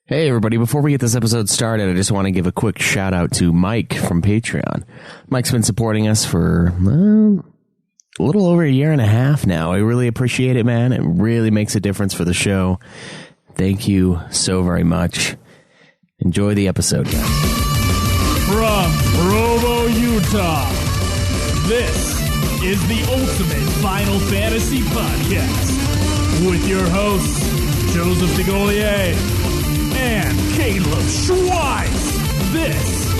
Hey everybody, before we get this episode started, I just want to give a quick shout out to Mike from Patreon. Mike's been supporting us for a little over a year and a half now. I really appreciate it, man. It really makes a difference for the show. Thank you so very much. Enjoy the episode, guys. From Provo, Utah, this is the Ultimate Final Fantasy Podcast with your hosts, Joseph DeGolier and Kaleb Schweiss. This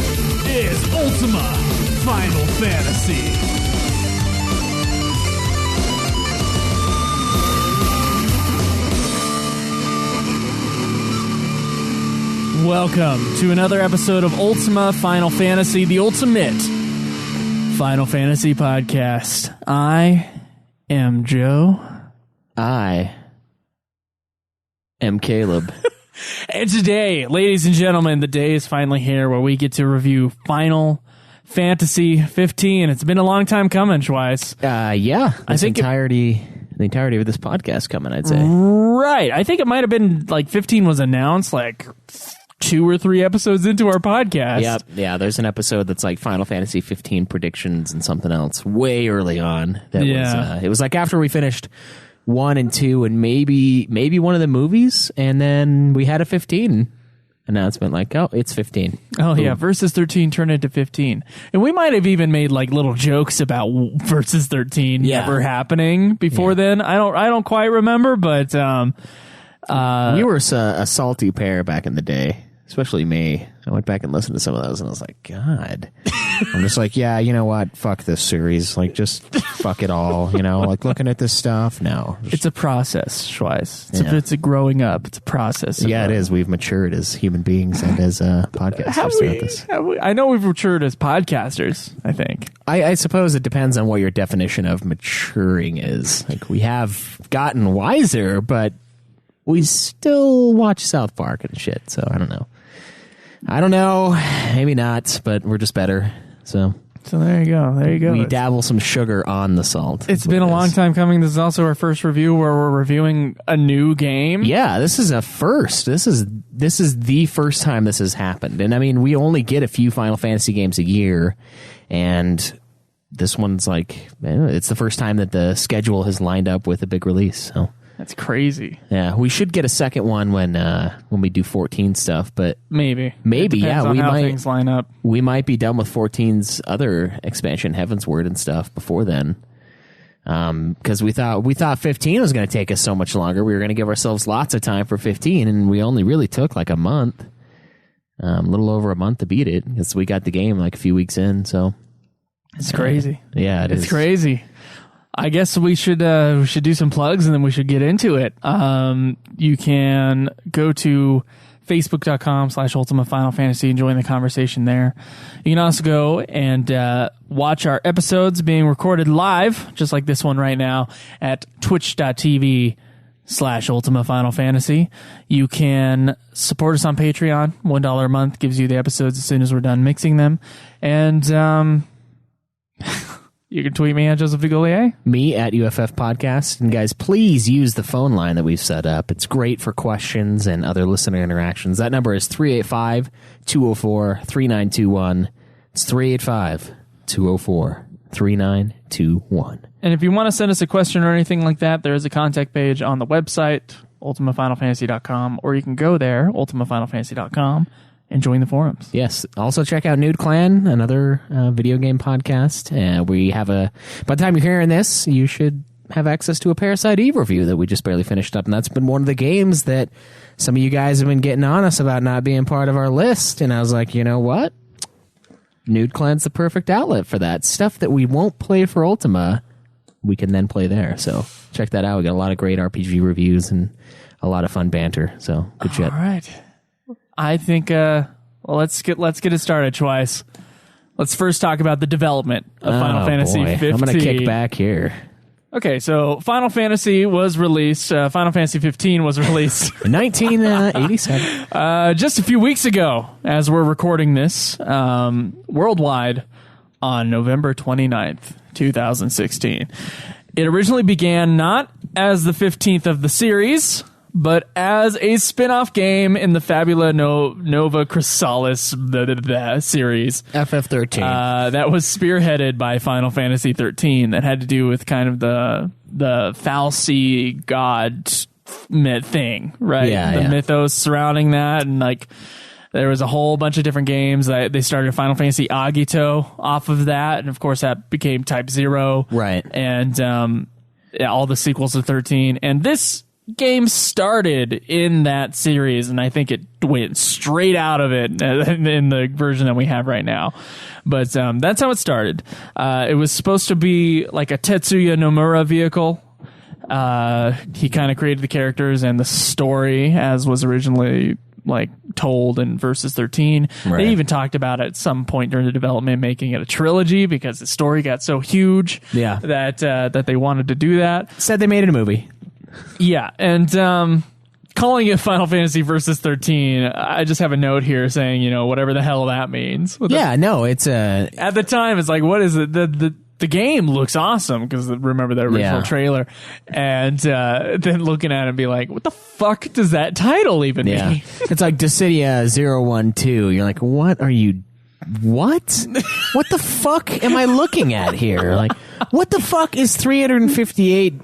is Ultima Final Fantasy. Welcome to another episode of Ultima Final Fantasy, the Ultimate Final Fantasy Podcast. I am Joe. I am Kaleb. And today, ladies and gentlemen, the day is finally here where we get to review Final Fantasy 15. It's been a long time coming, Schweiss. Yeah. I think the entirety of this podcast coming, I'd say. Right. I think it might have been like 15 was announced like 2 or 3 episodes into our podcast. Yep. Yeah, there's an episode that's like Final Fantasy 15 predictions and something else way early on. It was like after we finished 1 and 2 and maybe one of the movies, and then we had a 15 announcement like, oh, it's 15. Oh, yeah, Versus 13 turned into 15. And we might have even made like little jokes about Versus 13 never happening before then. I don't quite remember, but we were a salty pair back in the day. Especially me. I went back and listened to some of those and I was like, God. I'm just like, yeah, you know what? Fuck this series. Like, just fuck it all. You know, like looking at this stuff. No. It's a process, Schweiss. It's a growing up. It's a process. Yeah, it is. We've matured as human beings and as podcasters throughout this. I know we've matured as podcasters, I think. I suppose it depends on what your definition of maturing is. Like, we have gotten wiser, but we still watch South Park and shit. So, I don't know. Maybe not, but we're just better. So there you go. There you go. We dabble some sugar on the salt. It's been a long time coming. This is also our first review where we're reviewing a new game. Yeah, this is a first. This is the first time this has happened. And I mean, we only get a few Final Fantasy games a year, and this one's like, it's the first time that the schedule has lined up with a big release. So that's crazy. Yeah, we should get a second one when we do 14 stuff, but maybe yeah, we might things line up. We might be done with 14's other expansion, Heavensward and stuff before then. Because we thought 15 was going to take us so much longer. We were going to give ourselves lots of time for 15, and we only really took like a month, a little over a month to beat it, because we got the game like a few weeks in. So it's crazy. Yeah, it's crazy. I guess we should do some plugs and then we should get into it. You can go to facebook.com/Ultima Final Fantasy and join the conversation there. You can also go and watch our episodes being recorded live, just like this one right now, at twitch.tv/Ultima Final Fantasy. You can support us on Patreon. $1 a month gives you the episodes as soon as we're done mixing them. And you can tweet me at Joseph DeGolier. Me at UFF Podcast. And guys, please use the phone line that we've set up. It's great for questions and other listener interactions. That number is 385-204-3921. It's 385-204-3921. And if you want to send us a question or anything like that, there is a contact page on the website, ultimafinalfantasy.com, or you can go there, ultimafinalfantasy.com, and join the forums. Yes. Also check out Nude Clan, another video game podcast. We have by the time you're hearing this, you should have access to a Parasite Eve review that we just barely finished up. And that's been one of the games that some of you guys have been getting on us about not being part of our list. And I was like, you know what? Nude Clan's the perfect outlet for that. Stuff that we won't play for Ultima, we can then play there. So check that out. We got a lot of great RPG reviews and a lot of fun banter. So good shit. All right. I think let's get it started, Schweiss. Let's first talk about the development of Final Fantasy 15. I'm going to kick back here. Okay, so Final Fantasy was released. Final Fantasy 15 was released in 1987. Just a few weeks ago, as we're recording this, worldwide on November 29th, 2016. It originally began not as the 15th of the series, but as a spin-off game in the Fabula Nova Chrysalis series. FF13. That was spearheaded by Final Fantasy 13 that had to do with kind of the Fal'Cie god thing, right? The mythos surrounding that, and like there was a whole bunch of different games. They started Final Fantasy Agito off of that, and of course that became Type 0. Right. And all the sequels to 13. And this game started in that series, and I think it went straight out of it in the version that we have right now. But that's how it started. It was supposed to be like a Tetsuya Nomura vehicle. He kind of created the characters and the story as was originally like told in Versus 13. Right. They even talked about it at some point during the development making it a trilogy because the story got so huge that they wanted to do that. Said they made it a movie. Yeah, and calling it Final Fantasy Versus 13, I just have a note here saying, whatever the hell that means. It's at the time it's like, what is it? The game looks awesome because remember the original trailer, and then looking at it and be like, what the fuck does that title even mean? It's like Dissidia 012. You're like, what the fuck am I looking at here? Like, what the fuck is 358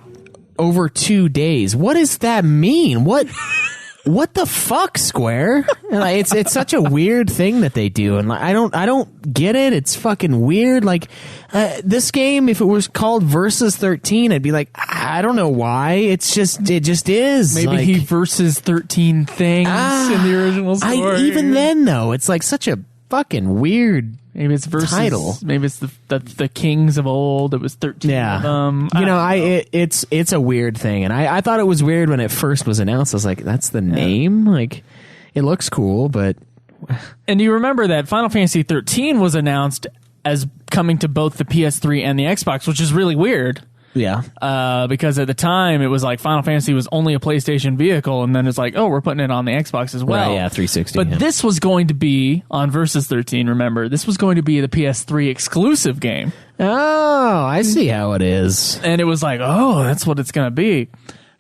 over 2 days? What does that mean? What the fuck, Square? Like, it's such a weird thing that they do, and like, I don't get it. It's fucking weird. Like this game, if it was called Versus 13, I'd be like, I don't know why. It just is. Maybe like, he versus 13 things in the original story. Even then, though, it's like such a fucking weird. Maybe it's versus title. Maybe it's the kings of old. It was 13 of them. It's a weird thing, and I thought it was weird when it first was announced. I was like, that's the name. Like, it looks cool, but. And you remember that Final Fantasy 13 was announced as coming to both the PS3 and the Xbox, which is really weird. Yeah. Because at the time it was like Final Fantasy was only a PlayStation vehicle, and then it's like, oh, we're putting it on the Xbox as well. Right, yeah, 360. But this was going to be on Versus 13, remember. This was going to be the PS3 exclusive game. Oh, I see how it is. And it was like, oh, that's what it's going to be.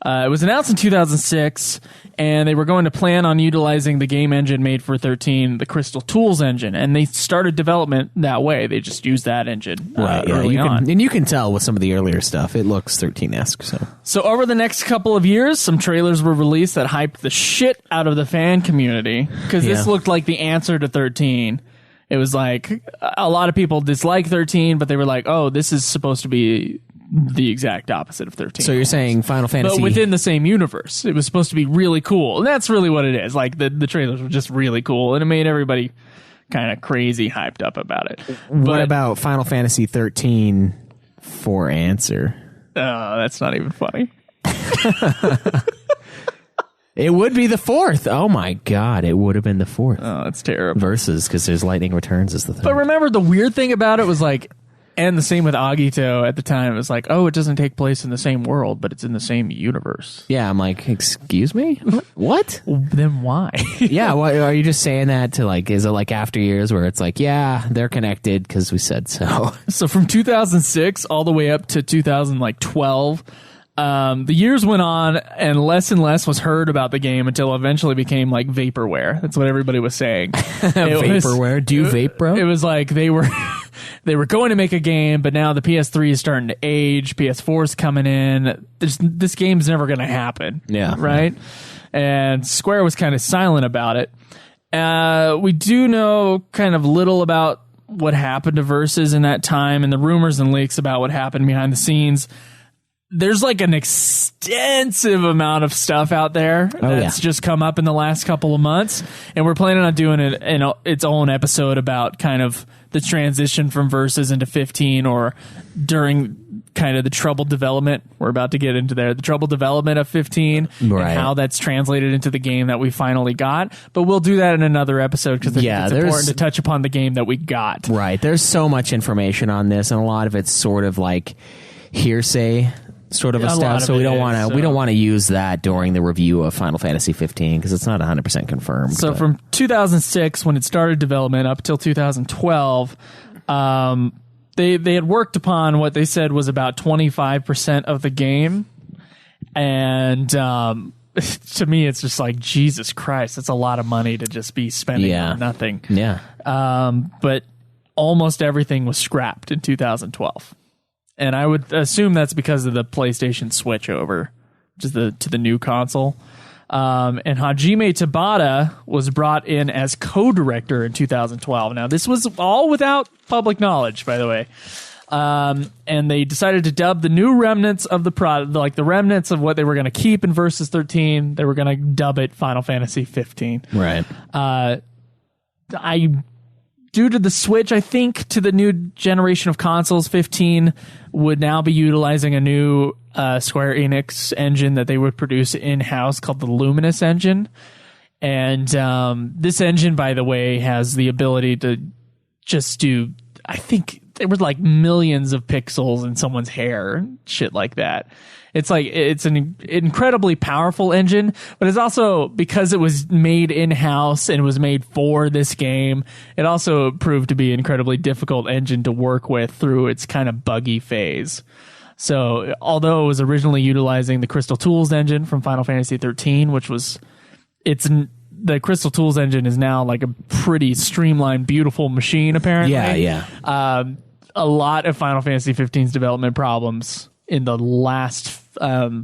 It was announced in 2006, and they were going to plan on utilizing the game engine made for 13, the Crystal Tools engine, and they started development that way. They just used that engine early on. And you can tell with some of the earlier stuff, it looks 13-esque. So over the next couple of years, some trailers were released that hyped the shit out of the fan community, because this looked like the answer to 13. It was like, a lot of people dislike 13, but they were like, oh, this is supposed to be the exact opposite of 13. So you're saying Final Fantasy... But within the same universe. It was supposed to be really cool. And that's really what it is. Like, the trailers were just really cool, and it made everybody kind of crazy hyped up about it. What about Final Fantasy 13 for answer? Oh, that's not even funny. It would be the fourth. Oh my god, it would have been the fourth. Oh, that's terrible. Versus, because there's Lightning Returns as the third. But remember, the weird thing about it was like... And the same with Agito at the time. It was like, oh, it doesn't take place in the same world, but it's in the same universe. Yeah, I'm like, excuse me? What? Then why? Yeah, well, are you just saying that to like, is it like after years where it's like, yeah, they're connected because we said so? So from 2006 all the way up to 2012, the years went on and less was heard about the game until it eventually became like vaporware. That's what everybody was saying. Vaporware? Do you vape, bro? It was like they were going to make a game, but now the PS3 is starting to age. PS4 is coming in. This game's never going to happen. Yeah. Right? And Square was kind of silent about it. We do know kind of little about what happened to Versus in that time, and the rumors and leaks about what happened behind the scenes. There's like an extensive amount of stuff out there that's just come up in the last couple of months, and we're planning on doing it in its own episode about kind of the transition from Versus into 15, or during kind of the troubled development. We're about to get into there, the troubled development of 15, and how that's translated into the game that we finally got. But we'll do that in another episode because it's important to touch upon the game that we got. Right. There's so much information on this, and a lot of it's sort of like hearsay sort of a stuff, so we don't want to use that during the review of Final Fantasy 15 because it's not 100% confirmed. So from 2006 when it started development up till 2012, they had worked upon what they said was about 25% of the game, and to me, it's just like, Jesus Christ, that's a lot of money to just be spending on nothing. Yeah. But almost everything was scrapped in 2012. And I would assume that's because of the PlayStation switch over to the new console. And Hajime Tabata was brought in as co-director in 2012. Now, this was all without public knowledge, by the way. And they decided to dub the new remnants of the product, like the remnants of what they were going to keep in Versus 13. They were going to dub it Final Fantasy 15. Right. Due to the switch, I think, to the new generation of consoles, 15 would now be utilizing a new Square Enix engine that they would produce in-house called the Luminous engine. And this engine, by the way, has the ability to just do, I think there was like millions of pixels in someone's hair, shit like that. It's like, it's an incredibly powerful engine, but it's also, because it was made in-house and was made for this game, it also proved to be an incredibly difficult engine to work with through its kind of buggy phase. So, although it was originally utilizing the Crystal Tools engine from Final Fantasy 13, which was, the Crystal Tools engine is now like a pretty streamlined, beautiful machine, apparently. Yeah. A lot of Final Fantasy 15's development problems in the last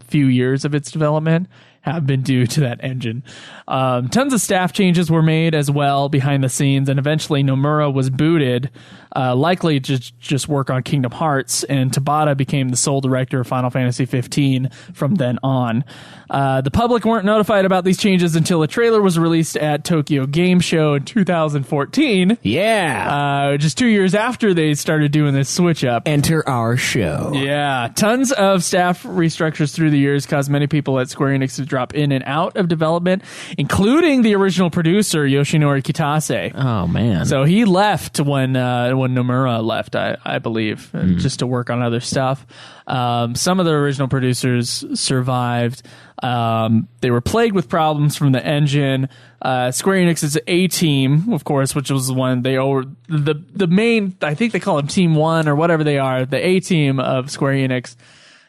few years of its development have been due to that engine. Tons of staff changes were made as well behind the scenes, and eventually Nomura was booted, likely to just work on Kingdom Hearts, and Tabata became the sole director of Final Fantasy 15 from then on. The public weren't notified about these changes until a trailer was released at Tokyo Game Show in 2014. Yeah. Just 2 years after they started doing this switch up. Enter our show. Yeah. Tons of staff restructures through the years caused many people at Square Enix to drop in and out of development, including the original producer, Yoshinori Kitase. Oh, man. So he left when Nomura left, I believe, just to work on other stuff. Some of the original producers survived. They were plagued with problems from the engine. Square Enix's A-Team, of course, which was the one the main, I think they call them Team 1 or whatever they are, the A-Team of Square Enix.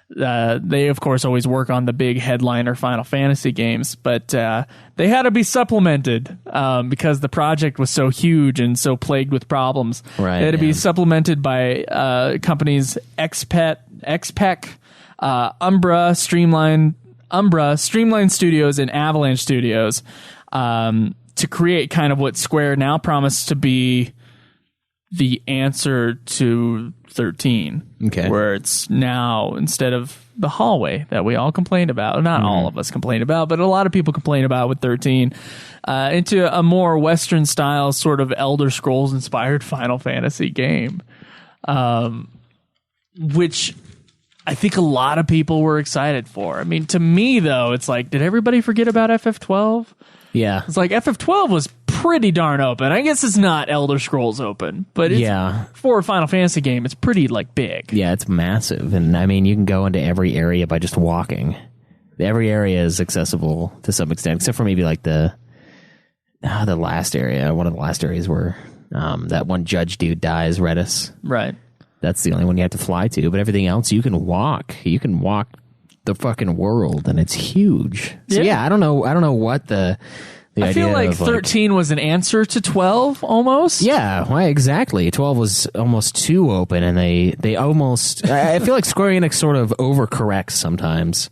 They, of course, always work on the big headliner Final Fantasy games, but they had to be supplemented because the project was so huge and so plagued with problems. Right, they had to be supplemented by companies XPEC, Umbra, Streamline Studios, and Avalanche Studios to create kind of what Square now promised to be the answer to 13. Okay. Where it's now, instead of the hallway that we all complained about, not all of us complained about, but a lot of people complain about with 13, into a more Western style sort of Elder Scrolls inspired Final Fantasy game. Which I think a lot of people were excited for. I mean, to me, though, it's like, did everybody forget about FF12? Yeah. It's like FF12 was pretty darn open. I guess it's not Elder Scrolls open, but it's, for a Final Fantasy game, it's pretty like big. Yeah, it's massive. And I mean, you can go into every area by just walking. Every area is accessible to some extent, except for maybe like the last area. One of the last areas where that one judge dude dies, Redis. Right. That's the only one you have to fly to, but everything else you can walk. You can walk the fucking world, and it's huge. So yeah, I don't know what the I feel like 13 was an answer to 12 almost. Yeah, why exactly? 12 was almost too open, and they almost I feel like Square Enix sort of overcorrects sometimes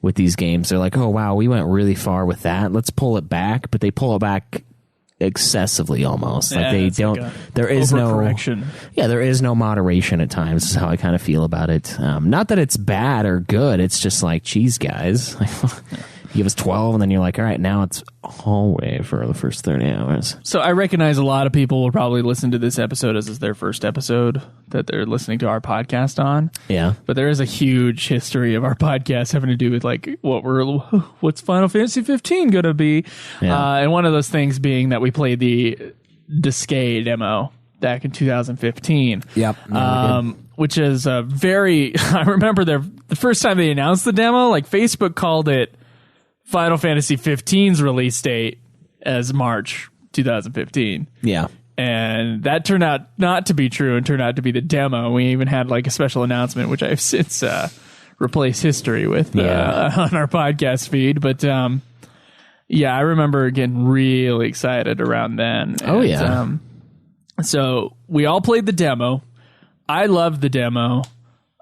with these games. They're like, "Oh wow, we went really far with that. Let's pull it back," but they pull it back excessively almost. Like they don't like there is no there is no moderation at times is how I kind of feel about it. Not that it's bad or good, it's just like, geez guys, you give us 12 and then you're like, all right, now it's hallway for the first 30 hours. So I recognize a lot of people will probably listen to this episode as their first episode that they're listening to our podcast on. Yeah. But there is a huge history of our podcast having to do with like what's Final Fantasy 15 going to be? Yeah. And one of those things being that we played the Disgaea demo back in 2015. Yep. Which is a very, I remember the first time they announced the demo, like Facebook called it Final Fantasy 15's release date as March 2015. Yeah. And that turned out not to be true and turned out to be the demo. We even had like a special announcement, which I've since replace history with on our podcast feed. But I remember getting really excited around then. So we all played the demo. I loved the demo.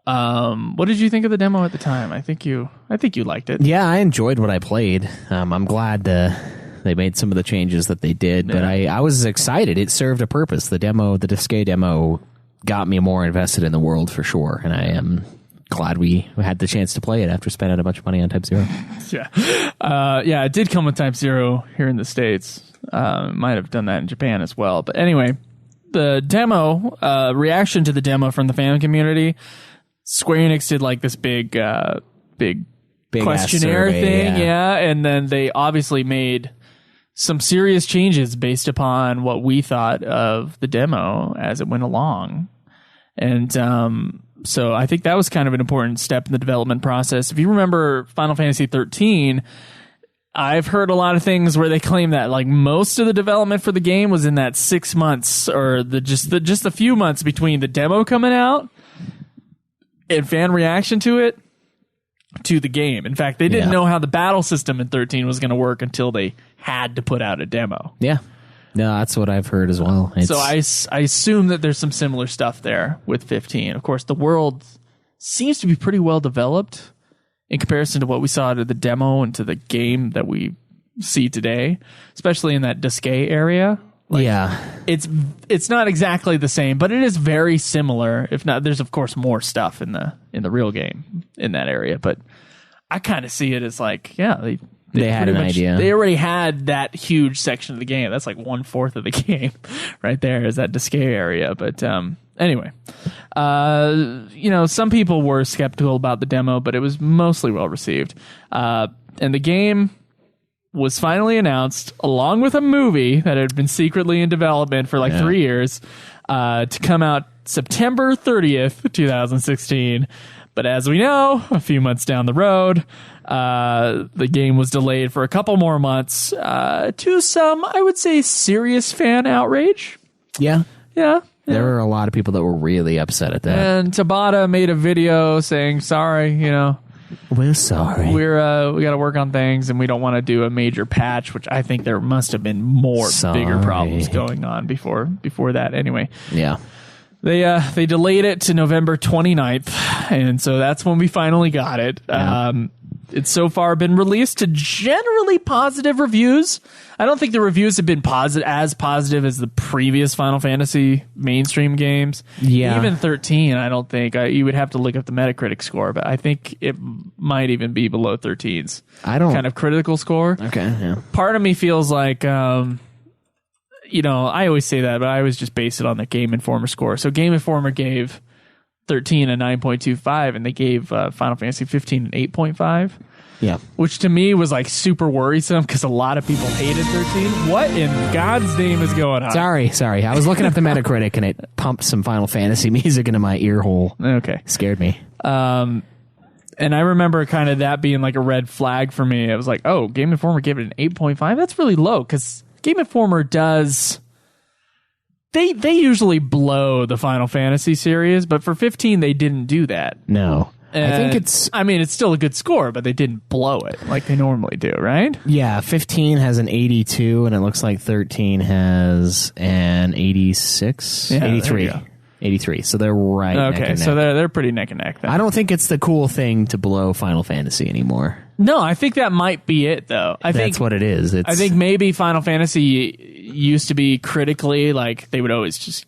What did you think of the demo at the time? I think you liked it. Yeah, I enjoyed what I played. I'm glad they made some of the changes that they did, but I was excited. It served a purpose. The Disgaea demo got me more invested in the world for sure, and I am glad we had the chance to play it after spending a bunch of money on Type 0. It did come with Type 0 here in the States. Might have done that in Japan as well. But anyway, the demo, reaction to the demo from the fan community, Square Enix did like this big questionnaire survey, thing, and then they obviously made some serious changes based upon what we thought of the demo as it went along. And so I think that was kind of an important step in the development process. If you remember Final Fantasy 13, I've heard a lot of things where they claim that like most of the development for the game was in that 6 months or just a few months between the demo coming out and fan reaction to it to the game. In fact, they didn't know how the battle system in 13 was going to work until they had to put out a demo. Yeah. No, that's what I've heard as well. So I assume that there's some similar stuff there with 15. Of course, the world seems to be pretty well developed in comparison to what we saw to the demo and to the game that we see today, especially in that Disgaea area. It's not exactly the same, but it is very similar. If not, there's of course more stuff in the real game in that area. But I kind of see it as like, they had an idea. They already had that huge section of the game. That's like 1/4 of the game, right there. Is that Disgaea area? But anyway, some people were skeptical about the demo, but it was mostly well received. And the game was finally announced along with a movie that had been secretly in development for like 3 years to come out September 30th, 2016. But as we know, a few months down the road, the game was delayed for a couple more months to some, I would say, serious fan outrage. Yeah. There were a lot of people that were really upset at that. And Tabata made a video saying, sorry, we're sorry. We got to work on things, and we don't want to do a major patch, which I think there must have been bigger problems going on before that. Anyway, they delayed it to November 29th, and so that's when we finally got it. It's so far been released to generally positive reviews. I don't think the reviews have been as positive as the previous Final Fantasy mainstream games. Yeah. Even 13, I don't think. You would have to look up the Metacritic score, but I think it might even be below 13's kind of critical score. Okay, yeah. Part of me feels like, I always say that, but I always just base it on the Game Informer score. So Game Informer gave 13 a 9.25, and they gave Final Fantasy 15 an 8.5. Yeah. Which to me was like super worrisome because a lot of people hated 13. What in God's name is going on? Sorry. I was looking up the Metacritic and it pumped some Final Fantasy music into my ear hole. Okay. Scared me. And I remember kind of that being like a red flag for me. I was like, oh, Game Informer gave it an 8.5? That's really low because Game Informer does... They usually blow the Final Fantasy series, but for 15 they didn't do that. No. I think it's still a good score, but they didn't blow it like they normally do, right? Yeah, 15 has an 82, and it looks like 13 has an 86? Yeah, 83. 83. So they're right neck and neck. So they're pretty neck and neck then. I don't think it's the cool thing to blow Final Fantasy anymore. No, I think that might be it, though. That's what it is. I think maybe Final Fantasy used to be critically, like, they would always just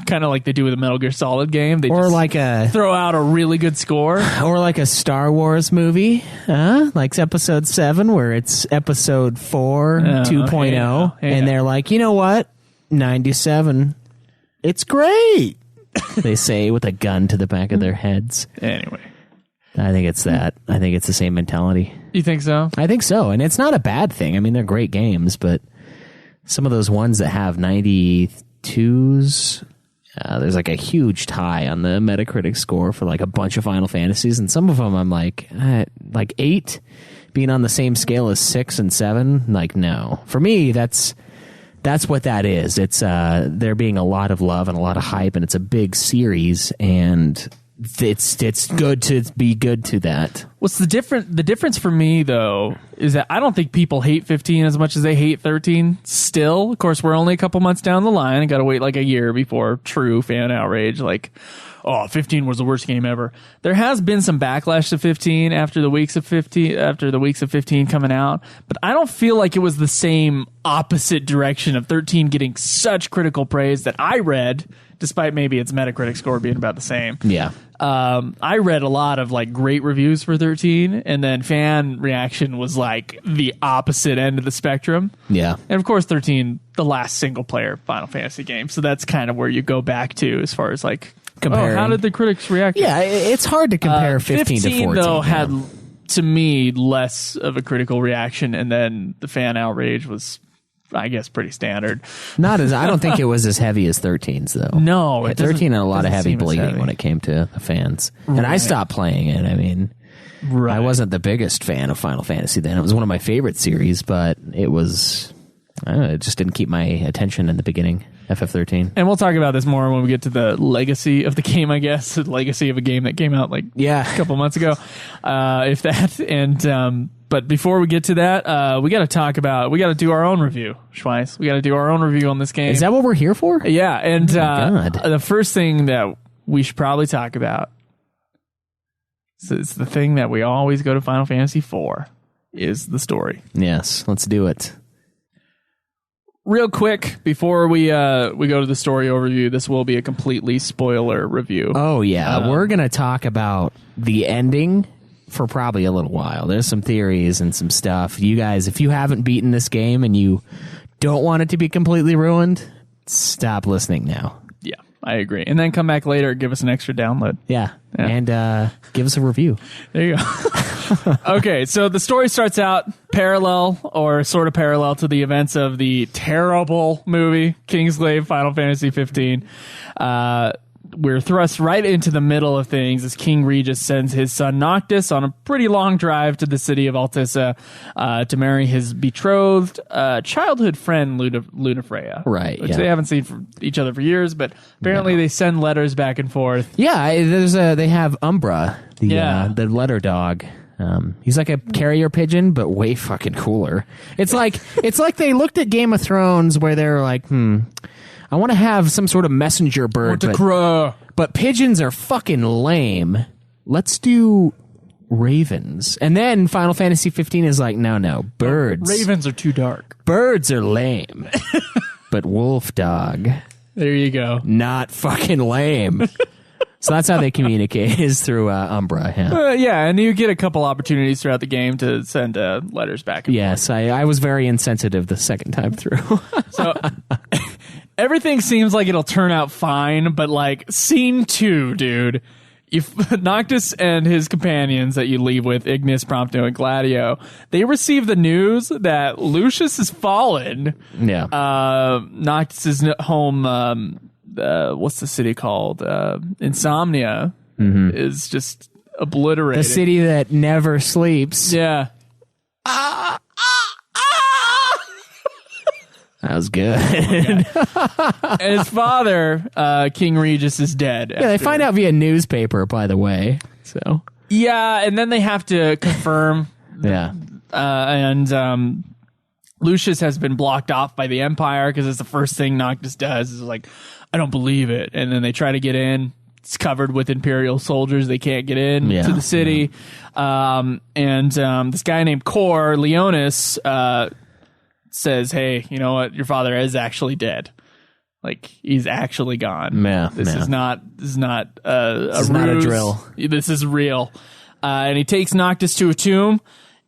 kind of like they do with a Metal Gear Solid game. They just throw out a really good score. Or like a Star Wars movie, like Episode 7, where it's Episode 4, 2.0, and they're like, you know what? 97. It's great. They say with a gun to the back of their heads. Anyway. I think it's that. I think it's the same mentality. You think so? I think so. And it's not a bad thing. I mean, they're great games, but some of those ones that have 92s, there's like a huge tie on the Metacritic score for like a bunch of Final Fantasies. And some of them I'm like 8 being on the same scale as 6 and 7. Like, no. For me, that's what that is. It's there being a lot of love and a lot of hype, and it's a big series, and it's good to be good to that. What's the difference for me though is that I don't think people hate 15 as much as they hate 13 still. Of course, we're only a couple months down the line. I got to wait like a year before true fan outrage like, oh, 15 was the worst game ever. There has been some backlash to 15 after the weeks of 15 coming out, but I don't feel like it was the same opposite direction of 13 getting such critical praise that I read, despite maybe its Metacritic score being about the same. Yeah. I read a lot of like great reviews for 13, and then fan reaction was like the opposite end of the spectrum. Yeah. And of course 13, the last single player Final Fantasy game. So that's kind of where you go back to as far as like, comparing. How did the critics react? Yeah, it's hard to compare 15 to 14. Though, had, to me, less of a critical reaction, and then the fan outrage was, I guess, pretty standard. I don't think it was as heavy as 13's, though. No. 13 had a lot of heavy bleeding when it came to the fans. Right. And I stopped playing it. I mean, right. I wasn't the biggest fan of Final Fantasy then. It was one of my favorite series, but it was... it just didn't keep my attention in the beginning, FF13. And we'll talk about this more when we get to the legacy of the game, I guess. The legacy of a game that came out like a couple months ago, if that. And but before we get to that, we got to do our own review, Schweiss. We got to do our own review on this game. Is that what we're here for? Yeah. And the first thing that we should probably talk about, so it's the thing that we always go to Final Fantasy for, is the story. Yes, let's do it. Real quick, before we go to the story overview, this will be a completely spoiler review. Oh, yeah. We're going to talk about the ending for probably a little while. There's some theories and some stuff. You guys, if you haven't beaten this game and you don't want it to be completely ruined, stop listening now. Yeah, I agree. And then come back later and give us an extra download. Yeah. And give us a review. There you go. Okay, so the story starts out sort of parallel to the events of the terrible movie Kingsglaive Final Fantasy 15. We're thrust right into the middle of things as King Regis sends his son Noctis on a pretty long drive to the city of Altissa to marry his betrothed childhood friend Lunafreya. Right, which they haven't seen each other for years, but apparently they send letters back and forth. Yeah, they have Umbra, the letter dog. He's like a carrier pigeon, but way fucking cooler. It's like they looked at Game of Thrones where they were like, I want to have some sort of messenger bird, but pigeons are fucking lame. Let's do ravens. And then Final Fantasy 15 is like, no, birds. Ravens are too dark. Birds are lame. But wolf dog. There you go. Not fucking lame. So that's how they communicate, is through Umbra. Yeah, and you get a couple opportunities throughout the game to send letters back and forth. Yes, I was very insensitive the second time through. So everything seems like it'll turn out fine, but like scene 2, dude, Noctis and his companions that you leave with, Ignis, Prompto, and Gladio, they receive the news that Lucius has fallen. Yeah. Noctis' home, what's the city called? Insomnia is just obliterated. The city that never sleeps. Yeah. That was good. And his father, King Regis, is dead. Yeah, they find out via newspaper, by the way. So yeah, and then they have to confirm. Yeah. And Lucius has been blocked off by the Empire because it's the first thing Noctis does is like, I don't believe it. And then they try to get in. It's covered with Imperial soldiers. They can't get in to the city. Yeah. And this guy named Cor Leonis says, hey, you know what? Your father is actually dead. Like, he's actually gone. This is not a drill. This is real. And he takes Noctis to a tomb,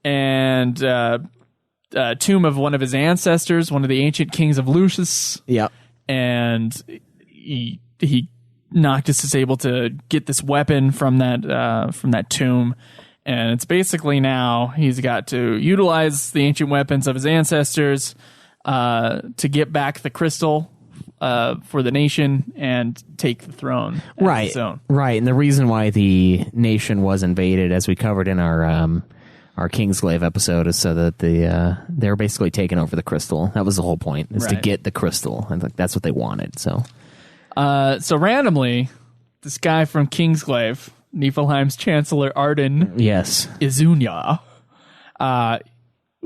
and tomb of one of his ancestors, one of the ancient kings of Lucius. Yep. And Noctis is able to get this weapon from that tomb. And it's basically now he's got to utilize the ancient weapons of his ancestors to get back the crystal for the nation and take the throne. Right. Right. And the reason why the nation was invaded, as we covered in our Kingsglaive episode, is so that they were basically taking over the crystal. That was the whole point, is to get the crystal. And that's what they wanted. So randomly, this guy from Kingsglaive, Niflheim's Chancellor Arden Yes. Izunya,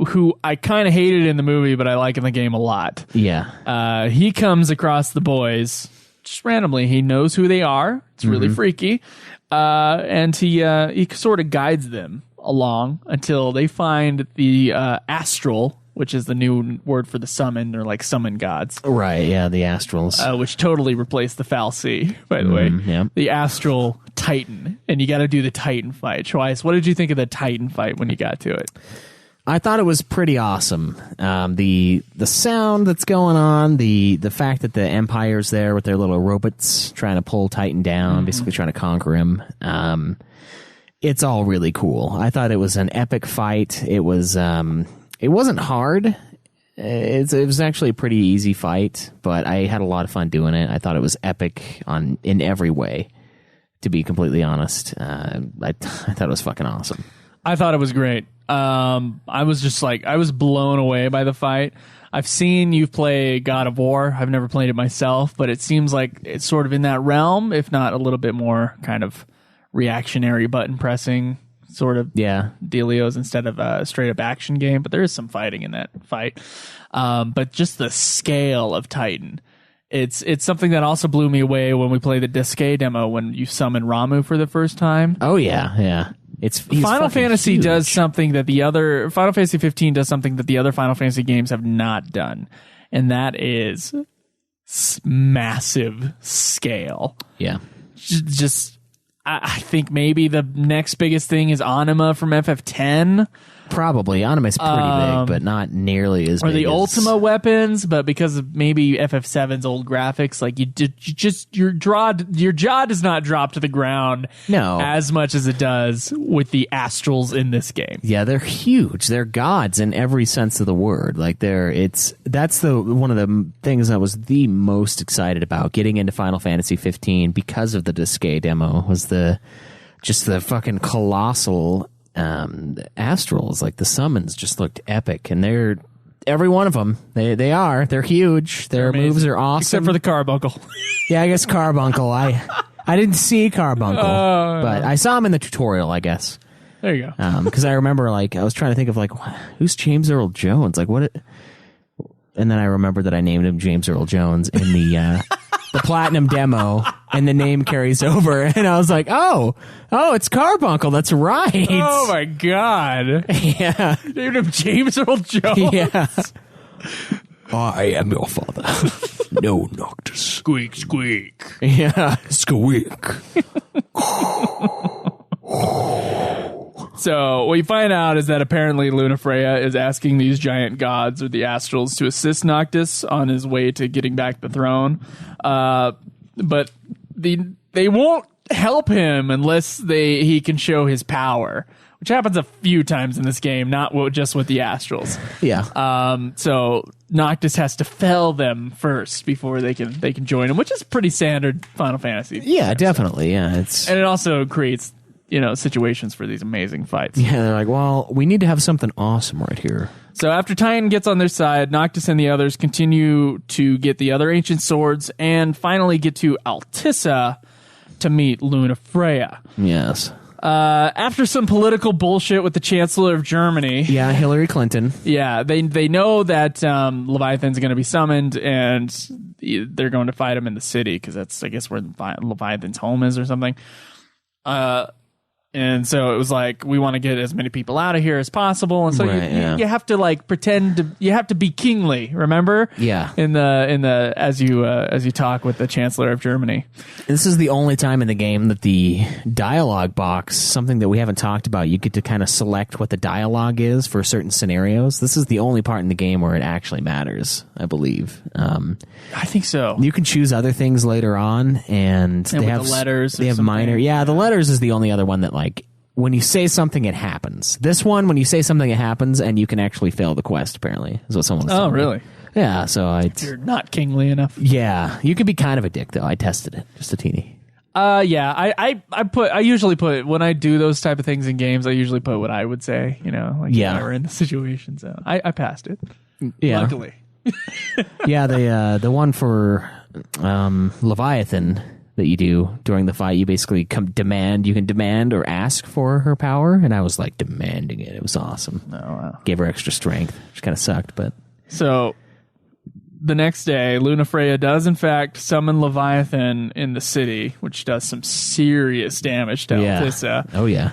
who I kind of hated in the movie, but I like in the game a lot. Yeah. He comes across the boys just randomly. He knows who they are. It's really freaky. And he sort of guides them along until they find the astral, which is the new word for the summoned, or like summon gods. Right, yeah, the astrals. Which totally replaced the fal'Cie, by the way. Yeah. The astral titan. And you got to do the titan fight. Schweiss, what did you think of the titan fight when you got to it? I thought it was pretty awesome. The sound that's going on, the fact that the Empire's there with their little robots trying to pull Titan down, basically trying to conquer him. It's all really cool. I thought it was an epic fight. It was it wasn't hard. It was actually a pretty easy fight, but I had a lot of fun doing it. I thought it was epic in every way, to be completely honest. I thought it was fucking awesome. I thought it was great. I was blown away by the fight. I've seen you play God of War. I've never played it myself, but it seems like it's sort of in that realm, if not a little bit more kind of reactionary button pressing sort of dealios instead of a straight up action game. But there is some fighting in that fight. But just the scale of Titan. It's something that also blew me away when we played the Disque demo when you summon Ramu for the first time. Oh yeah, yeah. Final Fantasy huge. does something that Final Fantasy 15 does something that the other Final Fantasy games have not done, and that is massive scale. Yeah. I think maybe the next biggest thing is Anima from FF10. Probably. Anime's pretty big, but not nearly as big. Or the as... Ultima weapons, but because of maybe FF7's old graphics, like your jaw does not drop to the ground as much as it does with the astrals in this game. Yeah, they're huge. They're gods in every sense of the word. Like that's one of the things I was the most excited about getting into Final Fantasy 15 because of the Disque demo was the fucking colossal astrals. Like the summons just looked epic, and they're every one of them. They're huge. Their moves are awesome, except for the Carbuncle. Yeah, I guess Carbuncle. I didn't see Carbuncle, but I saw him in the tutorial, I guess. There you go. Because I remember, like, I was trying to think of, like, who's James Earl Jones? Like, and then I remembered that I named him James Earl Jones in the Platinum demo, and the name carries over, and I was like, oh, it's Carbuncle. That's right. Oh my god. Yeah. Named him James Earl Jones. Yeah. I am your father. No, Noctis. Squeak, squeak. Yeah. Squeak. So what you find out is that apparently Lunafreya is asking these giant gods or the astrals to assist Noctis on his way to getting back the throne. But they won't help him unless he can show his power, which happens a few times in this game, not just with the astrals. Yeah. So Noctis has to fell them first before they can join him, which is pretty standard Final Fantasy. Yeah, definitely. Yeah, and it also creates situations for these amazing fights. Yeah, they're like, well, we need to have something awesome right here. So after Titan gets on their side, Noctis and the others continue to get the other ancient swords and finally get to Altissa to meet Lunafreya. Yes. After some political bullshit with the Chancellor of Germany. Yeah, Hillary Clinton. Yeah, they know that Leviathan's going to be summoned, and they're going to fight him in the city, because that's, I guess, where Leviathan's home is or something. And so it was like, we want to get as many people out of here as possible. And so you have to like you have to be kingly, remember? Yeah. In the as you talk with the Chancellor of Germany. This is the only time in the game that the dialogue box, something that we haven't talked about, you get to kind of select what the dialogue is for certain scenarios. This is the only part in the game where it actually matters, I believe. I think so. You can choose other things later on, and they have the letters. They have minor. Yeah, the letters is the only other one that, like, when you say something, it happens. This one, when you say something, it happens, and you can actually fail the quest, apparently, is what someone was telling me. Really? Yeah, so you're not kingly enough. Yeah, you can be kind of a dick, though. I tested it, just a teeny. Yeah, I usually put, when I do those type of things in games, I usually put what I would say, if I were in the situation. So I passed it. Yeah. Luckily. Yeah, the one for Leviathan, that you do during the fight. You basically you can demand or ask for her power, and I was like demanding it. It was awesome. Oh, wow. Gave her extra strength, which kind of sucked, but... So... The next day, Lunafreya does in fact summon Leviathan in the city, which does some serious damage to Altissa. Oh yeah.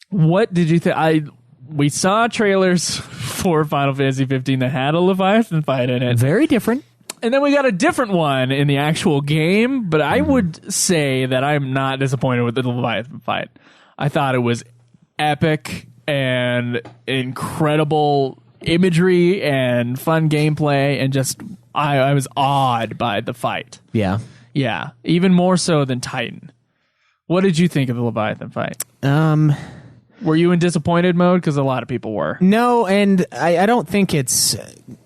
What did you think? We saw trailers for Final Fantasy 15 that had a Leviathan fight in it. Very different. And then we got a different one in the actual game, but I would say that I'm not disappointed with the Leviathan fight. I thought it was epic and incredible imagery and fun gameplay, and just I was awed by the fight. Yeah. Yeah, even more so than Titan. What did you think of the Leviathan fight? Were you in disappointed mode? Because a lot of people were. No, and I don't think it's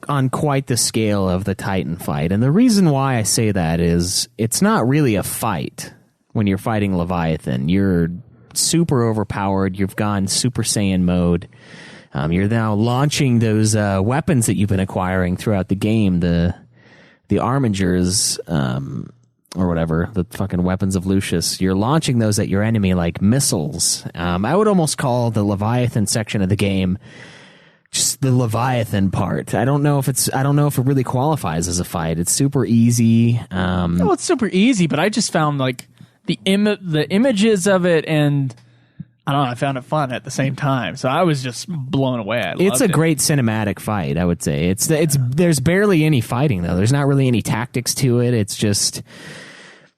on quite the scale of the Titan fight. And the reason why I say that is it's not really a fight when you're fighting Leviathan. You're super overpowered. You've gone Super Saiyan mode. You're now launching those weapons that you've been acquiring throughout the game, the Armingers, or whatever, the fucking weapons of Lucius. You're launching those at your enemy like missiles. I would almost call the Leviathan section of the game just the Leviathan part. I don't know if it really qualifies as a fight. It's super easy. No, it's super easy, but I just found like the images of it, and I don't know, I found it fun at the same time. So I was just blown away. It's a great cinematic fight, I would say. There's barely any fighting though. There's not really any tactics to it. It's just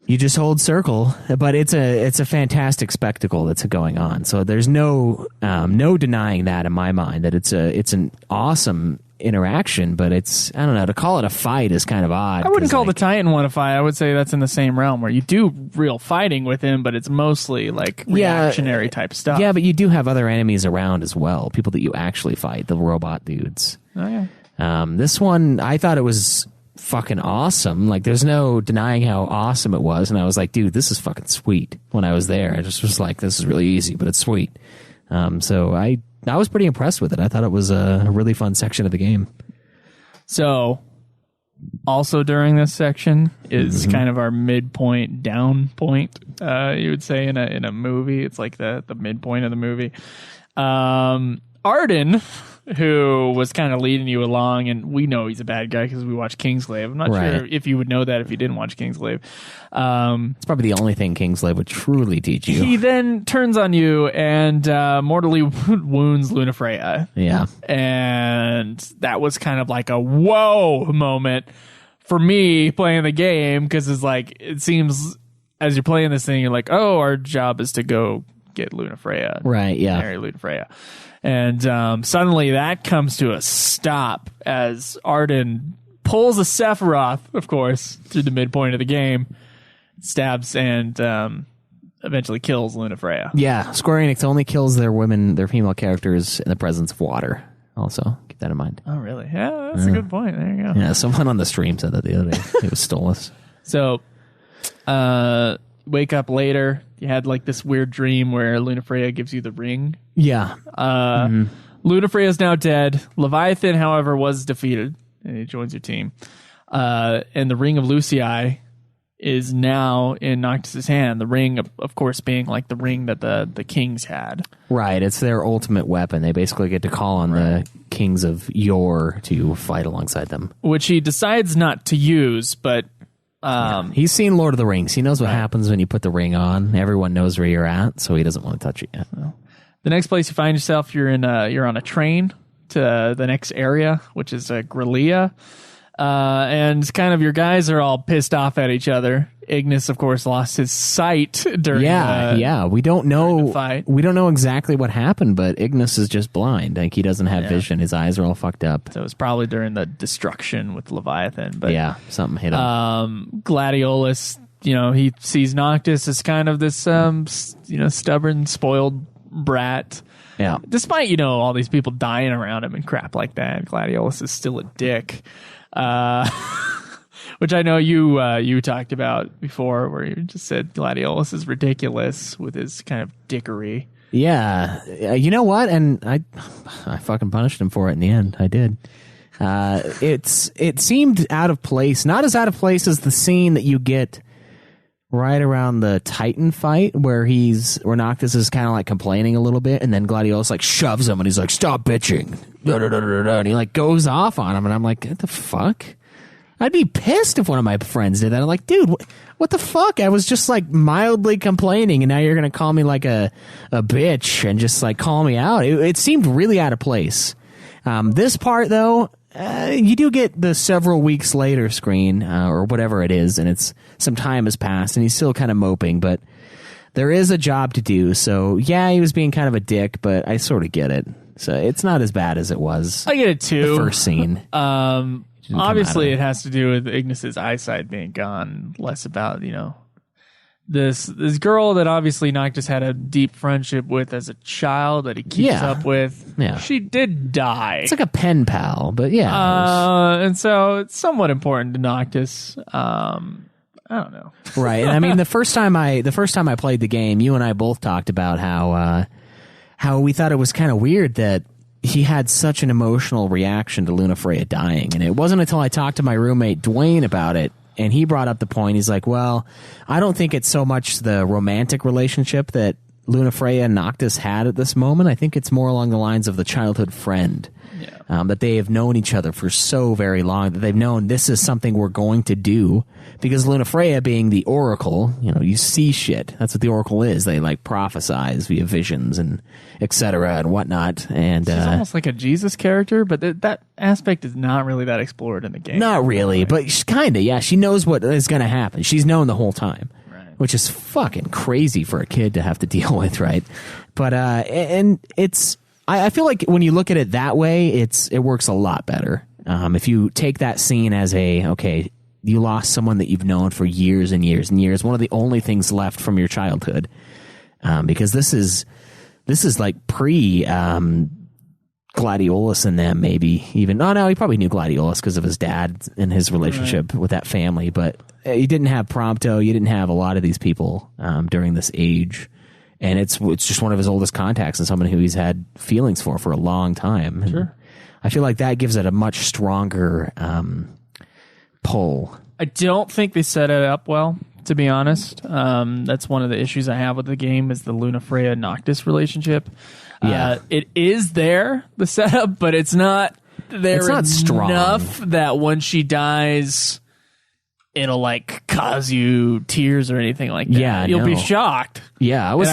you just hold circle, but it's a fantastic spectacle that's going on. So there's no denying that in my mind, that it's an awesome interaction, but it's, I don't know, to call it a fight is kind of odd. I wouldn't call the Titan one a fight. I would say that's in the same realm where you do real fighting with him, but it's mostly like reactionary type stuff. Yeah, but you do have other enemies around as well, people that you actually fight, the robot dudes. Oh yeah. This one, I thought it was fucking awesome. Like, there's no denying how awesome it was, and I was like, dude, this is fucking sweet. When I was there, I just was like, this is really easy, but it's sweet. So I was pretty impressed with it. I thought it was a really fun section of the game. So, also during this section is kind of our midpoint, down point, you would say in a movie. It's like the midpoint of the movie. Arden, who was kind of leading you along, and we know he's a bad guy because we watched Kingslave. I'm not sure if you would know that if you didn't watch Kingslave. It's probably the only thing Kingslave would truly teach you. He then turns on you and mortally wounds Lunafreya. Yeah. And that was kind of like a whoa moment for me playing the game, because it's like, it seems as you're playing this thing, you're like, oh, our job is to go get Lunafreya. Right, yeah. Marry Lunafreya. And suddenly that comes to a stop as Arden pulls a Sephiroth, of course, through the midpoint of the game, stabs and eventually kills Lunafreya. Yeah, Square Enix only kills their female characters in the presence of water. Also, keep that in mind. Oh, really? Yeah, that's a good point. There you go. Yeah, someone on the stream said that the other day. It was Stolas. So, wake up later. You had like this weird dream where Lunafreya gives you the ring. Yeah. Lunafreya is now dead. Leviathan, however, was defeated, and he joins your team. And the Ring of Lucii is now in Noctis's hand. The ring, of course, being like the ring that the kings had. Right. It's their ultimate weapon. They basically get to call on the kings of yore to fight alongside them. Which he decides not to use, but... He's seen Lord of the Rings. He knows what happens when you put the ring on. Everyone knows where you're at, so he doesn't want to touch it yet. The next place you find yourself, you're on a train to the next area, which is Grelia. And kind of your guys are all pissed off at each other. Ignis, of course, lost his sight during we don't know the fight. We don't know exactly what happened, but Ignis is just blind. Like, he doesn't have vision. His eyes are all fucked up. So it was probably during the destruction with Leviathan. But yeah, something hit him. Gladiolus, he sees Noctis as kind of this stubborn, spoiled brat. Yeah. Despite all these people dying around him and crap like that, Gladiolus is still a dick. Which I know you talked about before, where you just said Gladiolus is ridiculous with his kind of dickery. Yeah, you know what? And I fucking punished him for it in the end. I did. It seemed out of place, not as out of place as the scene that you get right around the Titan fight where Noctis is kind of like complaining a little bit, and then Gladiolus like shoves him and he's like, stop bitching, and he like goes off on him, and I'm like, what the fuck? I'd be pissed if one of my friends did that. I'm like, dude, what the fuck? I was just like mildly complaining, and now you're gonna call me like a bitch and just like call me out. It seemed really out of place. This part though, you do get the several weeks later screen or whatever it is, and it's some time has passed, and he's still kind of moping, but there is a job to do. So yeah, he was being kind of a dick, but I sort of get it. So it's not as bad as it was. I get it too. The first scene. Obviously, it has to do with Ignis's eyesight being gone. Less about this girl that obviously Noctis had a deep friendship with as a child that he keeps up with. Yeah. She did die. It's like a pen pal, but yeah. And so it's somewhat important to Noctis. I don't know. Right. And I mean, the first time I played the game, you and I both talked about how we thought it was kind of weird that he had such an emotional reaction to Lunafreya dying. And it wasn't until I talked to my roommate Dwayne about it, and he brought up the point. He's like, well, I don't think it's so much the romantic relationship that Lunafreya and Noctis had at this moment. I think it's more along the lines of the childhood friend. Yeah. That they have known each other for so very long, that they've known this is something we're going to do. Because Lunafreya being the oracle, you see shit. That's what the oracle is. They like prophesize via visions and etc. and whatnot. And she's almost like a Jesus character, but that aspect is not really that explored in the game. Not really, but kind of. Yeah, she knows what is going to happen. She's known the whole time, right? Which is fucking crazy for a kid to have to deal with, right? But and it's. I feel like when you look at it that way, it works a lot better. If you take that scene as okay, you lost someone that you've known for years and years and years, one of the only things left from your childhood, because this is like pre Gladiolus and them, maybe even. No, he probably knew Gladiolus because of his dad and his relationship with that family, but you didn't have Prompto, you didn't have a lot of these people during this age. And it's just one of his oldest contacts and someone who he's had feelings for a long time. And sure. I feel like that gives it a much stronger pull. I don't think they set it up well, to be honest. That's one of the issues I have with the game is the Lunafreya Noctis relationship. Yeah. It is there, the setup, but it's not there enough that when she dies, it'll like cause you tears or anything like that. Yeah, you'll be shocked. Yeah, I was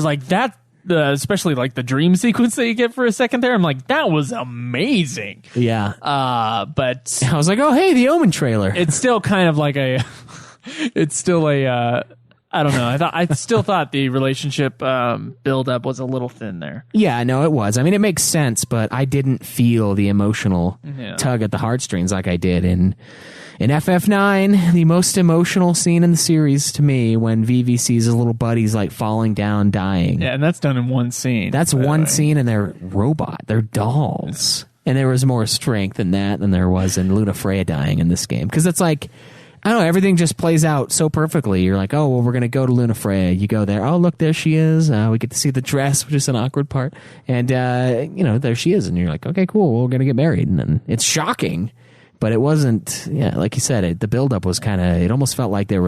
like that. Especially like the dream sequence that you get for a second there. I'm like, that was amazing. Yeah. But I was like, oh hey, the Omen trailer. It's still kind of like I don't know. I still thought the relationship build up was a little thin there. Yeah, no, it was. I mean, it makes sense, but I didn't feel the emotional tug at the heartstrings like I did in FF9, the most emotional scene in the series to me, when Vivi sees his little buddies like falling down, dying. Yeah, and that's done in one scene. That's one scene, and they're they're dolls. And there was more strength in that than there was in Lunafreya dying in this game. Because it's like, I don't know, everything just plays out so perfectly. You're like, oh, well, we're going to go to Lunafreya. You go there. Oh, look, there she is. We get to see the dress, which is an awkward part. And, there she is. And you're like, okay, cool. We're going to get married. And then it's shocking. But it wasn't, like you said, the buildup was kind of, it almost felt like there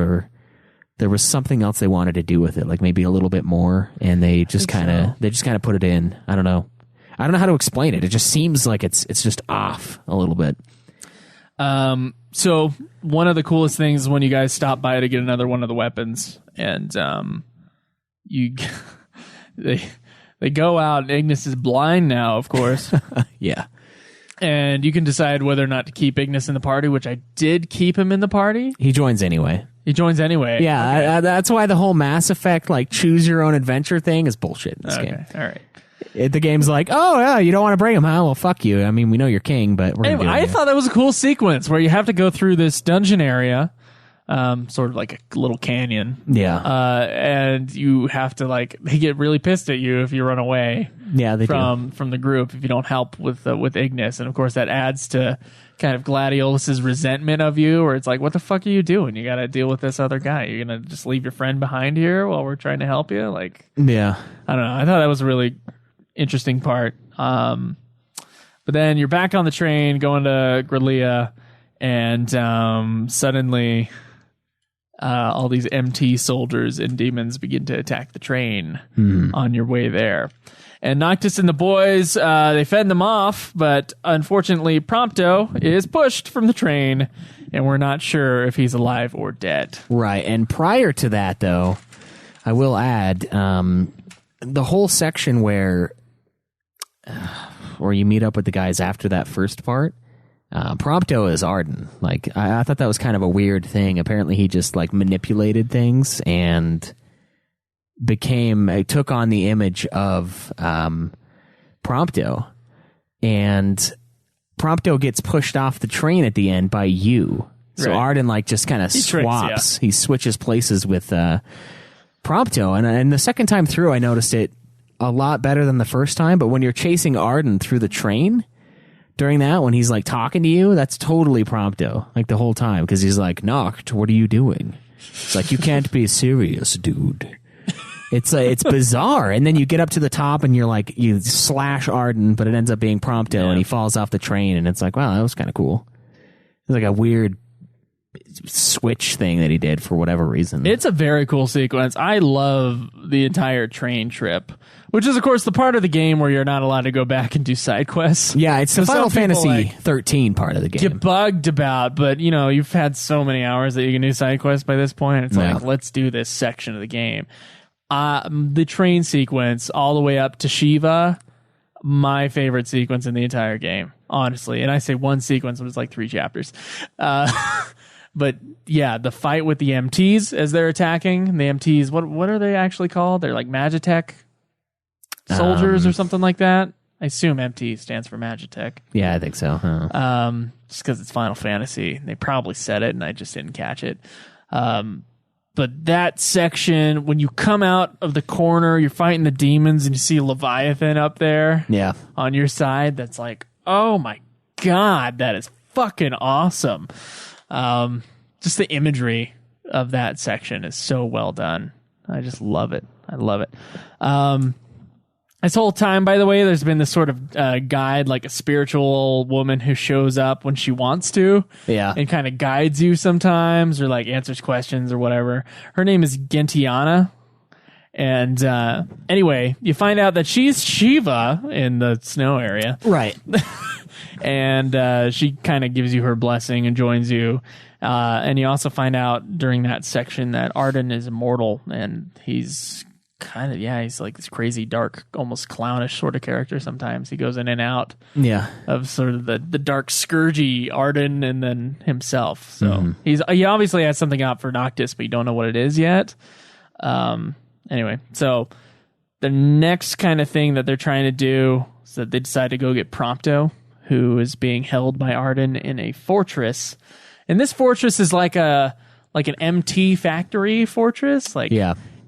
was something else they wanted to do with it, like maybe a little bit more, and they just kind of put it in. I don't know how to explain it. It just seems like it's just off a little bit. So one of the coolest things is when you guys stop by to get another one of the weapons, and they go out, and Ignis is blind now, of course. Yeah. And you can decide whether or not to keep Ignis in the party, which I did keep him in the party. He joins anyway. Yeah, okay. That's why the whole Mass Effect, like, choose your own adventure thing is bullshit in this game. All right. The game's like, oh, yeah, you don't want to bring him, huh? Well, fuck you. I mean, we know you're king, but we're going to do it. I thought that was a cool sequence where you have to go through this dungeon area, sort of like a little canyon. Yeah. And you have to, like, they get really pissed at you if you run away. Yeah, they do. From the group if you don't help with Ignis, and of course that adds to kind of Gladiolus's resentment of you, where it's like, what the fuck are you doing? You got to deal with this other guy. You're gonna just leave your friend behind here while we're trying to help you? Like, yeah, I don't know. I thought that was a really interesting part. But then you're back on the train going to Grillia, and suddenly all these MT soldiers and demons begin to attack the train on your way there. And Noctis and the boys, they fend them off, but unfortunately Prompto is pushed from the train, and we're not sure if he's alive or dead. Right, and prior to that, though, I will add the whole section where you meet up with the guys after that first part. Prompto is Arden. Like I thought that was kind of a weird thing. Apparently, he just like manipulated things and took on the image of Prompto, and Prompto gets pushed off the train at the end by you. So right. Arden like just kind of swaps. He switches places with Prompto, and the second time through, I noticed it a lot better than the first time. But when you're chasing Arden through the train during that, when he's like talking to you, that's totally Prompto, like the whole time, because he's like, "Noct, what are you doing?" It's like, you can't be serious, dude. It's bizarre. And then you get up to the top and you're like, you slash Arden, but it ends up being Prompto, and he falls off the train, and it's like, wow, that was kind of cool. It's like a weird switch thing that he did for whatever reason. It's a very cool sequence. I love the entire train trip, which is, of course, the part of the game where you're not allowed to go back and do side quests. Yeah, it's the Final Fantasy 13 part of the game. Get bugged about, but you know, you've had so many hours that you can do side quests by this point. It's like, let's do this section of the game. The train sequence all the way up to Shiva, my favorite sequence in the entire game, honestly. And I say one sequence, but it's like 3 chapters. But yeah, the fight with the MTs as they're attacking. The MTs, what are they actually called? They're like Magitech soldiers or something like that. I assume MT stands for Magitech. Yeah, I think so. Just because it's Final Fantasy. They probably said it and I just didn't catch it. But that section, when you come out of the corner, you're fighting the demons and you see Leviathan up there on your side. That's like, oh my God, that is fucking awesome. Just the imagery of that section is so well done. I just love it. I love it. This whole time, by the way, there's been this sort of guide, like a spiritual woman who shows up when she wants to, and kind of guides you sometimes, or like answers questions or whatever. Her name is Gentiana, and anyway, you find out that she's Shiva in the snow area, right? And she kind of gives you her blessing and joins you. And you also find out during that section that Arden is immortal, and he's kind of, he's like this crazy, dark, almost clownish sort of character sometimes. He goes in and out of sort of the dark, scourgy Arden and then himself. So he obviously has something out for Noctis, but you don't know what it is yet. Anyway, so the next kind of thing that they're trying to do is that they decide to go get Prompto, who is being held by Arden in a fortress. And this fortress is like an MT factory fortress.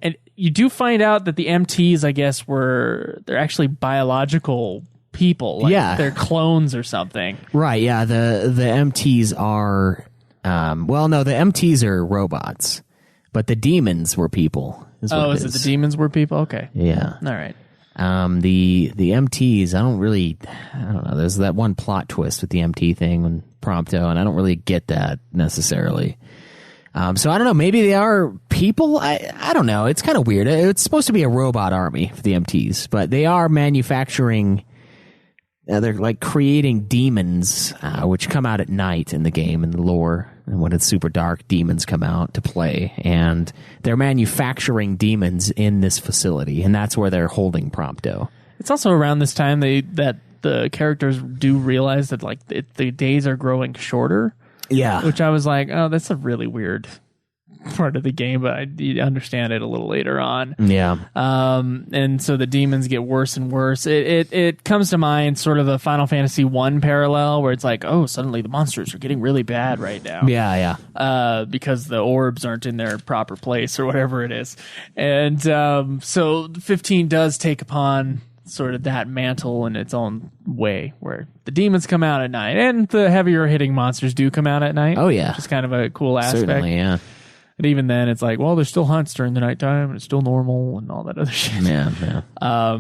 And you do find out that the MTs, I guess, they're actually biological people. They're clones or something. Right, yeah. The MTs are, the MTs are robots, but the demons were people. Is it the demons were people? Okay. Yeah. All right. The MTs, I don't know. There's that one plot twist with the MT thing and Prompto, and I don't really get that necessarily. So I don't know. Maybe they are people. I don't know. It's kind of weird. It's supposed to be a robot army for the MTs, but they are manufacturing. They're like creating demons, which come out at night in the game in the lore. And when it's super dark, demons come out to play, and they're manufacturing demons in this facility, and that's where they're holding Prompto. It's also around this time that the characters do realize that like the days are growing shorter. Yeah, which I was like, oh, that's a really weird part of the game, but I understand it a little later on. Yeah. And so the demons get worse and worse. It comes to mind sort of a Final Fantasy 1 parallel where it's like, oh, suddenly the monsters are getting really bad right now. Yeah. Because the orbs aren't in their proper place or whatever it is. And so 15 does take upon sort of that mantle in its own way, where the demons come out at night and the heavier hitting monsters do come out at night. Oh, yeah. Which is kind of a cool aspect. Certainly, yeah. And even then, it's like, well, there's still hunts during the nighttime, and it's still normal, and all that other shit. Yeah.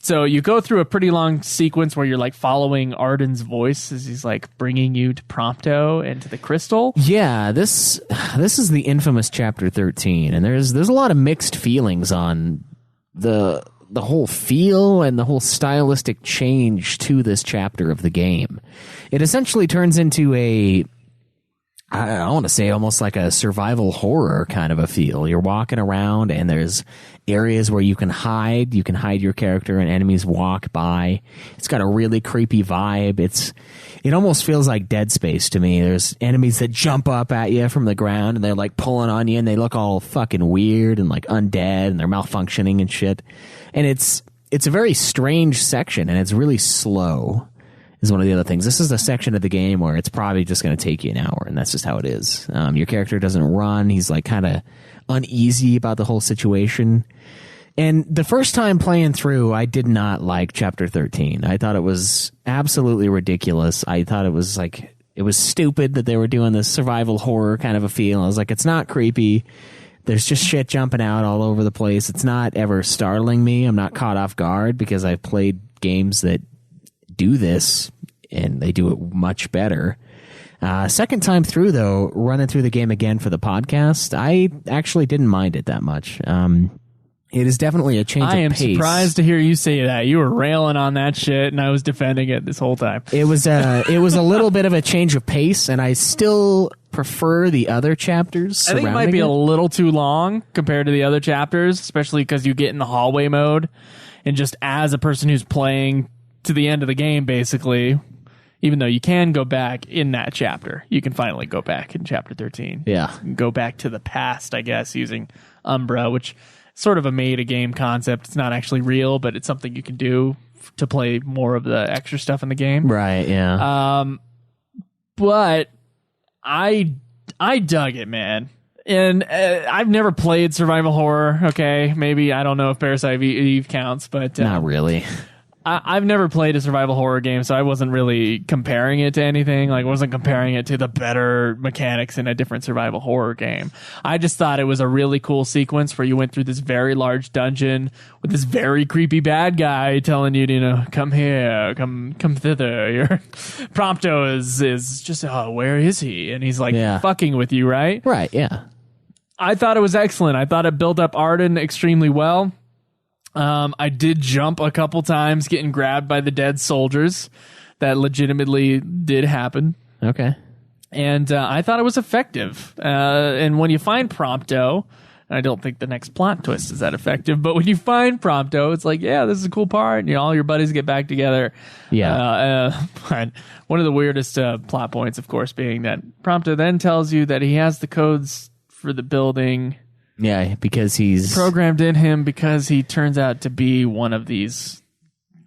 So you go through a pretty long sequence where you're like following Arden's voice as he's like bringing you to Prompto and to the crystal. Yeah, this is the infamous chapter 13, and there's a lot of mixed feelings on the whole feel and the whole stylistic change to this chapter of the game. It essentially turns into I want to say almost like a survival horror kind of a feel. You're walking around and there's areas where you can hide. You can hide your character and enemies walk by. It's got a really creepy vibe. It almost feels like Dead Space to me. There's enemies that jump up at you from the ground and they're like pulling on you and they look all fucking weird and like undead and they're malfunctioning and shit. And it's a very strange section and it's really slow. Is one of the other things. This is a section of the game where it's probably just going to take you an hour, and that's just how it is. Your character doesn't run. He's like kind of uneasy about the whole situation. And the first time playing through, I did not like Chapter 13. I thought it was absolutely ridiculous. I thought it was stupid that they were doing this survival horror kind of a feel. I was like, it's not creepy. There's just shit jumping out all over the place. It's not ever startling me. I'm not caught off guard because I've played games that do this and they do it much better. Second time through though, running through the game again for the podcast, I actually didn't mind it that much. It is definitely a change of pace. I am surprised to hear you say that. You were railing on that shit and I was defending it this whole time. It was a little bit of a change of pace, and I still prefer the other chapters. I think it might be a little too long compared to the other chapters, especially because you get in the hallway mode and just as a person who's playing to the end of the game, basically, even though you can go back in that chapter, you can finally go back in chapter 13. Yeah. Go back to the past, I guess, using Umbra, which is sort of a made-a-game concept. It's not actually real, but it's something you can do to play more of the extra stuff in the game. Right, yeah. But I dug it, man. And I've never played survival horror, okay? Maybe, I don't know if Parasite Eve counts, but... not really. I've never played a survival horror game, so I wasn't really comparing it to anything. Like, I wasn't comparing it to the better mechanics in a different survival horror game. I just thought it was a really cool sequence where you went through this very large dungeon with this very creepy bad guy telling you, come here, come thither. Your Prompto is just, where is he? And he's like fucking with you, right? Right, yeah. I thought it was excellent. I thought it built up Arden extremely well. I did jump a couple times getting grabbed by the dead soldiers. That legitimately did happen. Okay. And I thought it was effective. And when you find Prompto, I don't think the next plot twist is that effective, but when you find Prompto, it's like, yeah, this is a cool part. And all your buddies get back together. Yeah. One of the weirdest plot points, of course, being that Prompto then tells you that he has the codes for the building. Yeah, because he's programmed in him because he turns out to be one of these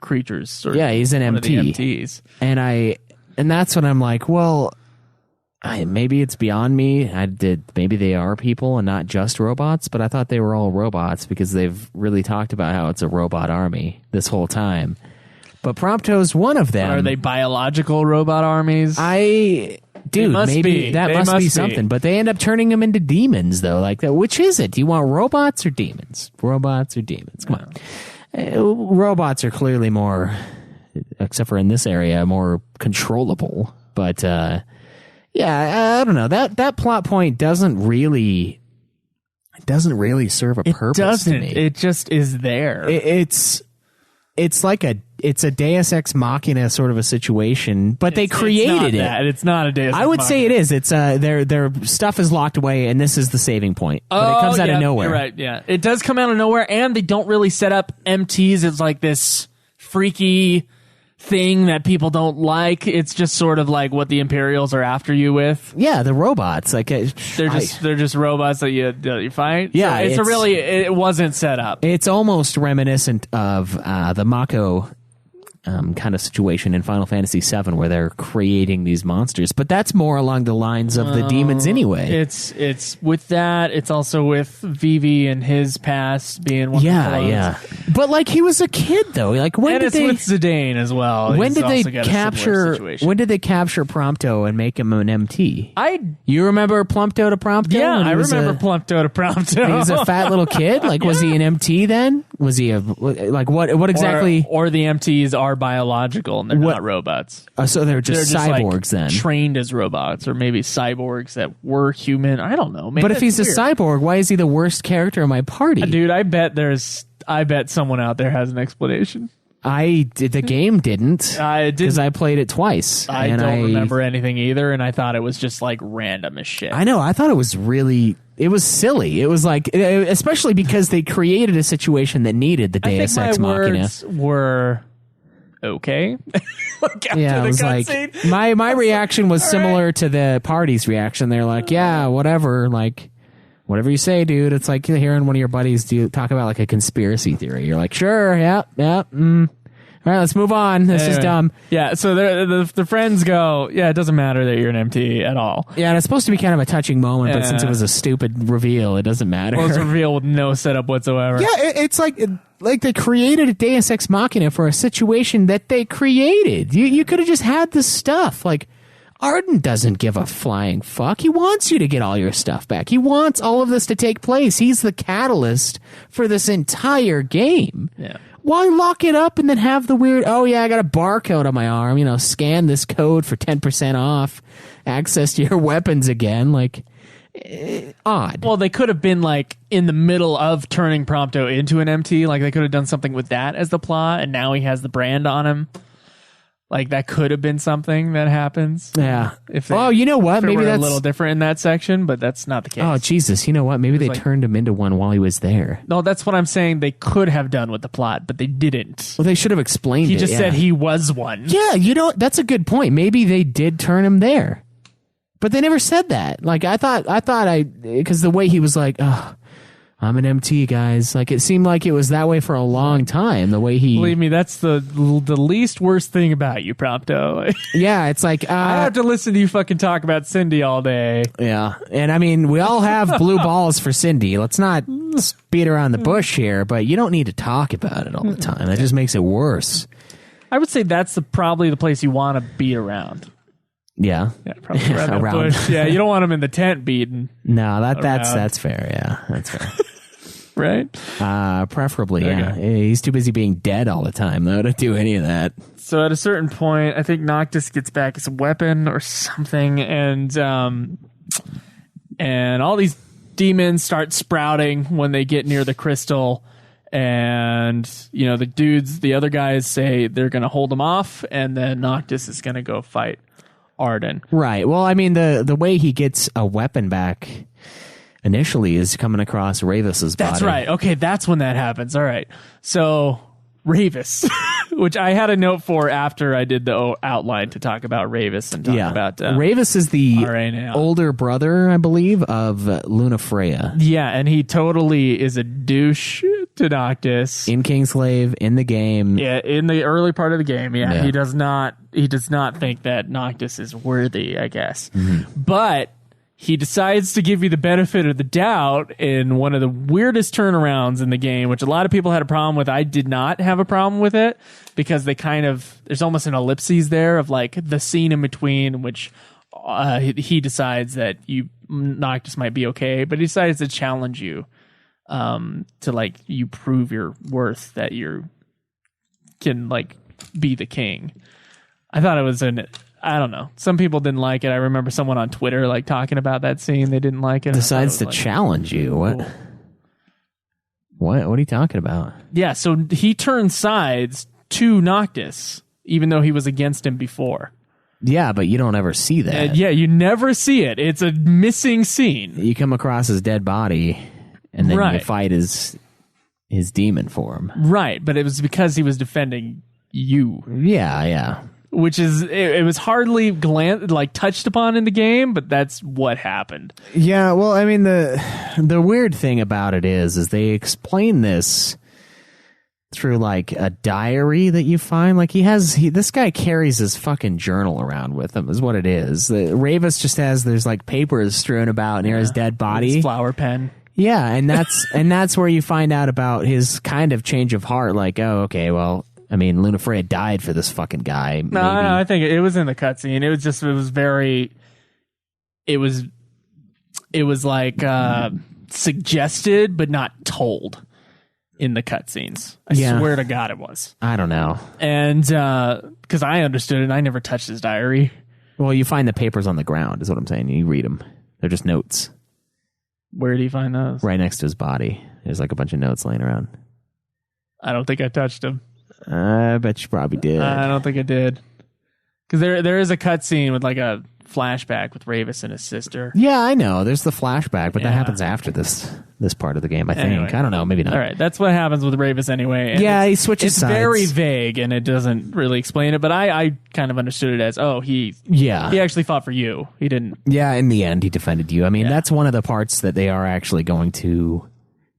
creatures. He's an MT. MTs. And that's when I'm like, well, maybe it's beyond me. Maybe they are people and not just robots, but I thought they were all robots because they've really talked about how it's a robot army this whole time. But Prompto's one of them. Are they biological robot armies? Dude, maybe that must be something. But they end up turning them into demons, though. Like that. Which is it? Do you want robots or demons? Robots or demons? Come on. Robots are clearly more, except for in this area, more controllable. But I don't know. That plot point doesn't really serve a purpose to me. It just is there. It's like it's a Deus Ex Machina sort of a situation, but they created it. It's not a Deus Ex I would Machina. say it is. It's their stuff is locked away, and this is the saving point. But it comes out of nowhere. You're right. Yeah, it does come out of nowhere, and they don't really set up MTs as like this freaky thing that people don't like. It's just sort of like what the Imperials are after you with. Yeah, the robots. Like they're just robots that you fight. Yeah, so it wasn't set up. It's almost reminiscent of the Mako kind of situation in Final Fantasy VII, where they're creating these monsters. But that's more along the lines of the demons anyway. It's with that. It's also with Vivi and his past being one of the clones. But like he was a kid though. Like when and did it's they? with Zidane as well. When He's did they also got a similar capture? situation. When did they capture Prompto and make him an MT? I You remember Plumpto to Prompto? yeah, when he I was remember Plumpto to Prompto. He was a fat little kid. Like, was he an MT then? Was he a like what exactly? Or the MTs are biological and they're not robots. So they're just cyborgs like then. Trained as robots, or maybe cyborgs that were human. I don't know. Man, But if he's weird. a cyborg, why is he the worst character in my party? Dude, I bet someone out there has an explanation. The game didn't. I didn't. Because I played it twice. I and don't remember anything either, and I thought it was just like random as shit. I know. I thought it was silly. It was like, especially because they created a situation that needed the Deus Ex Machina. Words were okay. Yeah, it was like my reaction was similar to the party's reaction. They're like, yeah, whatever, like whatever you say, dude. It's like hearing one of your buddies talk about like a conspiracy theory. You're like, sure, yeah. All right, let's move on. This is dumb. Yeah, so the friends go, yeah, it doesn't matter that you're an MT at all. Yeah, and it's supposed to be kind of a touching moment, but since it was a stupid reveal, it doesn't matter. Well, it's a reveal with no setup whatsoever. Yeah, it's like they created a Deus Ex Machina for a situation that they created. You could have just had the stuff. Like, Arden doesn't give a flying fuck. He wants you to get all your stuff back. He wants all of this to take place. He's the catalyst for this entire game. Yeah. Why lock it up and then have the weird, oh yeah, I got a barcode on my arm, scan this code for 10% off, access to your weapons again, like, odd. Well, they could have been like in the middle of turning Prompto into an MT, like they could have done something with that as the plot, and now he has the brand on him. Like that could have been something that happens. Yeah. If you know what? Maybe that's a little different in that section, but that's not the case. Oh, Jesus. You know what? Maybe they turned him into one while he was there. No, that's what I'm saying. They could have done with the plot, but they didn't. Well, they should have explained it. He just said he was one. Yeah, that's a good point. Maybe they did turn him there. But they never said that. Like, because the way he was like, oh, I'm an MT, guys. Like, it seemed like it was that way for a long time. The way he... Believe me, that's the least worst thing about you, Prompto. Yeah, it's like... I have to listen to you fucking talk about Cindy all day. Yeah, and I mean, we all have blue balls for Cindy. Let's not beat around the bush here, but you don't need to talk about it all the time. That just makes it worse. I would say that's probably the place you want to beat around. Yeah. Yeah, probably around the bush. Yeah, you don't want him in the tent beating. No, that's fair. Yeah, that's fair. Right? Preferably, yeah. He's too busy being dead all the time, though, to do any of that. So at a certain point, I think Noctis gets back his weapon or something, and all these demons start sprouting when they get near the crystal, and the other guys say they're going to hold them off, and then Noctis is going to go fight Arden. Right. Well, I mean, the way he gets a weapon back initially is coming across Ravis's body. That's right. Okay, that's when that happens. All right. So, Ravis, which I had a note for after I did the outline to talk about Ravis and talk about... Ravis is the older brother, I believe, of Luna Freya. Yeah, and he totally is a douche to Noctis. In Kingslave, in the game. Yeah, in the early part of the game, yeah. He does not think that Noctis is worthy, I guess. Mm-hmm. But... he decides to give you the benefit of the doubt in one of the weirdest turnarounds in the game, which a lot of people had a problem with. I did not have a problem with it because there's almost an ellipses there of like the scene in between, which he decides that Noctis might be okay, but he decides to challenge you to like you prove your worth that you can like be the king. I thought it was I don't know. Some people didn't like it. I remember someone on Twitter like talking about that scene. They didn't like it. Decides to challenge you. What? Cool. What are you talking about? Yeah, so he turns sides to Noctis, even though he was against him before. Yeah, but you don't ever see that. Yeah, you never see it. It's a missing scene. You come across his dead body, and then you fight his demon form. Right, but it was because he was defending you. Yeah. Which is, it was hardly touched upon in the game, but that's what happened. Yeah, well, I mean, the weird thing about it is they explain this through like a diary that you find. Like this guy carries his fucking journal around with him, is what it is. Ravis just there's like papers strewn about near his dead body. His flower pen. Yeah, and that's where you find out about his kind of change of heart. Like, oh, okay, well, I mean, Lunafreya died for this fucking guy. No, I think it was in the cutscene. It was like suggested, but not told in the cutscenes. I swear to God it was. I don't know. And because I understood it, I never touched his diary. Well, you find the papers on the ground, is what I'm saying. You read them. They're just notes. Where do you find those? Right next to his body. There's like a bunch of notes laying around. I don't think I touched them. I bet you probably did. I don't think I did. Because there is a cutscene with like a flashback with Ravis and his sister. Yeah, I know. There's the flashback, but that happens after this part of the game, I think. Anyway. I don't know. Maybe not. All right. That's what happens with Ravis anyway. And he switches sides. It's very vague, and it doesn't really explain it, but I kind of understood it as, he actually fought for you. He didn't. Yeah, in the end, he defended you. I mean, that's one of the parts that they are actually going to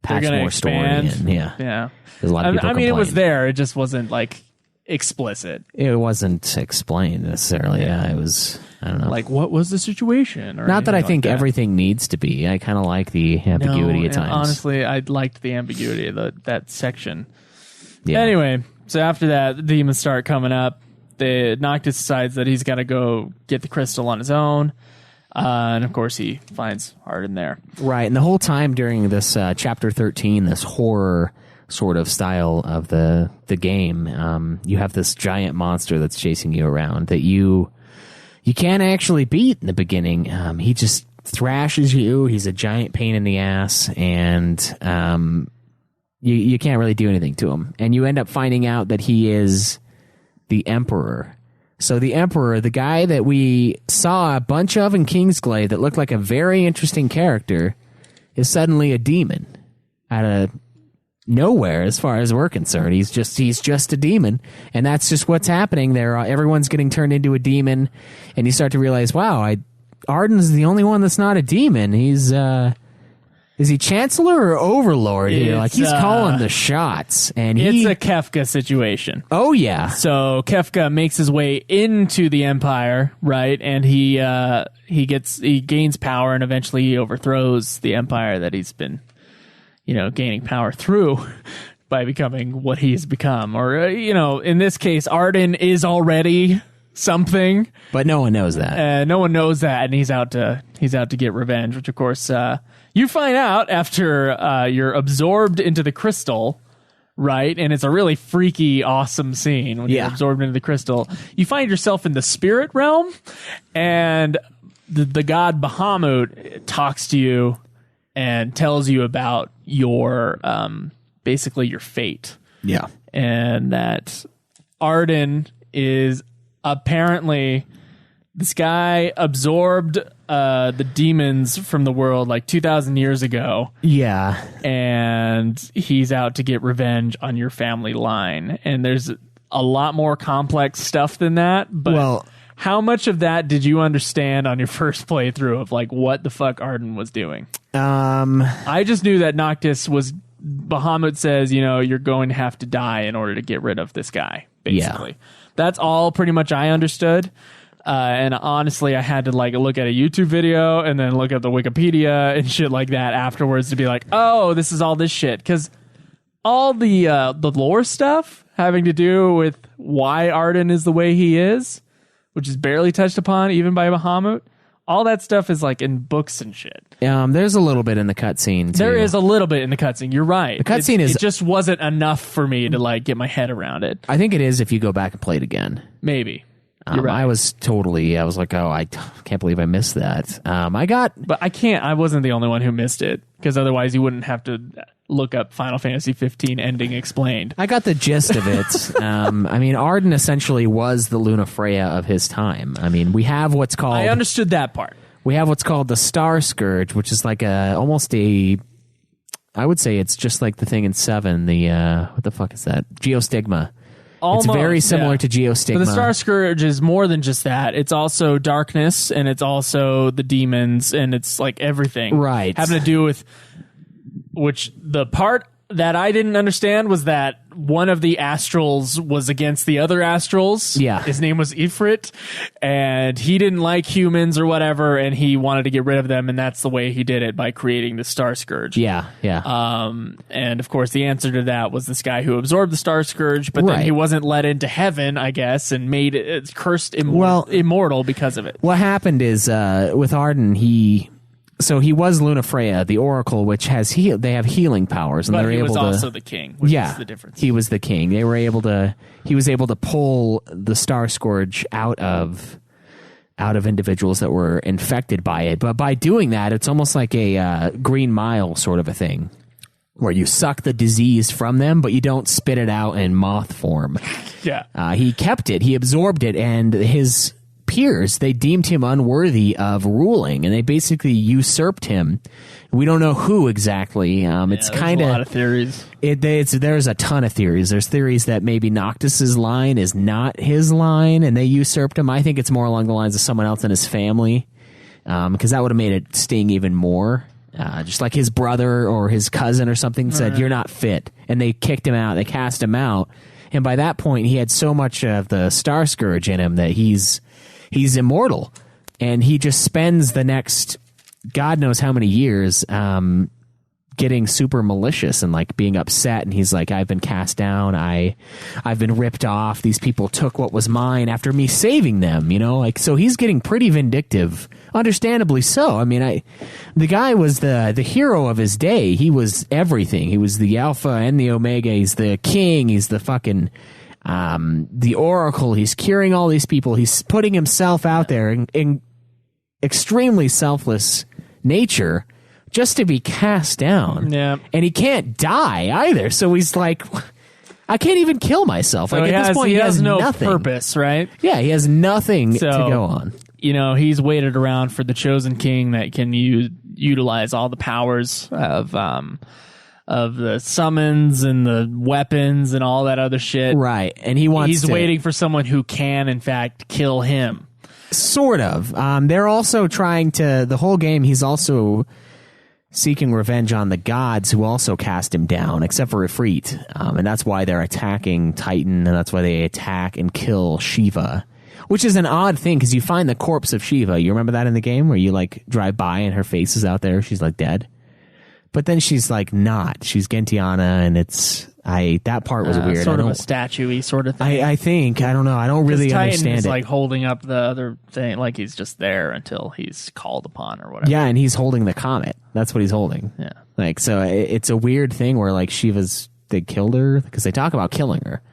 patch more story in. Yeah. There's a lot of people it was there. It just wasn't like explicit. It wasn't explained necessarily. Yeah, it was, I don't know. Like, what was the situation? Or not that I think like that. Everything needs to be. I kind of like the ambiguity at times. Honestly, I liked the ambiguity of that section. Yeah. Anyway, so after that, the demons start coming up. Noctis decides that he's got to go get the crystal on his own. And of course, he finds Arden there. Right. And the whole time during this chapter 13, this horror sort of style of the game, you have this giant monster that's chasing you around that you can't actually beat in the beginning. He just thrashes you. He's a giant pain in the ass, and you can't really do anything to him. And you end up finding out that he is the Emperor. So the Emperor, the guy that we saw a bunch of in Kingsglaive that looked like a very interesting character, is suddenly a demon out of nowhere as far as we're concerned. He's just a demon, and that's just what's happening there. Everyone's getting turned into a demon, and you start to realize, wow, Arden's the only one that's not a demon. He's is he Chancellor or Overlord here? Like, he's calling the shots, and it's a Kefka situation. Oh yeah. So Kefka makes his way into the Empire, right? And he gains power, and eventually he overthrows the Empire that he's been gaining power through by becoming what he's become. Or, in this case, Arden is already something. But no one knows that. No one knows that, and he's out to get revenge, which, of course, you find out after you're absorbed into the crystal, right? And it's a really freaky, awesome scene when you're absorbed into the crystal. You find yourself in the spirit realm, and the god Bahamut talks to you and tells you about your basically your fate. Yeah. And that Arden is apparently, this guy absorbed the demons from the world like 2,000 years ago. Yeah. And he's out to get revenge on your family line. And there's a lot more complex stuff than that. But how much of that did you understand on your first playthrough of like what the fuck Arden was doing? I just knew that Noctis was, Bahamut says, you're going to have to die in order to get rid of this guy, basically. Yeah. That's all pretty much I understood. And honestly, I had to like look at a YouTube video and then look at the Wikipedia and shit like that afterwards to be like, oh, this is all this shit. Because all the lore stuff having to do with why Arden is the way he is, which is barely touched upon even by Bahamut, all that stuff is like in books and shit. There's a little bit in the cutscene too. There is a little bit in the cutscene. You're right. The cutscene it just wasn't enough for me to like get my head around it. I think it is if you go back and play it again. Maybe. You're right. I was like, oh, I can't believe I missed that. But I wasn't the only one who missed it, because otherwise you wouldn't have to look up Final Fantasy 15 ending explained. I got the gist of it. Arden essentially was the Lunafreya of his time. We have what's called... I understood that part. We have what's called the Star Scourge, which is like I would say it's just like the thing in 7, what the fuck is that? Geostigma. Almost, it's very similar to Geostigma. But the Star Scourge is more than just that. It's also darkness, and it's also the demons, and it's like everything. Right. Having to do with... Which the part that I didn't understand was that one of the astrals was against the other astrals. Yeah. His name was Ifrit, and he didn't like humans or whatever, and he wanted to get rid of them, and that's the way he did it, by creating the Star Scourge. Yeah. And of course, the answer to that was this guy who absorbed the Star Scourge, but then he wasn't let into heaven, I guess, and made it cursed immortal because of it. What happened is with Arden, he was Lunafreya, the Oracle, which has they have healing powers, and they're able to. But he was also the king. Which is the difference. He was the king. He was able to pull the Star Scourge out of individuals that were infected by it. But by doing that, it's almost like a Green Mile sort of a thing, where you suck the disease from them, but you don't spit it out in moth form. Yeah. He kept it. He absorbed it, and his peers, they deemed him unworthy of ruling, and they basically usurped him. We don't know who exactly. It's kind of a lot of theories. There's a ton of theories. There's theories that maybe Noctis's line is not his line, and they usurped him. I think it's more along the lines of someone else in his family, because that would have made it sting even more. Just like his brother or his cousin or something said, "You're not fit," and they kicked him out. They cast him out, and by that point, he had so much of the Star Scourge in him that he's immortal, and he just spends the next God knows how many years getting super malicious and like being upset, and he's like, I've been cast down, I've been ripped off, these people took what was mine after me saving them, like, so he's getting pretty vindictive, understandably so. I mean, the guy was the hero of his day. He was everything. He was the Alpha and the Omega. He's the king. He's the fucking the Oracle. He's curing all these people. He's putting himself out there in extremely selfless nature just to be cast down. Yeah. And he can't die either. So he's like, I can't even kill myself. So like at this point, he has no nothing. purpose, right? Yeah, he has nothing to go on. He's waited around for the chosen king that can utilize all the powers of the summons and the weapons and all that other shit. Right. And he's waiting for someone who can, in fact, kill him. Sort of. They're also trying to, the whole game, he's also seeking revenge on the gods who also cast him down, except for Ifrit. And that's why they're attacking Titan, and that's why they attack and kill Shiva. Which is an odd thing, because you find the corpse of Shiva. You remember that in the game, where you like drive by and her face is out there, she's like dead? But then she's like not. She's Gentiana, and that part was weird. Sort of a statue-y sort of thing. I think. I don't know. I don't really understand it. Like holding up the other thing, like he's just there until he's called upon or whatever. Yeah, and he's holding the comet. That's what he's holding. Yeah. Like, so it's a weird thing where like they killed her, because they talk about killing her,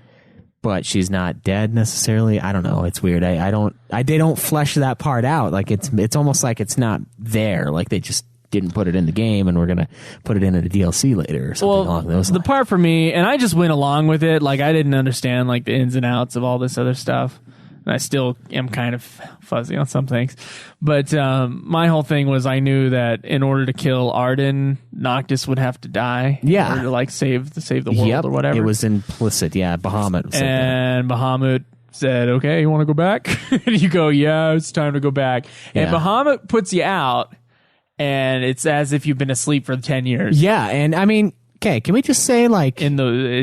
but she's not dead necessarily. I don't know. It's weird. They don't flesh that part out. Like it's almost like it's not there. Like they just didn't put it in the game, and we're gonna put it in a DLC later or something along those lines. The part for me, and I just went along with it, like I didn't understand like the ins and outs of all this other stuff, and I still am kind of fuzzy on some things, but my whole thing was I knew that in order to kill Arden, Noctis would have to die in order to like save the world or whatever. It was implicit. Bahamut said and Bahamut said, okay, you want to go back? And you go, yeah, it's time to go back. And Bahamut puts you out, and it's as if you've been asleep for 10 years. Yeah, and I mean, okay, can we just say like and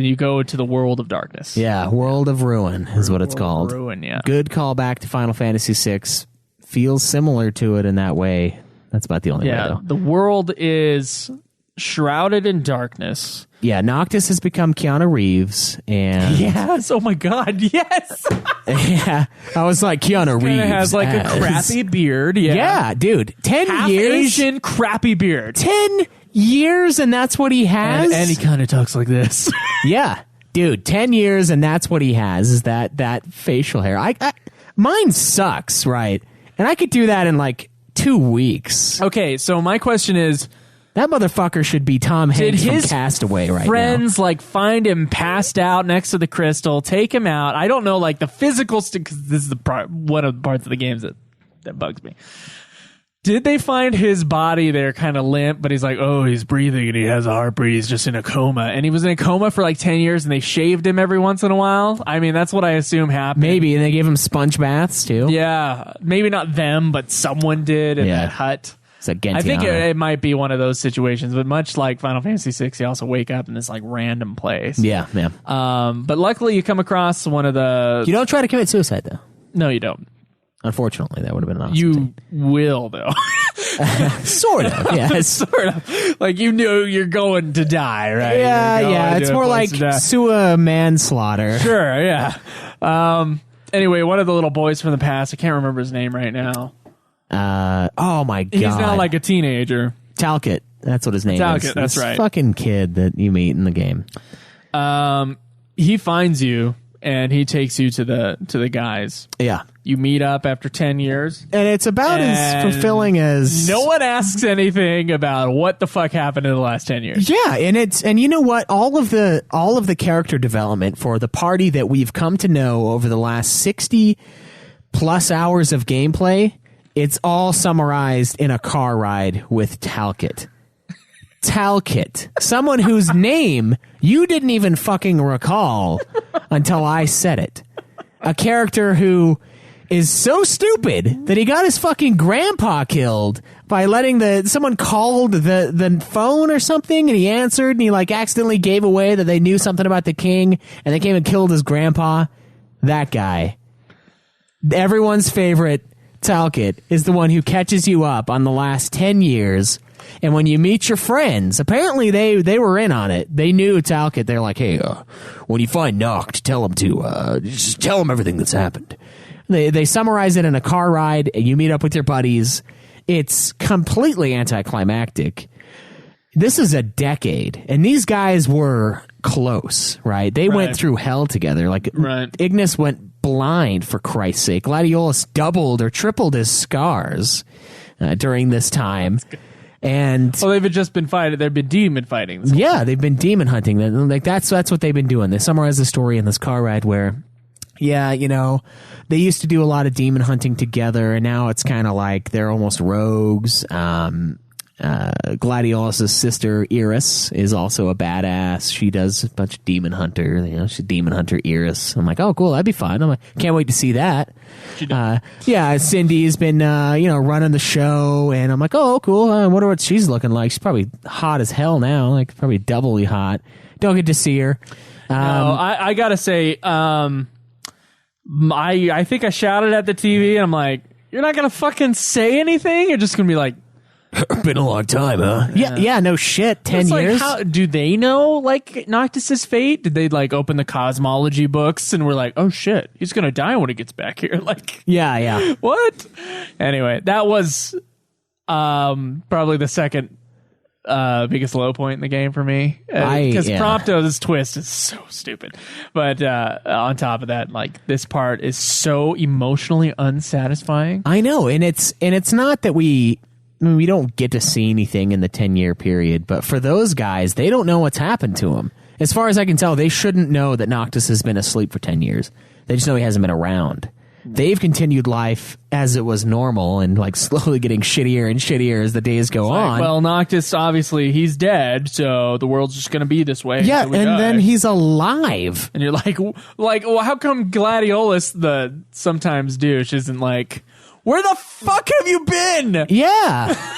you go to the world of darkness. Yeah, World of Ruin is what it's called. Ruin, yeah. Good callback to Final Fantasy VI. Feels similar to it in that way. That's about the only way, though. The world is shrouded in darkness. Yeah, Noctis has become Keanu Reeves, and yes, oh my god, yes. Yeah, I was like Keanu Reeves has like a crappy beard. Yeah, dude, 10 half years, Asian crappy beard. 10 years, and that's what he has. And he kind of talks like this. Yeah, dude, 10 years, and that's what he has. Is that facial hair? Mine sucks, right? And I could do that in like 2 weeks. Okay, so my question is, that motherfucker should be Tom Hanks from Castaway right now. Friends like find him passed out next to the crystal, take him out. I don't know, like the physical, because this is one of the parts of the games that bugs me. Did they find his body there kind of limp, but he's like, oh, he's breathing and he has a heartbeat, he's just in a coma. And he was in a coma for like 10 years and they shaved him every once in a while? I mean, that's what I assume happened. Maybe, and they gave him sponge baths too. Yeah, maybe not them, but someone did in that hut. It's like Gentiana. I think it might be one of those situations, but much like Final Fantasy VI, you also wake up in this like random place. Yeah. But luckily, you come across one of the. You don't try to commit suicide, though. No, you don't. Unfortunately, that would have been an awesome You thing. will, though. Sort of, yeah. Sort of. Like, you know you're going to die, right? Yeah. It's more like sua manslaughter. Sure, yeah. Anyway, one of the little boys from the past, I can't remember his name right now. Oh, my God. He's now like a teenager. Talcott. That's what his name is. Talcott, that's this right. Fucking kid that you meet in the game. He finds you, and he takes you to the guys. Yeah. You meet up after 10 years. And it's about as fulfilling as... No one asks anything about what the fuck happened in the last 10 years. Yeah, and you know what? All of the character development for the party that we've come to know over the last 60 plus hours of gameplay, it's all summarized in a car ride with Talcott. Talcott. Someone whose name you didn't even fucking recall until I said it. A character who is so stupid that he got his fucking grandpa killed by letting someone called the phone or something, and he answered, and he like accidentally gave away that they knew something about the king, and they came and killed his grandpa. That guy. Everyone's favorite Talcott is the one who catches you up on the last 10 years. And when you meet your friends, apparently they were in on it. They knew Talcott. They're like, hey, when you find Noct, tell him to just tell him everything that's happened. They summarize it in a car ride, and you meet up with your buddies. It's completely anticlimactic. This is a decade, and these guys were close, right? They went through hell together. Like, Ignis went blind, for Christ's sake. Gladiolus doubled or tripled his scars during this time. And they've just been fighting. They've been demon fighting. Yeah, they've been demon hunting. Like that's what they've been doing. They summarize the story in this car ride where, yeah, you know, they used to do a lot of demon hunting together, and now it's kind of like they're almost rogues. Gladiolus' sister Iris is also a badass. She does a bunch of demon hunter. You know, she's demon hunter Iris. I'm like, oh, cool, that'd be fun. I'm like, can't wait to see that. Yeah, Cindy's been running the show, and I'm like, oh, cool. I wonder what she's looking like. She's probably hot as hell now, like probably doubly hot. Don't get to see her. No, I gotta say, I think I shouted at the TV, and I'm like, you're not gonna fucking say anything? You're just gonna be like, been a long time, huh? Yeah, no shit. 10 years. How, do they know like Noctis's fate? Did they like open the cosmology books and we're like, oh shit, he's gonna die when he gets back here? Like, yeah. What? Anyway, that was probably the second biggest low point in the game for me, because Prompto's twist is so stupid. But on top of that, like, this part is so emotionally unsatisfying. I know, and it's not that we don't get to see anything in the 10-year period, but for those guys, they don't know what's happened to them. As far as I can tell, they shouldn't know that Noctis has been asleep for 10 years. They just know he hasn't been around. They've continued life as it was normal and like slowly getting shittier and shittier as the days go on. Well, Noctis, obviously, he's dead, so the world's just going to be this way. Yeah, and then he's alive. And you're like, well, how come Gladiolus, the sometimes douche, isn't like, where the fuck have you been? Yeah.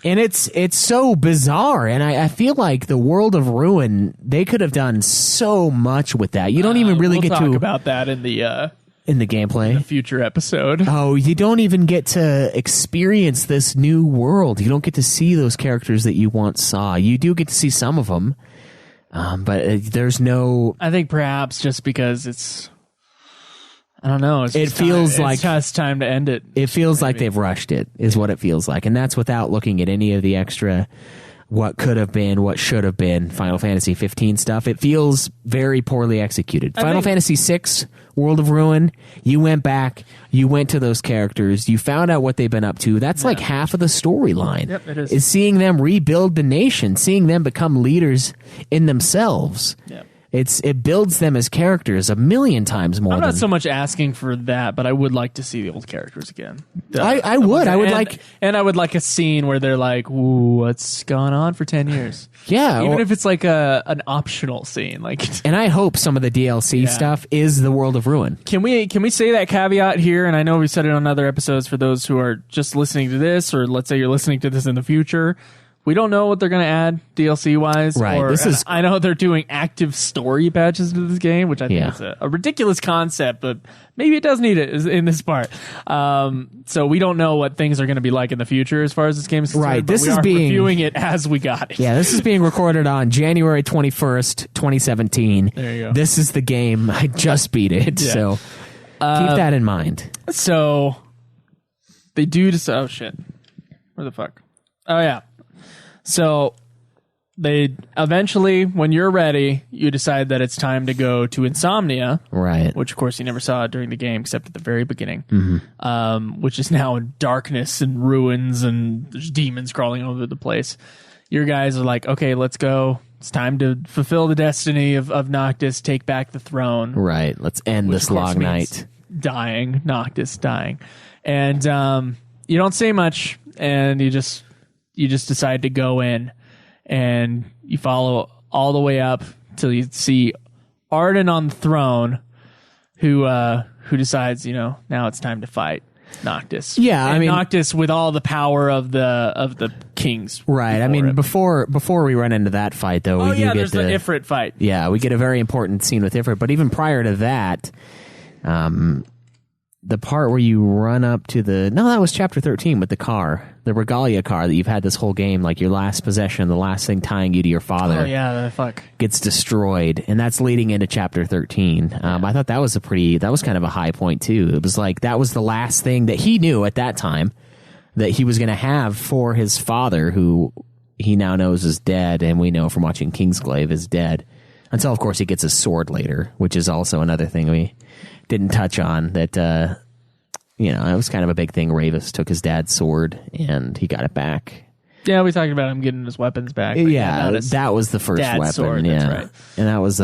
And it's so bizarre, and I feel like the World of Ruin, they could have done so much with that. You don't even really we'll get talk to about that in the gameplay, the future episode. Oh, you don't even get to experience this new world. You don't get to see those characters that you once saw. You do get to see some of them, but there's no. I think perhaps just because it's. I don't know. It feels like it's just time to end it. It feels like they've rushed it, is what it feels like. And that's without looking at any of the extra what could have been, what should have been Final Fantasy 15 stuff. It feels very poorly executed. Final Fantasy 6, World of Ruin, you went back, you went to those characters, you found out what they've been up to. That's like half of the storyline. Yep, it is. Is seeing them rebuild the nation, seeing them become leaders in themselves. Yep. it builds them as characters a million times more. I'm than, not so much asking for that, but I would like to see the old characters again. I would like, and I would like a scene where they're like, "Ooh, what's gone on for 10 years?" Yeah, even if it's like an optional scene. Like, and I hope some of the DLC stuff is the World of Ruin. Can we say that caveat here? And I know we said it on other episodes for those who are just listening to this, or let's say you're listening to this in the future. We don't know what they're going to add DLC wise. Right. I know they're doing active story patches to this game, which I think is a ridiculous concept, but maybe it does need it in this part. So we don't know what things are going to be like in the future as far as this game is concerned. Right. This is reviewing it as we got it. Yeah, this is being recorded on January 21st, 2017. There you go. This is the game. I just beat it. Yeah. So keep that in mind. So they do this. Oh, shit. Where the fuck? Oh, yeah. So they eventually, when you're ready, you decide that it's time to go to Insomnia. Right. Which, of course, you never saw during the game except at the very beginning. Mm-hmm. Which is now in darkness and ruins and there's demons crawling over the place. Your guys are like, okay, let's go. It's time to fulfill the destiny of Noctis, take back the throne. Right. Let's end this long night. Noctis dying. And you don't say much, and you just decide to go in, and you follow all the way up till you see Arden on the throne, who decides, now it's time to fight Noctis. Yeah, and Noctis with all the power of the kings. Right. I mean, before we run into that fight, though, we do get there's the Ifrit fight. Yeah, we get a very important scene with Ifrit. But even prior to that, the part where you run up to that was chapter 13 with the car, the Regalia car that you've had this whole game, like your last possession, the last thing tying you to your father. Oh yeah, fuck. Gets destroyed, and that's leading into chapter 13. I thought that was kind of a high point too. It was like that was the last thing that he knew at that time that he was going to have for his father, who he now knows is dead, and we know from watching Kingsglaive is dead. Until, of course, he gets his sword later, which is also another thing we didn't touch on, that it was kind of a big thing. Ravus took his dad's sword and he got it back. Yeah, we talked about him getting his weapons back. Yeah, that was the first weapon. Sword, yeah, that's right. And that was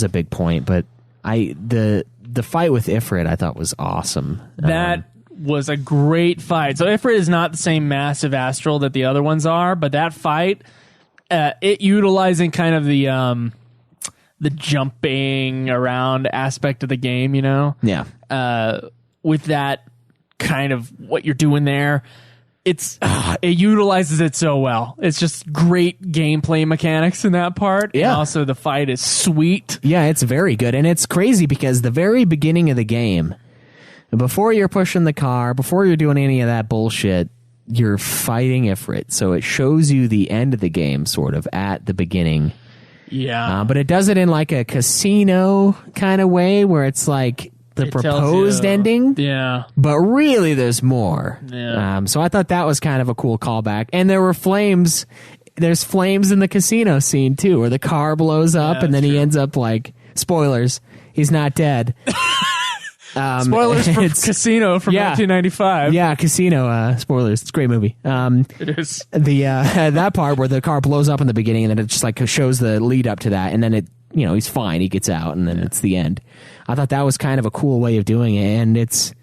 a big point. But the fight with Ifrit I thought was awesome. That was a great fight. So Ifrit is not the same massive astral that the other ones are, but that fight, it utilizing kind of the jumping around aspect of the game, Yeah. With that kind of what you're doing there, it utilizes it so well. It's just great gameplay mechanics in that part. Yeah. And also the fight is sweet. Yeah, it's very good. And it's crazy because the very beginning of the game, before you're pushing the car, before you're doing any of that bullshit, you're fighting Ifrit. So it shows you the end of the game sort of at the beginning. Yeah. But it does it in like a casino kind of way where it's like the proposed ending. Yeah. But really there's more. Yeah. So I thought that was kind of a cool callback. And there were flames. There's flames in the casino scene too, where the car blows up and then he ends up like, spoilers, he's not dead. Spoilers for Casino from 1995. Yeah, Casino. Spoilers. It's a great movie. It is. That part where the car blows up in the beginning, and then it just like shows the lead up to that, and then it, he's fine. He gets out, and then it's the end. I thought that was kind of a cool way of doing it, and it's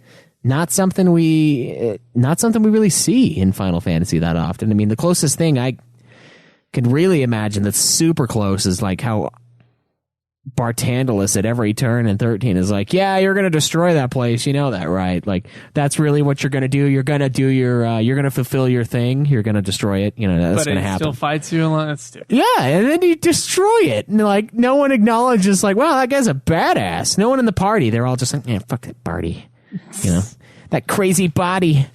not something we really see in Final Fantasy that often. I mean, the closest thing I can really imagine that's super close is like how Bartandalus at every turn in 13 is like, yeah, you're going to destroy that place. You know that, right? Like, that's really what you're going to do. You're going to do you're going to fulfill your thing. You're going to destroy it. That's going to happen. But it still fights you a lot. That's stupid. Yeah, and then you destroy it. And like, no one acknowledges like, wow, that guy's a badass. No one in the party. They're all just like, yeah, fuck that party. That crazy body.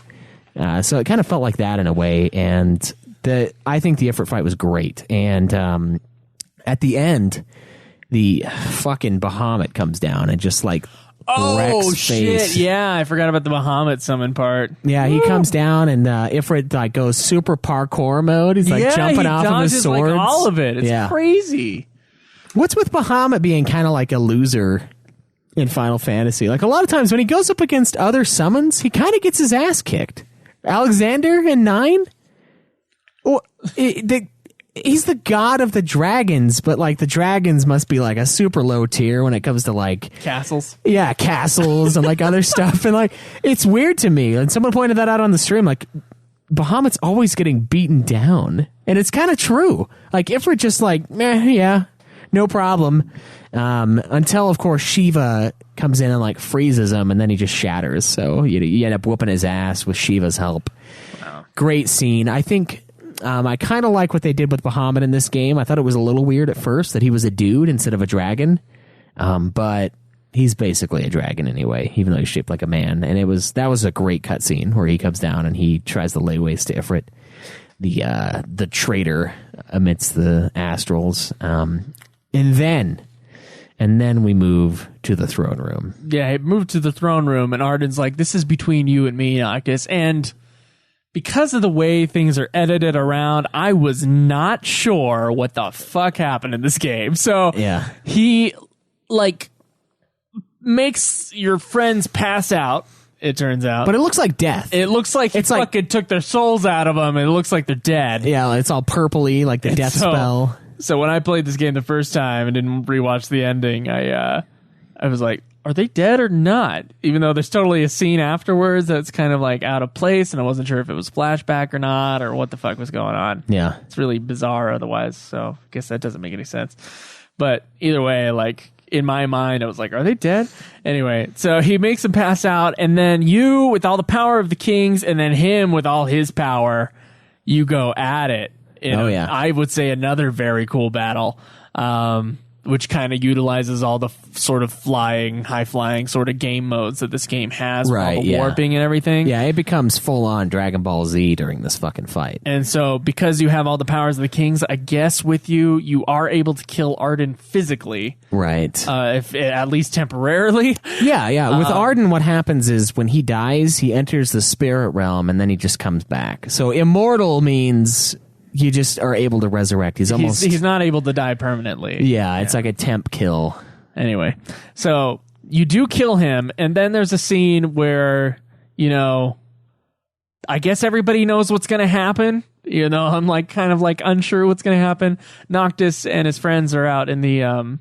So it kind of felt like that in a way. And I think the Ifrit fight was great. And at the end, the fucking Bahamut comes down and just like wrecks shit! face. Yeah, I forgot about the Bahamut summon part. Yeah, he comes down and Ifrit like goes super parkour mode. He's like jumping off of his swords. Like all of it. It's crazy. What's with Bahamut being kind of like a loser in Final Fantasy? Like a lot of times when he goes up against other summons, he kind of gets his ass kicked. Alexander in 9. he's the god of the dragons, but like the dragons must be like a super low tier when it comes to like Castles. Yeah, castles and like other stuff. And like it's weird to me. And someone pointed that out on the stream, like Bahamut's always getting beaten down. And it's kind of true. Like if we're just like, yeah, no problem. Until of course Shiva comes in and like freezes him and then he just shatters. So you end up whooping his ass with Shiva's help. Wow. Great scene. I think I kind of like what they did with Bahamut in this game. I thought it was a little weird at first that he was a dude instead of a dragon. But he's basically a dragon anyway, even though he's shaped like a man. And that was a great cutscene where he comes down and he tries to lay waste to Ifrit, the traitor amidst the astrals. And then we move to the throne room. Yeah, he moved to the throne room, and Arden's like, "This is between you and me, Noctis." And because of the way things are edited around, I was not sure what the fuck happened in this game. So yeah, he like makes your friends pass out. It turns out, but it looks like death. It looks like he fucking took their souls out of them, and it looks like they're dead. Yeah, it's all purpley, like the death spell. So when I played this game the first time and didn't rewatch the ending, I was like, are they dead or not? Even though there's totally a scene afterwards that's kind of like out of place, and I wasn't sure if it was flashback or not, or what the fuck was going on. Yeah. It's really bizarre otherwise, so I guess that doesn't make any sense. But either way, like, in my mind, I was like, are they dead? Anyway, so he makes them pass out, and then you, with all the power of the kings, and then him with all his power, you go at it. I would say another very cool battle, which kind of utilizes all the sort of high-flying sort of game modes that this game has, right? All the warping and everything. Yeah, it becomes full-on Dragon Ball Z during this fucking fight. And so, because you have all the powers of the kings, I guess with you are able to kill Arden physically, right? If at least temporarily. Yeah. With Arden, what happens is when he dies, he enters the spirit realm, and then he just comes back. So immortal means you just are able to resurrect. He's not able to die permanently. Yeah, it's like a temp kill. Anyway, so you do kill him, and then there's a scene where, I guess everybody knows what's going to happen. I'm like kind of like unsure what's going to happen. Noctis and his friends are out in the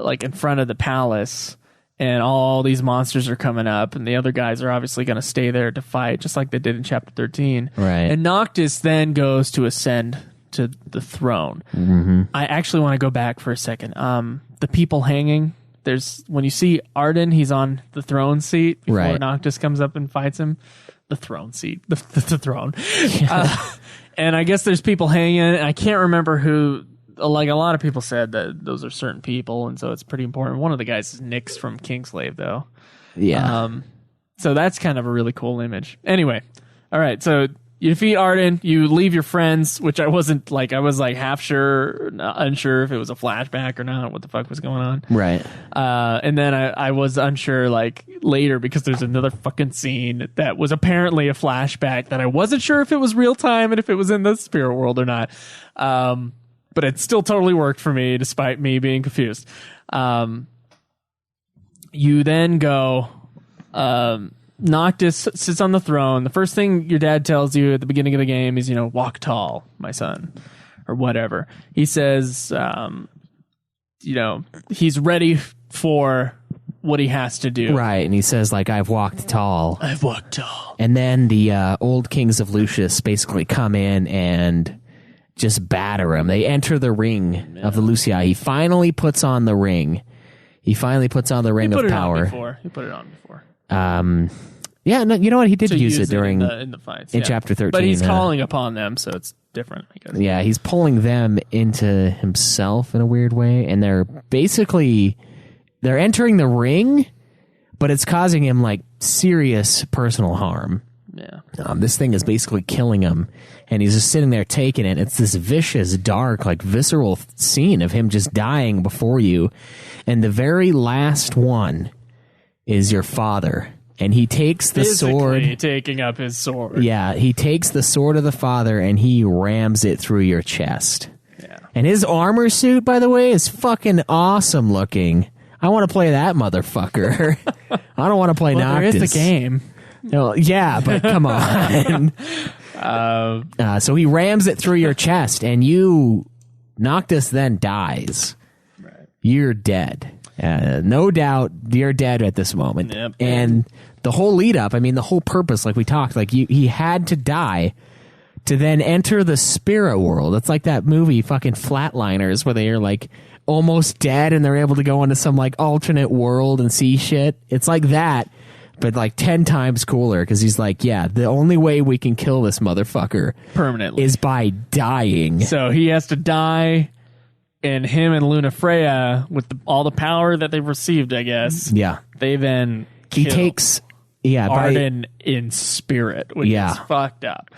like in front of the palace, and all these monsters are coming up, and the other guys are obviously going to stay there to fight, just like they did in Chapter 13. Right. And Noctis then goes to ascend to the throne. Mm-hmm. I actually want to go back for a second. The people hanging, when you see Arden, he's on the throne seat before right. Noctis comes up and fights him. The throne seat. The throne. And I guess there's people hanging, and I can't remember who. Like a lot of people said that those are certain people, and so it's pretty important. One of the guys is Nyx from Kingslave, though. Yeah. So that's kind of a really cool image. Anyway, all right. So you defeat Arden, you leave your friends, which I was like half unsure if it was a flashback or not. What the fuck was going on? Right. And then I was unsure like later because there's another fucking scene that was apparently a flashback that I wasn't sure if it was real time and if it was in the spirit world or not. But it still totally worked for me, despite me being confused. You then go... Noctis sits on the throne. The first thing your dad tells you at the beginning of the game is, walk tall, my son, or whatever. He says, he's ready for what he has to do. Right, and he says, like, I've walked tall. I've walked tall. And then the old kings of Lucius basically come in and just batter him. They enter the ring of the Lucii. He finally puts on the ring. He finally puts on the ring of power. He put it on before. Yeah, no, you know what? He did use it during in the fights in Chapter 13. But he's calling upon them, so it's different, I guess. Yeah, he's pulling them into himself in a weird way, and they're entering the ring, but it's causing him like serious personal harm. Yeah. This thing is basically killing him, and he's just sitting there taking it. It's this vicious, dark, like visceral scene of him just dying before you. And the very last one is your father. And he takes the sword. Taking up his sword. Yeah, he takes the sword of the father and he rams it through your chest. Yeah. And his armor suit, by the way, is fucking awesome looking. I want to play that motherfucker. I don't want to play Noctis. There is the game. No, yeah, but come on. So he rams it through your chest, and Noctis then dies. Right. You're dead. No doubt you're dead at this moment. Yep. And the whole lead up, the whole purpose, like we talked, like he had to die to then enter the spirit world. It's like that movie fucking Flatliners where they are like almost dead and they're able to go into some like alternate world and see shit. It's like that, but like 10 times cooler, because he's like, yeah, the only way we can kill this motherfucker permanently is by dying. So he has to die, and him and Lunafreya, with all the power that they've received, I guess, they then he takes Arden in spirit, which is fucked up.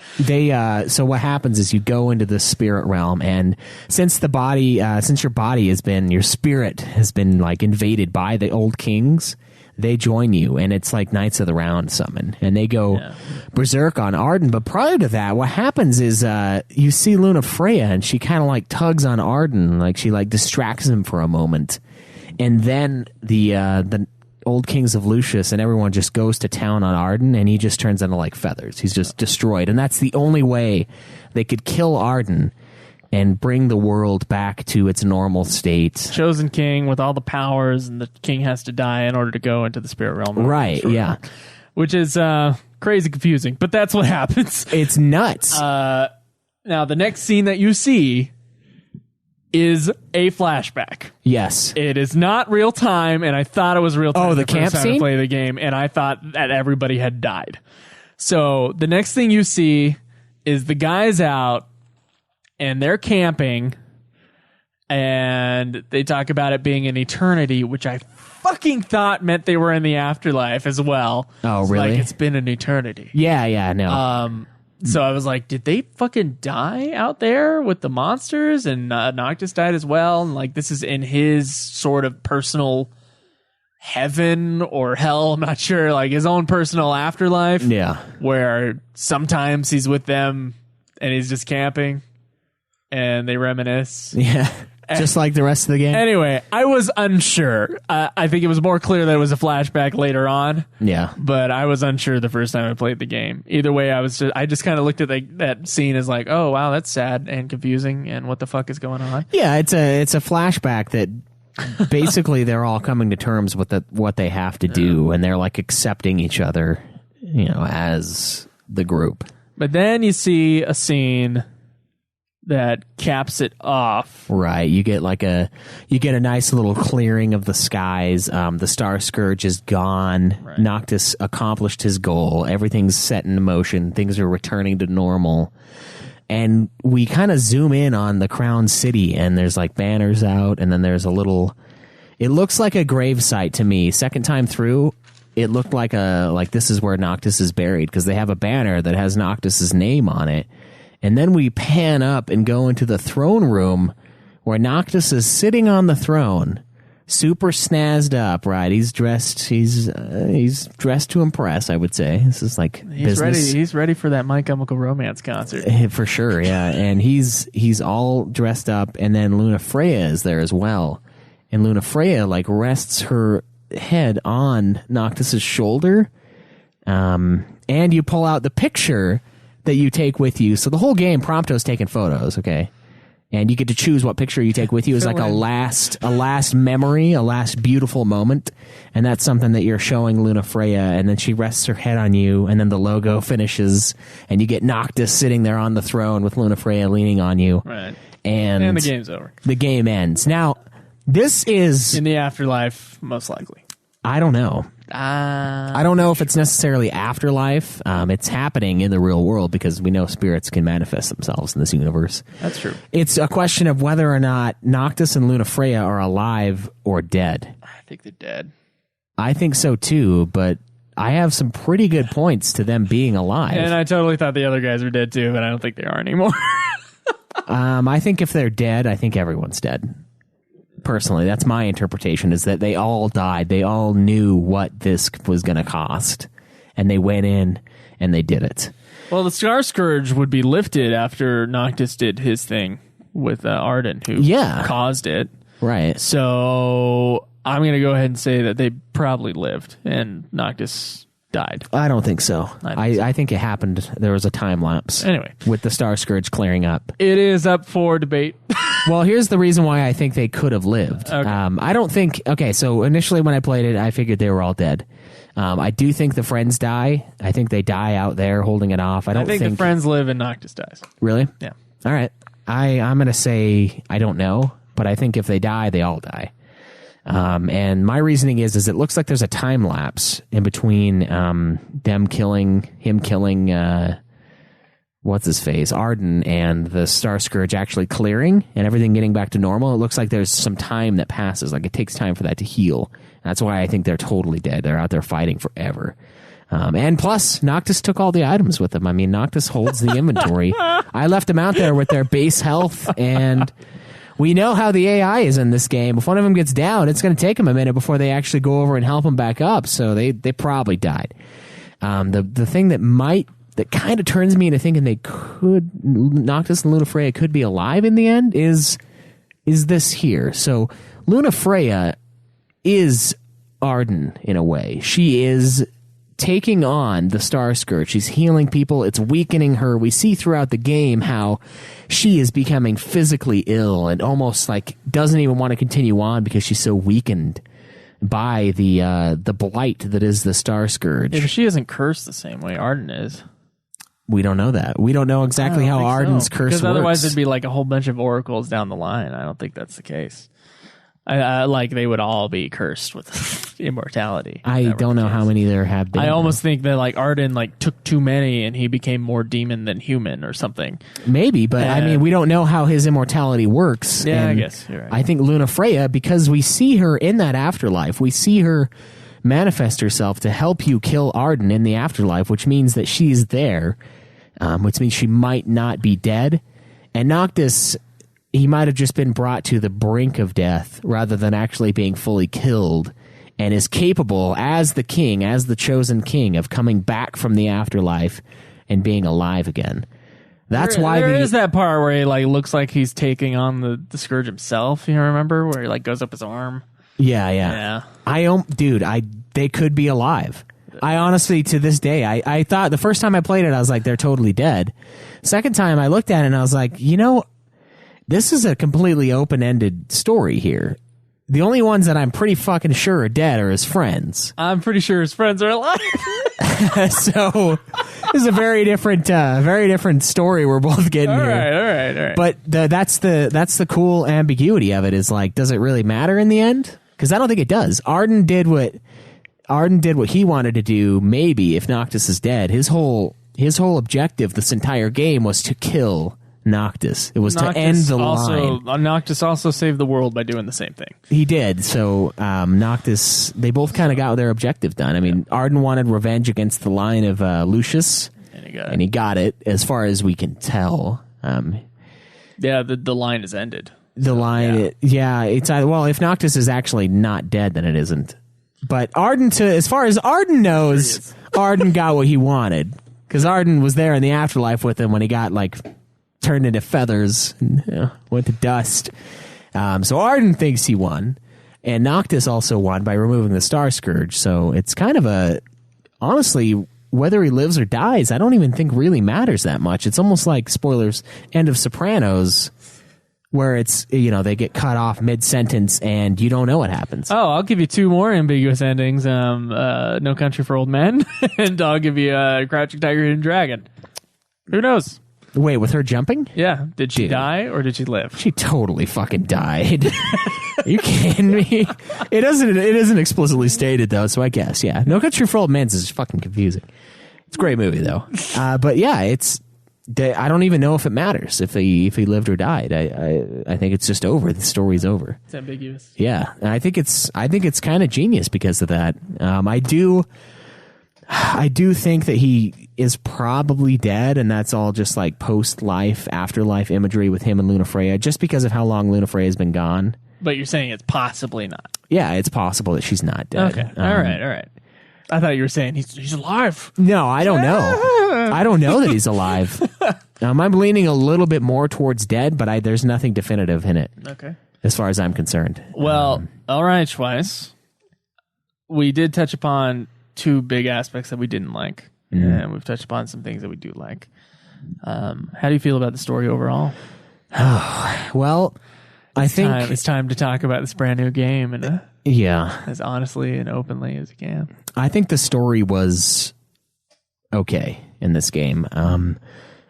So what happens is you go into the spirit realm, and since your body your spirit has been like invaded by the old kings, they join you, and it's like Knights of the Round summon, and they go berserk on Arden. But prior to that, what happens is you see Lunafreya, and she kind of like tugs on Arden, like she like distracts him for a moment, and then the old kings of Lucius and everyone just goes to town on Arden, and he just turns into like feathers. He's just destroyed, and that's the only way they could kill Arden and bring the world back to its normal state. Chosen king with all the powers, and the king has to die in order to go into the spirit realm. Right, yeah. Which is crazy confusing, but that's what happens. It's nuts. Now, the next scene that you see is a flashback. Yes. It is not real time, and I thought it was real time. Oh, the camp scene? To play the game, and I thought that everybody had died. So the next thing you see is the guys out, and they're camping, and they talk about it being an eternity, which I fucking thought meant they were in the afterlife as well. Oh, really? Like, it's been an eternity. Yeah, no. So I was like, did they fucking die out there with the monsters? And Noctis died as well. And like, this is in his sort of personal heaven or hell. I'm not sure. Like his own personal afterlife. Yeah. Where sometimes he's with them and he's just camping and they reminisce. Yeah. Just like the rest of the game. Anyway, I was unsure. I think it was more clear that it was a flashback later on. Yeah. But I was unsure the first time I played the game. Either way, I just kind of looked at that scene as like, oh, wow, that's sad and confusing, and what the fuck is going on? Yeah, it's a flashback that basically they're all coming to terms with what they have to do, and they're like accepting each other, as the group. But then you see a scene that caps it off. Right. You get a nice little clearing of the skies. The Star Scourge is gone. Right. Noctis accomplished his goal. Everything's set in motion. Things are returning to normal. And we kind of zoom in on the Crown City, and there's like banners out, and then there's it looks like a gravesite to me. Second time through, it looked like this is where Noctis is buried, because they have a banner that has Noctis's name on it. And then we pan up and go into the throne room where Noctis is sitting on the throne, super snazzed up, right? He's dressed to impress, I would say. This is like business. He's ready for that My Chemical Romance concert. For sure, yeah. And he's all dressed up, and then Lunafreya is there as well. And Lunafreya like rests her head on Noctis's shoulder. And you pull out the picture that you take with you. So the whole game, Prompto's taking photos, okay? And you get to choose what picture you take with you as like a last memory, a last beautiful moment. And that's something that you're showing Lunafreya, and then she rests her head on you, and then the logo finishes, and you get Noctis sitting there on the throne with Lunafreya leaning on you. Right. And the game's over. The game ends. Now, this is... in the afterlife, most likely. I don't know. I don't know if it's necessarily afterlife. It's happening in the real world, because we know spirits can manifest themselves in this universe. That's true. It's a question of whether or not Noctis and Lunafreya are alive or dead. I think they're dead. I think so too, but I have some pretty good points to them being alive. And I totally thought the other guys were dead too, but I don't think they are anymore. I think if they're dead, I think everyone's dead. Personally, that's my interpretation, is that they all died. They all knew what this was going to cost, and they went in and they did it. Well, the Star Scourge would be lifted after Noctis did his thing with Arden, who caused it. Right. So I'm going to go ahead and say that they probably lived, and Noctis died. I don't think so. I think it happened. There was a time lapse. Anyway. With the Star Scourge clearing up. It is up for debate. Well, here's the reason why I think they could have lived. Okay. I don't think... Okay, so initially when I played it, I figured they were all dead. I do think the friends die. I think they die out there holding it off. I think the friends live and Noctis dies. Really? Yeah. All right. I'm going to say I don't know, but I think if they die, they all die. And my reasoning is it looks like there's a time lapse in between him killing what's his face, Arden, and the Star Scourge actually clearing and everything getting back to normal. It looks like there's some time that passes. Like it takes time for that to heal. That's why I think they're totally dead. They're out there fighting forever. And plus, Noctis took all the items with him. I mean, Noctis holds the inventory. I left them out there with their base health, and we know how the AI is in this game. If one of them gets down, it's going to take them a minute before they actually go over and help them back up. So they probably died. The thing that kind of turns me into thinking Noctis and Lunafreya could be alive in the end is this here. So Lunafreya is Arden in a way. She is taking on the Star Scourge. She's healing people. It's weakening her. We see throughout the game how she is becoming physically ill and almost like doesn't even want to continue on because she's so weakened by the blight that is the Star Scourge. Yeah, but she isn't cursed the same way Arden is. We don't know that. We don't know exactly how Arden's curse works. Because otherwise there'd be like a whole bunch of oracles down the line. I don't think that's the case. Like they would all be cursed with immortality. I don't know how many there have been. I almost think that like Arden like took too many and he became more demon than human or something. Maybe, but I mean we don't know how his immortality works. Yeah, and I guess you're right. I think Lunafreya, because we see her in that afterlife, we see her manifest herself to help you kill Arden in the afterlife, which means that she's there, which means she might not be dead. And Noctis, he might have just been brought to the brink of death rather than actually being fully killed, and is capable as the king, as the chosen king, of coming back from the afterlife and being alive again. That's why there is that part where he like looks like he's taking on the Scourge himself. You remember where he like goes up his arm? Yeah. They could be alive. I honestly, to this day, I thought the first time I played it, I was like, they're totally dead. Second time I looked at it and I was like, this is a completely open-ended story here. The only ones that I'm pretty fucking sure are dead are his friends. I'm pretty sure his friends are alive. So this is a very different story we're both getting here. All right. But that's the cool ambiguity of it is like, does it really matter in the end? Because I don't think it does. Arden did what he wanted to do. Maybe if Noctis is dead, his whole objective this entire game was to kill Noctis. It was to end the line. Noctis also saved the world by doing the same thing. He did. So Noctis, they both kind of got their objective done. I mean, Arden wanted revenge against the line of Lucius, and he got it, as far as we can tell. The line is ended. It's either, well, if Noctis is actually not dead, then it isn't. But Arden, as far as Arden knows, Arden got what he wanted, because Arden was there in the afterlife with him when he got like turned into feathers and went to dust. So Arden thinks he won, and Noctis also won by removing the Star Scourge. So it's kind of honestly, whether he lives or dies, I don't even think really matters that much. It's almost like, spoilers, end of Sopranos, where it's, they get cut off mid-sentence and you don't know what happens. Oh, I'll give you two more ambiguous endings. No Country for Old Men, and I'll give you Crouching Tiger, Hidden Dragon. Who knows? Wait, with her jumping? Yeah. Did she die or did she live? She totally fucking died. Are you kidding me? It isn't explicitly stated though, so I guess, yeah. No Country for Old Men is fucking confusing. It's a great movie though. But yeah, I don't even know if it matters if he lived or died. I think it's just over. The story's over. It's ambiguous. Yeah, and I think it's kind of genius because of that. I do think that he is probably dead, and that's all just like post-life, afterlife imagery with him and Lunafreya, just because of how long Lunafreya has been gone. But you're saying it's possibly not. Yeah, it's possible that she's not dead. Okay, all right. I thought you were saying he's alive. No, I don't know. I don't know that he's alive. I'm leaning a little bit more towards dead, but there's nothing definitive in it. Okay. As far as I'm concerned. Well, all right, Schweiss. We did touch upon two big aspects that we didn't like, and we've touched upon some things that we do like. How do you feel about the story overall? Well, I think it's time to talk about this brand new game, and as honestly and openly as you can. I think the story was okay in this game.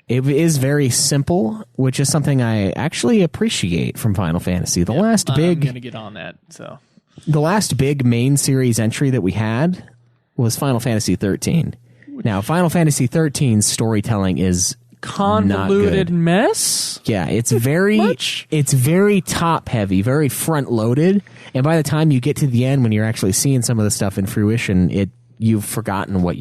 It is very simple, which is something I actually appreciate from Final Fantasy. I'm going to get on that. So the last big main series entry that we had was Final Fantasy 13. Now, Final Fantasy 13's storytelling is convoluted mess. Yeah, it's very top heavy, very front loaded, and by the time you get to the end, when you're actually seeing some of the stuff in fruition, you've forgotten what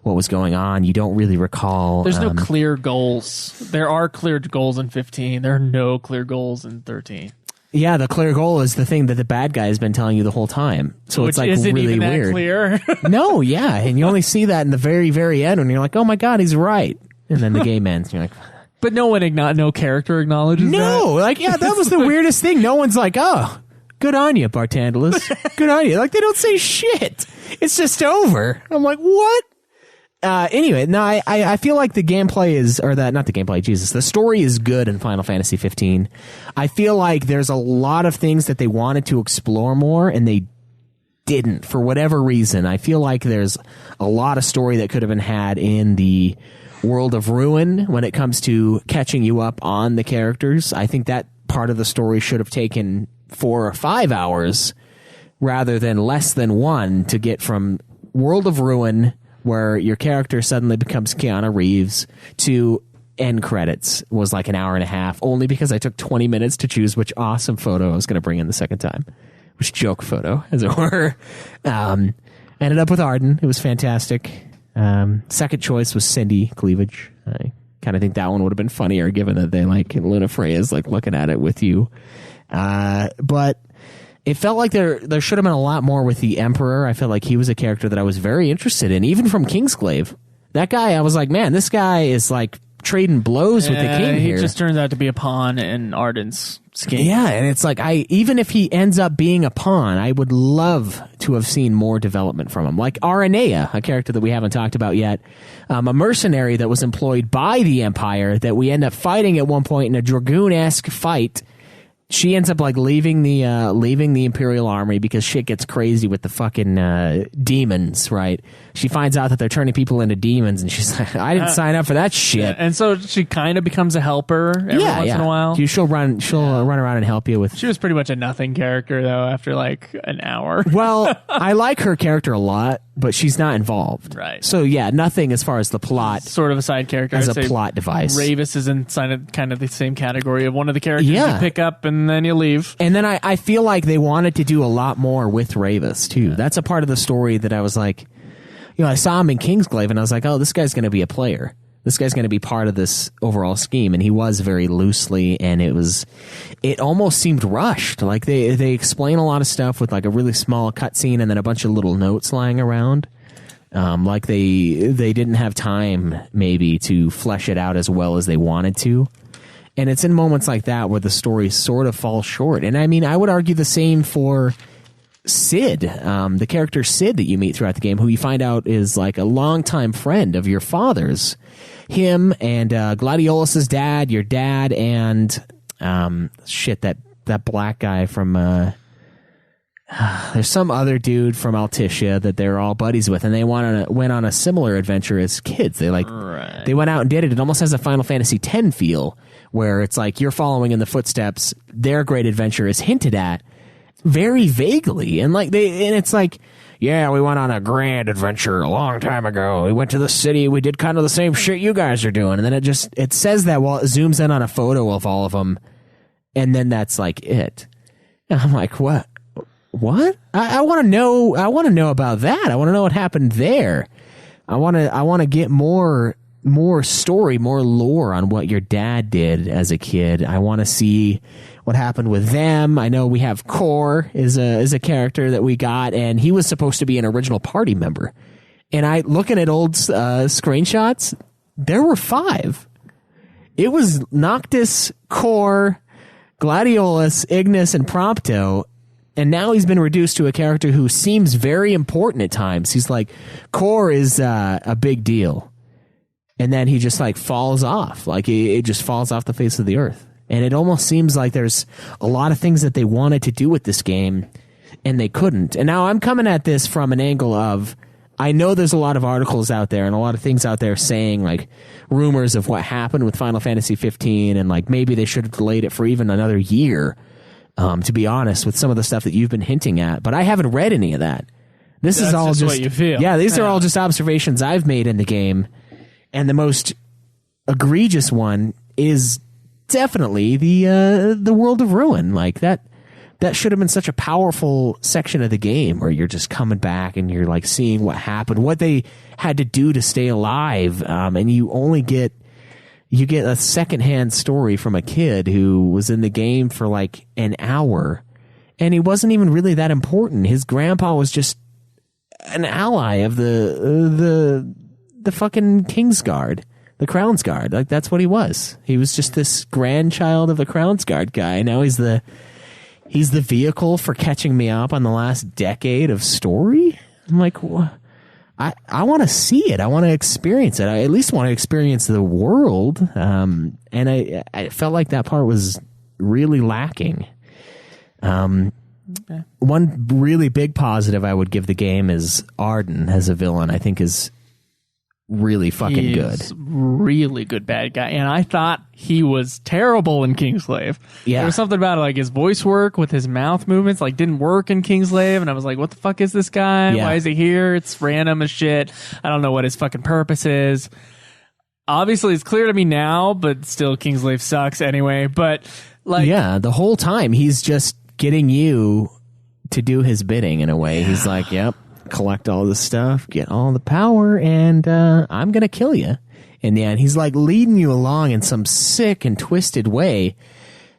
was going on. You don't really recall. There's no clear goals. There are clear goals in 15. There are no clear goals in 13. Yeah, the clear goal is the thing that the bad guy has been telling you the whole time. So Which it's like isn't really even that weird. Clear. No, yeah, and you only see that in the very, very end when you're like, oh my god, he's right. And then the game ends. And you're like, but no character acknowledges that. No, like, yeah, that was the weirdest thing. No one's like, oh, good on you, Bartandalus. Good on you. Like, they don't say shit. It's just over. I'm like, what? Anyway, no, I feel like the gameplay the story is good in Final Fantasy 15. I feel like there's a lot of things that they wanted to explore more, and they didn't, for whatever reason. I feel like there's a lot of story that could have been had in the World of Ruin when it comes to catching you up on the characters. I think that part of the story should have taken 4 or 5 hours rather than less than 1 to get from World of Ruin, where your character suddenly becomes Keanu Reeves, to end credits was like an hour and a half, only because I took 20 minutes to choose which awesome photo I was going to bring in the second time. Which joke photo, as it were. Ended up with Arden. It was fantastic. Second choice was Cindy Cleavage. I kind of think that one would have been funnier, given that they like Luna Freya is like looking at it with you. But it felt like there should have been a lot more with the Emperor. I felt like he was a character that I was very interested in, even from Kingsglaive. That guy, I was like, man, this guy is like trading blows with the king here. He just turns out to be a pawn in Arden's scheme. Yeah, and it's like, even if he ends up being a pawn, I would love to have seen more development from him. Like Aranea, a character that we haven't talked about yet, a mercenary that was employed by the Empire that we end up fighting at one point in a Dragoon-esque fight. She ends up like leaving the Imperial Army because shit gets crazy with the fucking demons, right? She finds out that they're turning people into demons, and she's like, I didn't sign up for that shit. Yeah, and so she kind of becomes a helper every once in a while. She'll run around and help you with. She was pretty much a nothing character though after like an hour. Well, I like her character a lot, but she's not involved. Right. So yeah, nothing as far as the plot. Sort of a side character. As a plot device. Ravis is inside kind of the same category of one of the characters you pick up and then you leave. And then I feel like they wanted to do a lot more with Ravis too. That's a part of the story that I was like, I saw him in Kingsglaive and I was like, oh, this guy's going to be a player. This guy's going to be part of this overall scheme. And he was very loosely, and it almost seemed rushed. Like they explain a lot of stuff with like a really small cutscene and then a bunch of little notes lying around. Like they didn't have time maybe to flesh it out as well as they wanted to. And it's in moments like that where the story sort of falls short. And I mean, I would argue the same for Sid, the character Sid that you meet throughout the game, who you find out is like a longtime friend of your father's. Him and Gladiolus's dad, your dad, and that black guy from there's some other dude from Altitia that they're all buddies with, and they went on a similar adventure as kids. They they went out and did it. It almost has a Final Fantasy X feel, where it's like you're following in the footsteps. Their great adventure is hinted at very vaguely, and it's like, yeah, we went on a grand adventure a long time ago. We went to the city. We did kind of the same shit you guys are doing, and then it says that while it zooms in on a photo of all of them, and then that's like it. And I'm like, what? I want to know. I want to know about that. I want to know what happened there. I want to get more story, more lore on what your dad did as a kid. I want to see what happened with them. I know we have Core is a character that we got, and he was supposed to be an original party member. And looking at old screenshots, there were 5. It was Noctis, Core, Gladiolus, Ignis, and Prompto. And now he's been reduced to a character who seems very important at times. He's like, Core is a big deal. And then he just like falls off. Like it just falls off the face of the earth. And it almost seems like there's a lot of things that they wanted to do with this game and they couldn't. And now I'm coming at this from an angle of, I know there's a lot of articles out there and a lot of things out there saying like rumors of what happened with Final Fantasy 15 and like maybe they should have delayed it for even another year. To be honest, with some of the stuff that you've been hinting at, but I haven't read any of that. This is all just what you feel. Yeah, these are all just observations I've made in the game, and the most egregious one is definitely the World of Ruin. Like that should have been such a powerful section of the game where you're just coming back and you're like seeing what happened, what they had to do to stay alive, and you only get. You get a secondhand story from a kid who was in the game for like an hour, and he wasn't even really that important. His grandpa was just an ally of the fucking King's Guard, the Crown's Guard. Like that's what he was. He was just this grandchild of the Crown's Guard guy. Now he's the vehicle for catching me up on the last decade of story. I'm like, what? I want to see it. I want to experience it. I at least want to experience the world. And I felt like that part was really lacking. One really big positive I would give the game is Arden as a villain. I think is really fucking good. Really good bad guy. And I thought he was terrible in Kingslave. Yeah. There was something about like his voice work with his mouth movements like didn't work in Kingslave, and I was like, what the fuck is this guy? Yeah. Why is he here? It's random as shit. I don't know what his fucking purpose is. Obviously it's clear to me now, but still Kingslave sucks anyway. But like, yeah, the whole time he's just getting you to do his bidding in a way. He's like, yep, collect all this stuff, get all the power, and I'm gonna kill you. In the end, he's like leading you along in some sick and twisted way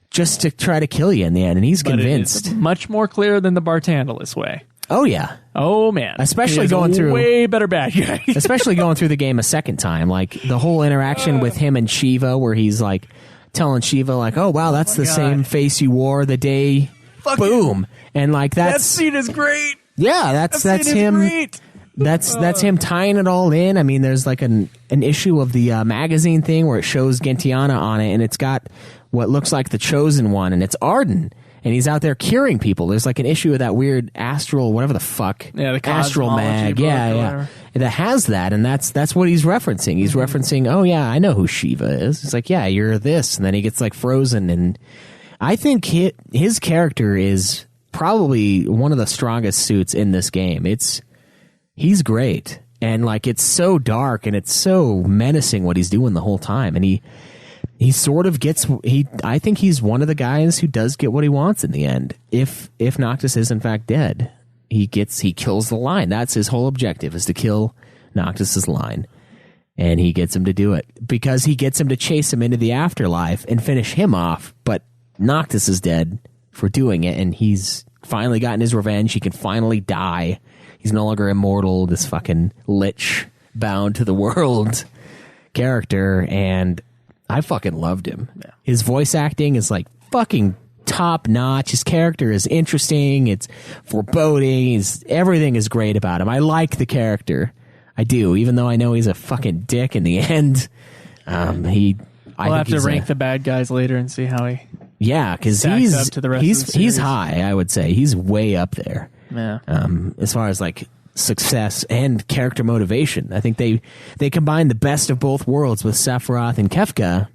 just to try to kill you in the end, and he's convinced. It is much more clear than the Bartandalis way. Oh yeah. Oh man. Especially going through way better bad guy. especially going through the game a second time, like the whole interaction with him and Shiva, where he's like telling Shiva like, "Oh wow, that's the same face you wore the day." Boom, and like that scene is great. Yeah, that's him. Great. That's him tying it all in. I mean, there's like an issue of the magazine thing where it shows Gentiana on it, and it's got what looks like the Chosen One, and it's Arden, and he's out there curing people. There's like an issue of that weird astral, whatever the fuck, the astral mag, book, yeah, that has that, and that's what he's referencing. He's referencing, oh yeah, I know who Shiva is. It's like, yeah, you're this, and then he gets like frozen, and I think his character is probably one of the strongest suits in this game. He's great, and like it's so dark and it's so menacing what he's doing the whole time, and he sort of gets I think he's one of the guys who does get what he wants in the end. If Noctis is in fact dead, he kills the line. That's his whole objective, is to kill Noctis's line, and he gets him to do it because he gets him to chase him into the afterlife and finish him off. But Noctis is dead for doing it, and he's finally gotten his revenge. He can finally die. He's no longer immortal, this fucking lich bound to the world character, and I fucking loved him. Yeah. His voice acting is like fucking top notch. His character is interesting. It's foreboding. Everything is great about him. I like the character. I do, even though I know he's a fucking dick in the end. We'll have to rank the bad guys later and see how he. Yeah, because he's high. I would say he's way up there. Yeah. As far as like success and character motivation, I think they combined the best of both worlds with Sephiroth and Kefka,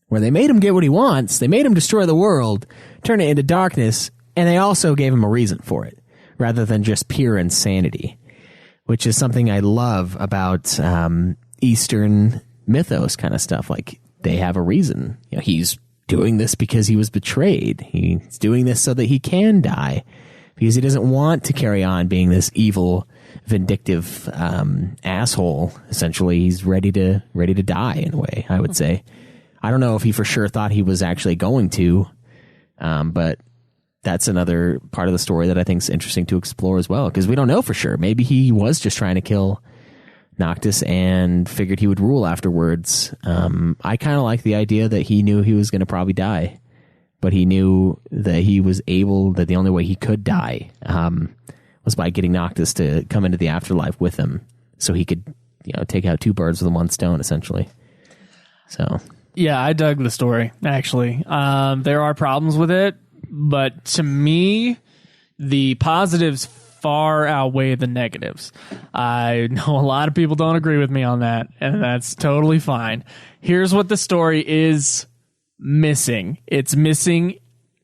where they made him get what he wants. They made him destroy the world, turn it into darkness, and they also gave him a reason for it, rather than just pure insanity, which is something I love about Eastern mythos kind of stuff. Like they have a reason. You know, he's doing this because he was betrayed. He's doing this so that he can die, because he doesn't want to carry on being this evil, vindictive asshole. Essentially, he's ready to die in a way, I would say. I don't know if he for sure thought he was actually going to, but that's another part of the story that I think is interesting to explore as well, because we don't know for sure. Maybe he was just trying to kill Noctis and figured he would rule afterwards. I kind of like the idea that he knew he was going to probably die, but he knew that that the only way he could die was by getting Noctis to come into the afterlife with him, so he could, take out two birds with one stone, essentially. So yeah, I dug the story, actually. There are problems with it, but to me, the positives far outweigh the negatives. I know a lot of people don't agree with me on that, and that's totally fine. Here's what the story is missing. It's missing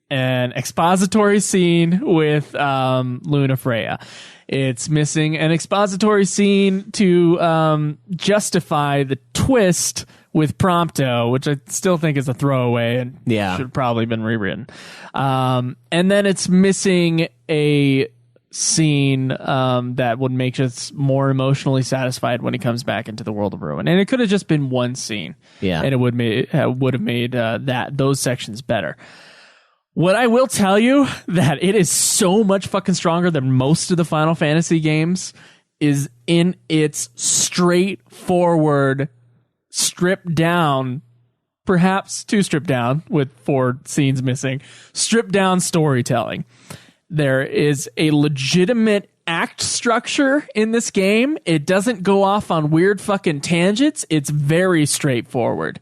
an expository scene with Luna Freya. It's missing an expository scene to justify the twist with Prompto, which I still think is a throwaway and should have probably been rewritten. And then it's missing a scene that would make us more emotionally satisfied when he comes back into the world of Ruin. And it could have just been one scene. Yeah. And it would have made those sections better. What I will tell you, that it is so much fucking stronger than most of the Final Fantasy games, is in its straightforward, stripped down, perhaps too stripped down with 4 scenes missing, stripped down storytelling. There is a legitimate act structure in this game. It doesn't go off on weird fucking tangents. It's very straightforward.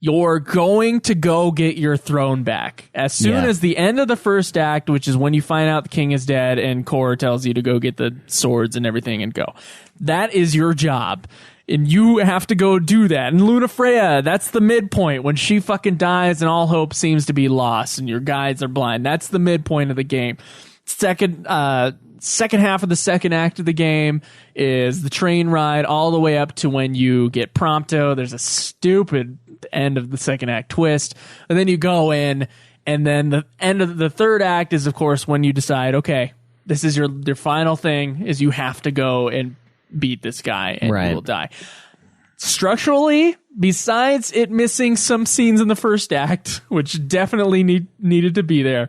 You're going to go get your throne back. As soon as the end of the first act, which is when you find out the king is dead and Cor tells you to go get the swords and everything and go. That is your job. And you have to go do that. And Luna Freya, that's the midpoint. When she fucking dies and all hope seems to be lost and your guides are blind. That's the midpoint of the game. Second half of the second act of the game is the train ride all the way up to when you get Prompto. There's a stupid end of the second act twist. And then you go in, and then the end of the third act is, of course, when you decide, okay, this is your final thing, is you have to go and beat this guy and you will die. Structurally, besides it missing some scenes in the first act, which definitely needed to be there,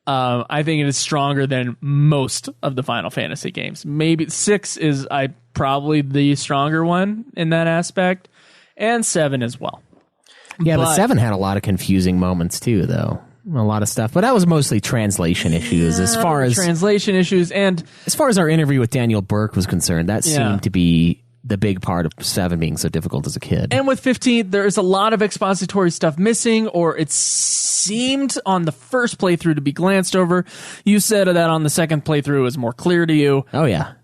I think it is stronger than most of the Final Fantasy games. Maybe 6 is probably the stronger one in that aspect, and 7 as well. Yeah, but 7 had a lot of confusing moments too, though. A lot of stuff, but that was mostly translation issues. As far as translation issues, and as far as our interview with Daniel Burke was concerned, that seemed to be the big part of 7 being so difficult as a kid. And with 15, there's a lot of expository stuff missing, or it seemed on the first playthrough to be glanced over. You said that on the second playthrough it was more clear to you. Oh yeah.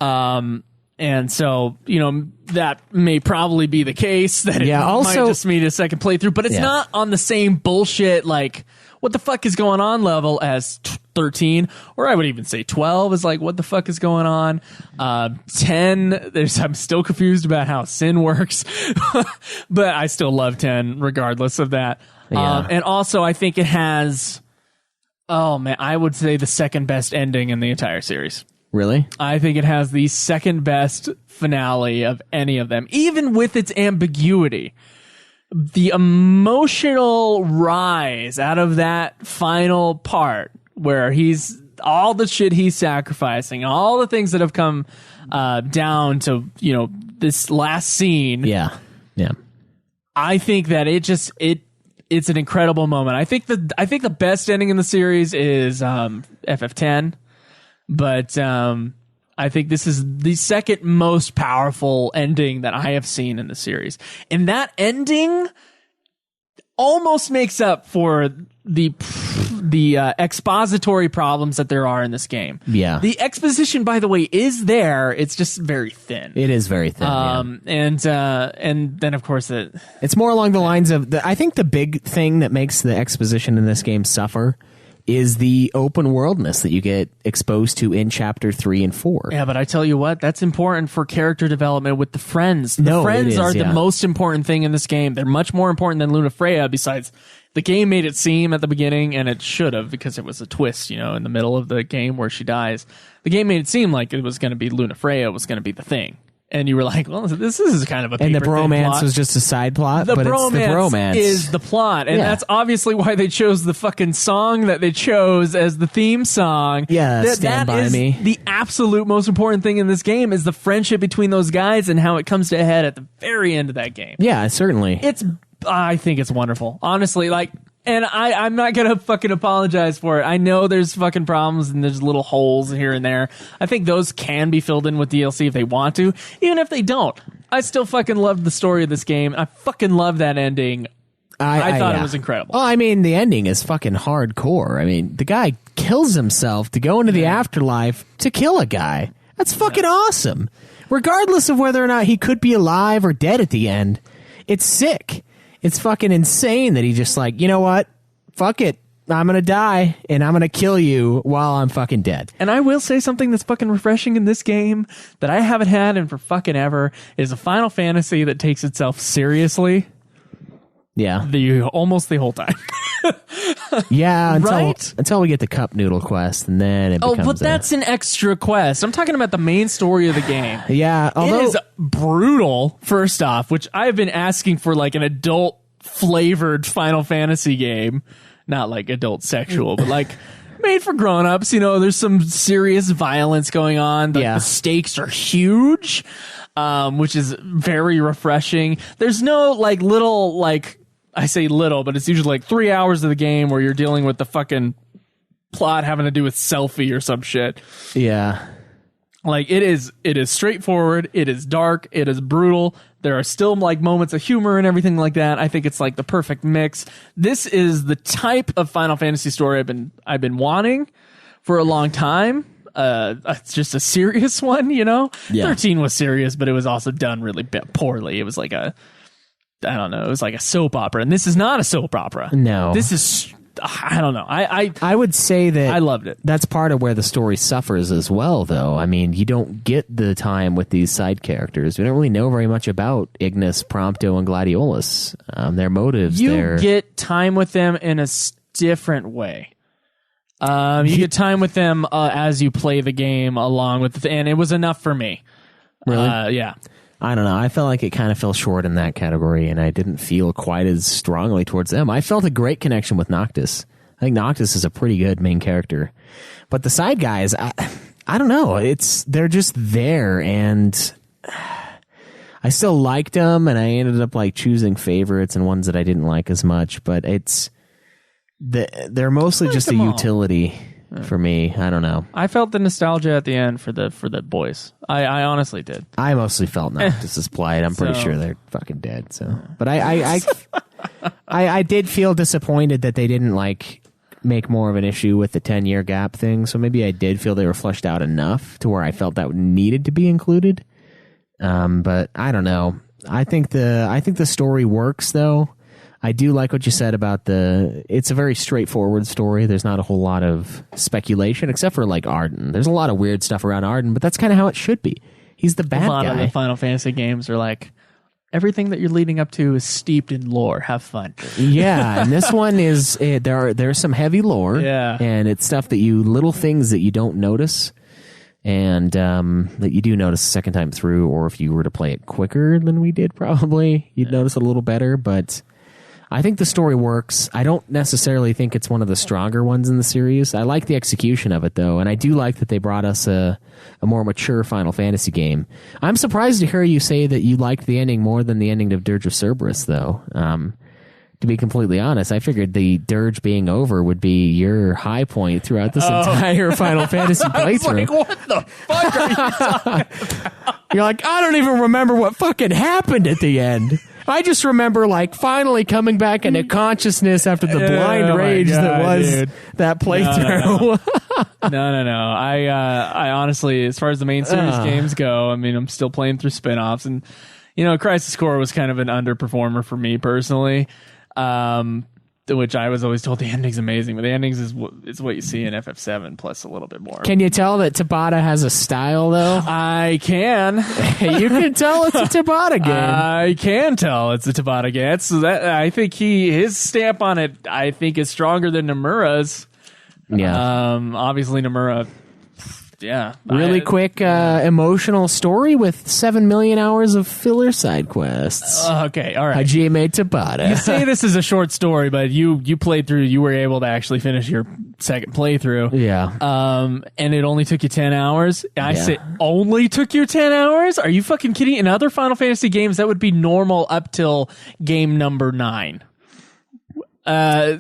And so, that may probably be the case, that it might just need a second playthrough, but it's not on the same bullshit, like, what the fuck is going on level as 13, or I would even say 12 is like, what the fuck is going on? 10, I'm still confused about how Sin works, but I still love 10 regardless of that. Yeah. And also, I think it has, I would say the second best ending in the entire series. Really? I think it has the second best finale of any of them, even with its ambiguity. The emotional rise out of that final part where all the shit he's sacrificing, all the things that have come down to, this last scene. Yeah. Yeah. I think that it's an incredible moment. I think the best ending in the series is FF10. But I think this is the second most powerful ending that I have seen in the series. And that ending almost makes up for the expository problems that there are in this game. Yeah. The exposition, by the way, is there. It's just very thin. It is very thin. And then, of course, it's more along the lines of I think the big thing that makes the exposition in this game suffer is the open worldness that you get exposed to in chapter 3 and 4. Yeah, but I tell you what, that's important for character development with the friends. The friends are the most important thing in this game. They're much more important than Luna Freya. Besides, the game made it seem at the beginning, and it should have, because it was a twist, in the middle of the game where she dies. The game made it seem like it was going to be Luna Freya was going to be the thing. And you were like, well, this is kind of a and the bromance plot. was just a side plot, but it's the bromance is the plot, and that's obviously why they chose the fucking song that they chose as the theme song. Yeah, Stand By Me. The absolute most important thing in this game is the friendship between those guys and how it comes to a head at the very end of that game. Yeah, certainly. I think it's wonderful. Honestly, like, And I'm not going to fucking apologize for it. I know there's fucking problems and there's little holes here and there. I think those can be filled in with DLC if they want to. Even if they don't, I still fucking love the story of this game. I fucking love that ending. I thought it was incredible. Well, I mean, the ending is fucking hardcore. I mean, the guy kills himself to go into the afterlife to kill a guy. That's fucking awesome. Regardless of whether or not he could be alive or dead at the end, it's sick. It's fucking insane that he just like, you know what? Fuck it. I'm going to die and I'm going to kill you while I'm fucking dead. And I will say something that's fucking refreshing in this game that I haven't had in for fucking ever is a Final Fantasy that takes itself seriously. Yeah. Almost the whole time. Yeah, Right? until we get the cup noodle quest, and then it becomes... Oh, but that's an extra quest. I'm talking about the main story of the game. Yeah, although... It is brutal, first off, which I've been asking for like an adult-flavored Final Fantasy game. Not like adult sexual, but like made for grown-ups. You know, there's some serious violence going on. The stakes are huge, which is very refreshing. There's no like little like... I say little, but it's usually like 3 hours of the game where you're dealing with the fucking plot having to do with selfie or some shit. Yeah. Like it is straightforward. It is dark. It is brutal. There are still like moments of humor and everything like that. I think it's like the perfect mix. This is the type of Final Fantasy story I've been wanting for a long time. It's just a serious one, you know? Yeah. 13 was serious, but it was also done really poorly. It was like I don't know. It was like a soap opera, and this is not a soap opera. No, this is. I don't know. I would say that I loved it. That's part of where the story suffers as well, though. I mean, you don't get the time with these side characters. We don't really know very much about Ignis, Prompto, and Gladiolus. Their motives. You get time with them in a different way. You get time with them as you play the game along with, and it was enough for me. Really? Yeah. I don't know. I felt like it kind of fell short in that category, and I didn't feel quite as strongly towards them. I felt a great connection with Noctis. I think Noctis is a pretty good main character. But the side guys, I don't know. They're just there, and I still liked them, and I ended up like choosing favorites and ones that I didn't like as much. But they're mostly just a utility. For me, I don't know. I felt the nostalgia at the end for the boys. I honestly did. I mostly felt Noctis's plight. I'm pretty sure they're fucking dead. So, but I did feel disappointed that they didn't like make more of an issue with the 10-year gap thing. So maybe I did feel they were fleshed out enough to where I felt that needed to be included. But I don't know. I think the story works though. I do like what you said about it's a very straightforward story. There's not a whole lot of speculation, except for like Arden. There's a lot of weird stuff around Arden, but that's kind of how it should be. He's the bad guy. A lot of the Final Fantasy games are like, everything that you're leading up to is steeped in lore. Have fun. Yeah, and this one is, there's some heavy lore. Yeah. And it's stuff little things that you don't notice. And that you do notice the second time through, or if you were to play it quicker than we did, probably, you'd notice it a little better, but... I think the story works. I don't necessarily think it's one of the stronger ones in the series. I like the execution of it, though, and I do like that they brought us a more mature Final Fantasy game. I'm surprised to hear you say that you liked the ending more than the ending of Dirge of Cerberus, though. To be completely honest, I figured the Dirge being over would be your high point throughout this entire Final Fantasy playthrough. Like, what the fuck are you talking about? You're like, I don't even remember what fucking happened at the end. I just remember, like, finally coming back into consciousness after the blind rage that was that playthrough. No. I honestly, as far as the main series games go, I mean, I'm still playing through spin-offs, and, you know, Crisis Core was kind of an underperformer for me personally, which I was always told the ending's amazing, but the endings is what you see in FF7 plus a little bit more. Can you tell that Tabata has a style, though? I can. You can tell it's a Tabata game. I can tell it's a Tabata game. So that I think his stamp on it, I think, is stronger than Nomura's. Yeah. Obviously Nomura. Yeah. Really quick, emotional story with 7 million hours of filler side quests. Okay, all right. Hajime Tabata. You say this is a short story, but you played through, you were able to actually finish your second playthrough. Yeah. And it only took you 10 hours. I say only took you 10 hours? Are you fucking kidding? In other Final Fantasy games, that would be normal up till game number 9.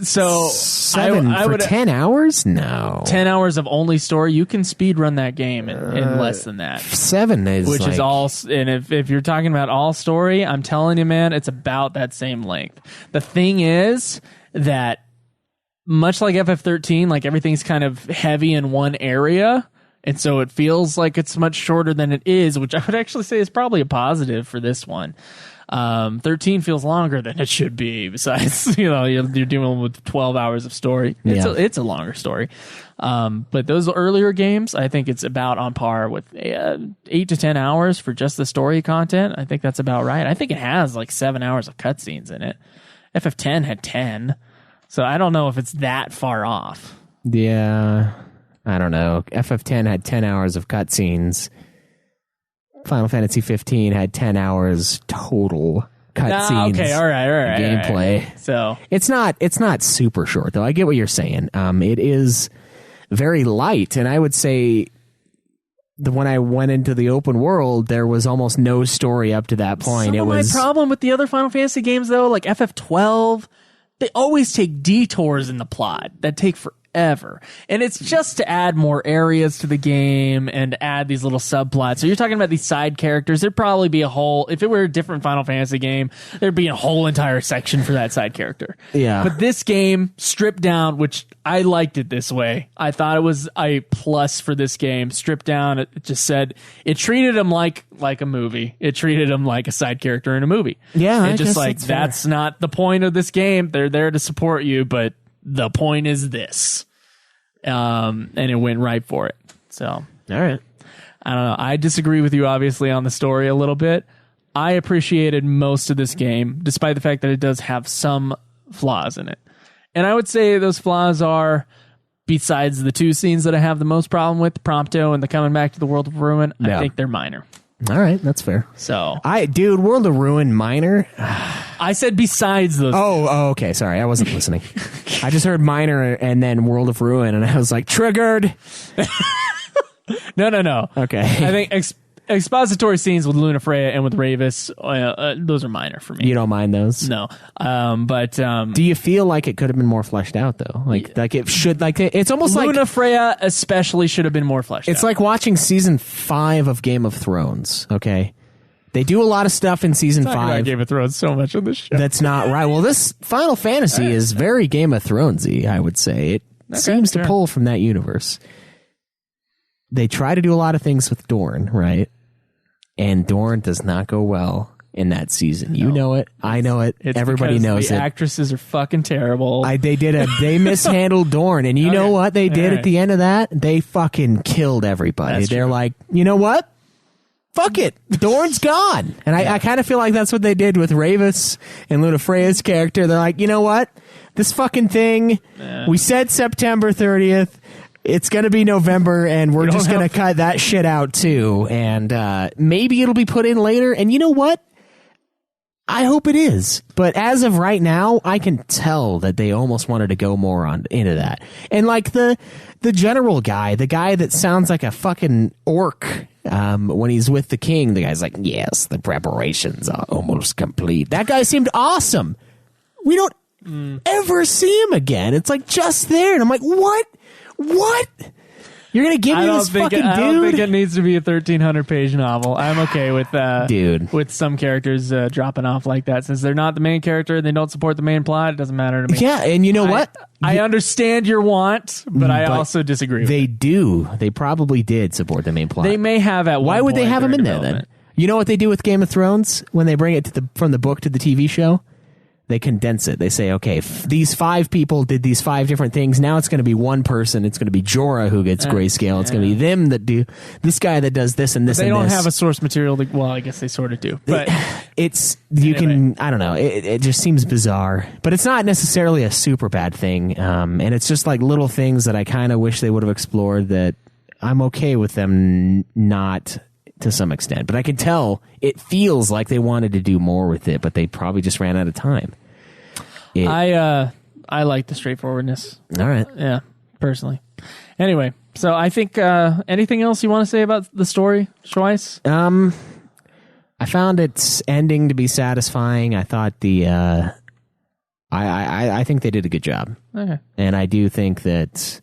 So 7 I for would 10 hours? No. 10 hours of only story. You can speed run that game in less than that. 7 is Which like, is all, and if you're talking about all story, I'm telling you, man, it's about that same length. The thing is that much like FF13, like everything's kind of heavy in one area, and so it feels like it's much shorter than it is, which I would actually say is probably a positive for this one. 13 feels longer than it should be. Besides, you're dealing with 12 hours of story. It's a longer story. But those earlier games, I think it's about on par with 8 to 10 hours for just the story content. I think that's about right. I think it has like 7 hours of cutscenes in it. FF10 had 10. So I don't know if it's that far off. Yeah, I don't know. FF10 had 10 hours of cutscenes. Final Fantasy 15 had 10 hours total cutscenes. Okay, all right. Gameplay. All right. So it's not super short though. I get what you're saying. It is very light, and I would say when I went into the open world, there was almost no story up to that point. My problem with the other Final Fantasy games though, like FF12, they always take detours in the plot that take forever. And it's just to add more areas to the game and add these little subplots. So you're talking about these side characters. There'd probably be a whole, if it were a different Final Fantasy game, there'd be a whole entire section for that side character. Yeah. But this game, stripped down, which I liked it this way. I thought it was a plus for this game. Stripped down, it just said, it treated him like a movie. It treated him like a side character in a movie. Yeah. It's just like, that's not the point of this game. They're there to support you, but the point is this. And it went right for it. So, all right. I don't know. I disagree with you, obviously, on the story a little bit. I appreciated most of this game, despite the fact that it does have some flaws in it. And I would say those flaws are, besides the 2 scenes that I have the most problem with, Prompto and the coming back to the World of Ruin, I think they're minor. All right, that's fair. So, World of Ruin minor. I said besides those. Oh, okay. Sorry, I wasn't listening. I just heard minor and then World of Ruin, and I was like, triggered. No. Okay. I think expository scenes with Luna Freya and with Ravis, those are minor for me. You don't mind those? No. But do you feel like it could have been more fleshed out though? Like it should. Like it's almost like Luna Freya especially should have been more fleshed out. It's like watching season 5 of Game of Thrones. Okay. They do a lot of stuff in season 5. About Game of Thrones so much on this show. That's not right. Well, this Final Fantasy is very Game of Thronesy, I would say. It seems to pull from that universe. They try to do a lot of things with Dorne, right? And Dorne does not go well in that season. You know it. I know it. Everybody knows the it. Actresses are fucking terrible. They mishandled Dorne, and you know what they did at the end of that? They fucking killed everybody. They're like, you know what? Fuck it. Dorne's gone. And I kind of feel like that's what they did with Ravis and Luna Freya's character. They're like, you know what? This fucking thing, we said September 30th. It's going to be November, and we're just going to cut that shit out, too. And maybe it'll be put in later. And you know what? I hope it is. But as of right now, I can tell that they almost wanted to go more into that. And like the general guy, the guy that sounds like a fucking orc when he's with the king, the guy's like, yes, the preparations are almost complete. That guy seemed awesome. We don't ever see him again. It's like just there. And I'm like, what? You're going to give me this fucking dude? I don't think it needs to be a 1,300-page novel. I'm okay with dude. With some characters dropping off like that. Since they're not the main character and they don't support the main plot, it doesn't matter to me. Yeah, and you know what? I understand your want, but I also disagree with They it. do. They probably did support the main plot. They may have at one Why would they have him in there then? You know what they do with Game of Thrones when they bring it from the book to the TV show? They condense it. They say, okay, these 5 people did these 5 different things. Now it's going to be one person. It's going to be Jorah who gets grayscale. It's going to be them that do this guy that does this and this. But they don't have a source material. Well, I guess they sort of do. But I don't know. It just seems bizarre. But it's not necessarily a super bad thing. And it's just like little things that I kind of wish they would have explored that I'm okay with them not to some extent. But I can tell it feels like they wanted to do more with it, but they probably just ran out of time. I like the straightforwardness. All right. Yeah, personally. Anyway, so I think anything else you want to say about the story, Schweiss? I found its ending to be satisfying. I thought the I think they did a good job. Okay. And I do think that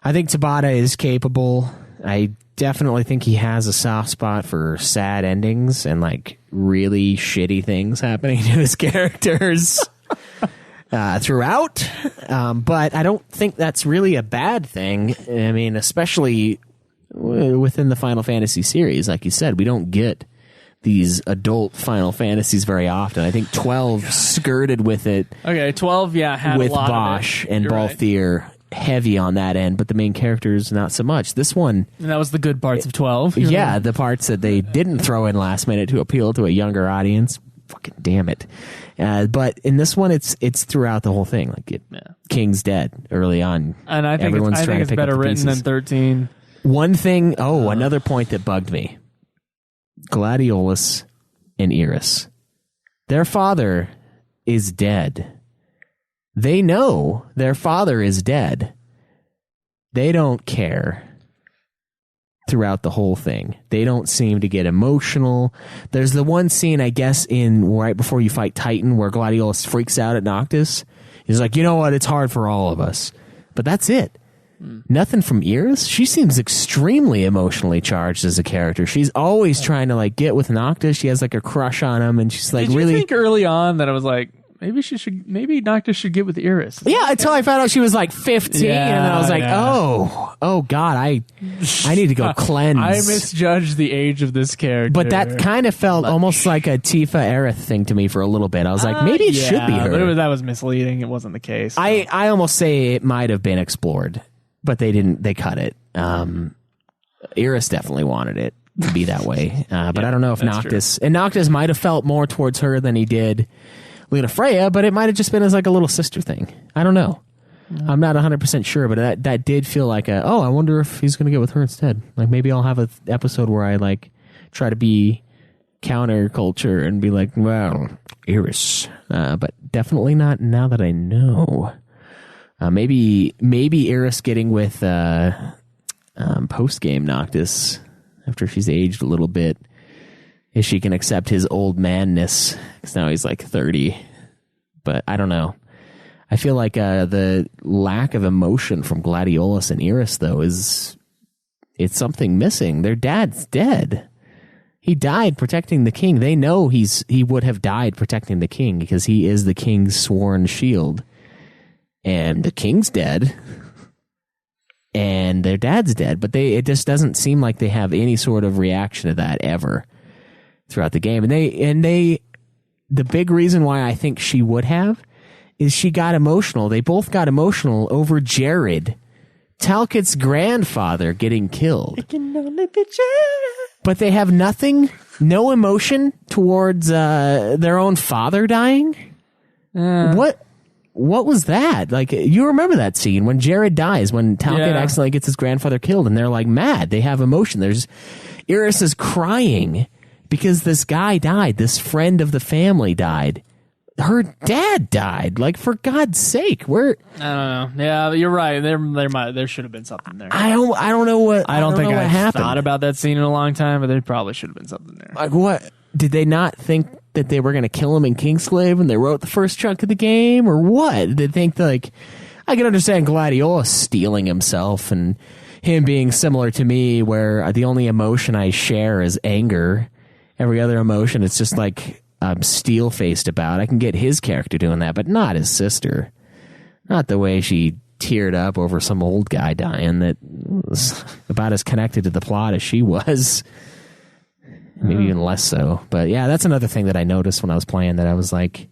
Tabata is capable. I definitely think he has a soft spot for sad endings and like really shitty things happening to his characters throughout. But I don't think that's really a bad thing. I mean, especially within the Final Fantasy series, like you said, we don't get these adult Final Fantasies very often. I think 12 skirted with it. Okay, 12, had with a lot Bosch of it. and You're right. Balthier heavy on that end, but the main characters not so much. This one, And that was the good parts of 12. yeah, the parts that they didn't throw in last minute to appeal to a younger audience. Fucking damn it! But in this one, it's throughout the whole thing. Like King's dead early on, And I think everyone's I trying think it's to pick better up the written than pieces. 13. One thing. Oh, another point that bugged me: Gladiolus and Iris. Their father is dead. They know their father is dead. They don't care throughout the whole thing. They don't seem to get emotional. There's the one scene, I guess, in right before you fight Titan where Gladiolus freaks out at Noctis. He's like, you know what? It's hard for all of us. But that's it. Nothing from Iris. She seems extremely emotionally charged as a character. She's always trying to like get with Noctis. She has like a crush on him, and she's like Did really. you think early on that I was like, maybe Noctis should get with Iris? Yeah, until I found out she was like 15, and then I was like, oh God, I need to go cleanse. I misjudged the age of this character. But that kind of felt almost like a Tifa Aerith thing to me for a little bit. I was like, maybe it should be her. But that was misleading. It wasn't the case. So. I almost say it might have been explored, but they didn't. They cut it. Iris definitely wanted it to be that way, but I don't know if Noctis might have felt more towards her than he did Luna Freya, but it might have just been as like a little sister thing. I don't know. I'm not 100% sure, but that did feel like I wonder if he's going to get with her instead. Like maybe I'll have an episode where I like try to be counterculture and be like, well, Iris, but definitely not now that I know. Maybe Iris getting with post-game Noctis after she's aged a little bit, if she can accept his old manness, because now he's like 30. But I don't know. I feel like the lack of emotion from Gladiolus and Iris, though, it's something missing. Their dad's dead. He died protecting the king. They know he would have died protecting the king because he is the king's sworn shield. And the king's dead. And their dad's dead. But it just doesn't seem like they have any sort of reaction to that ever throughout the game. And the big reason why I think she would have is she got emotional. They both got emotional over Jared, Talcott's grandfather, getting killed. It can only be Jared. But they have no emotion towards their own father dying. What was that? Like, you remember that scene when Jared dies, when Talcott accidentally gets his grandfather killed, and they're like mad. They have emotion. Iris is crying because this guy died. This friend of the family died. Her dad died. Like, for God's sake, I don't know. Yeah, you're right. There should have been something there. I don't know what. I don't think what I happened. thought about that scene in a long time, but there probably should have been something there. Like, what? Did they not think that they were going to kill him in Kingsglaive when they wrote the first chunk of the game, or what? Did they think like? I can understand Gladiolus stealing himself and him being similar to me, where the only emotion I share is anger. Every other emotion, it's just like I'm steel-faced about. I can get his character doing that, but not his sister. Not the way she teared up over some old guy dying that was about as connected to the plot as she was. Maybe even less so. But yeah, that's another thing that I noticed when I was playing, that I was like,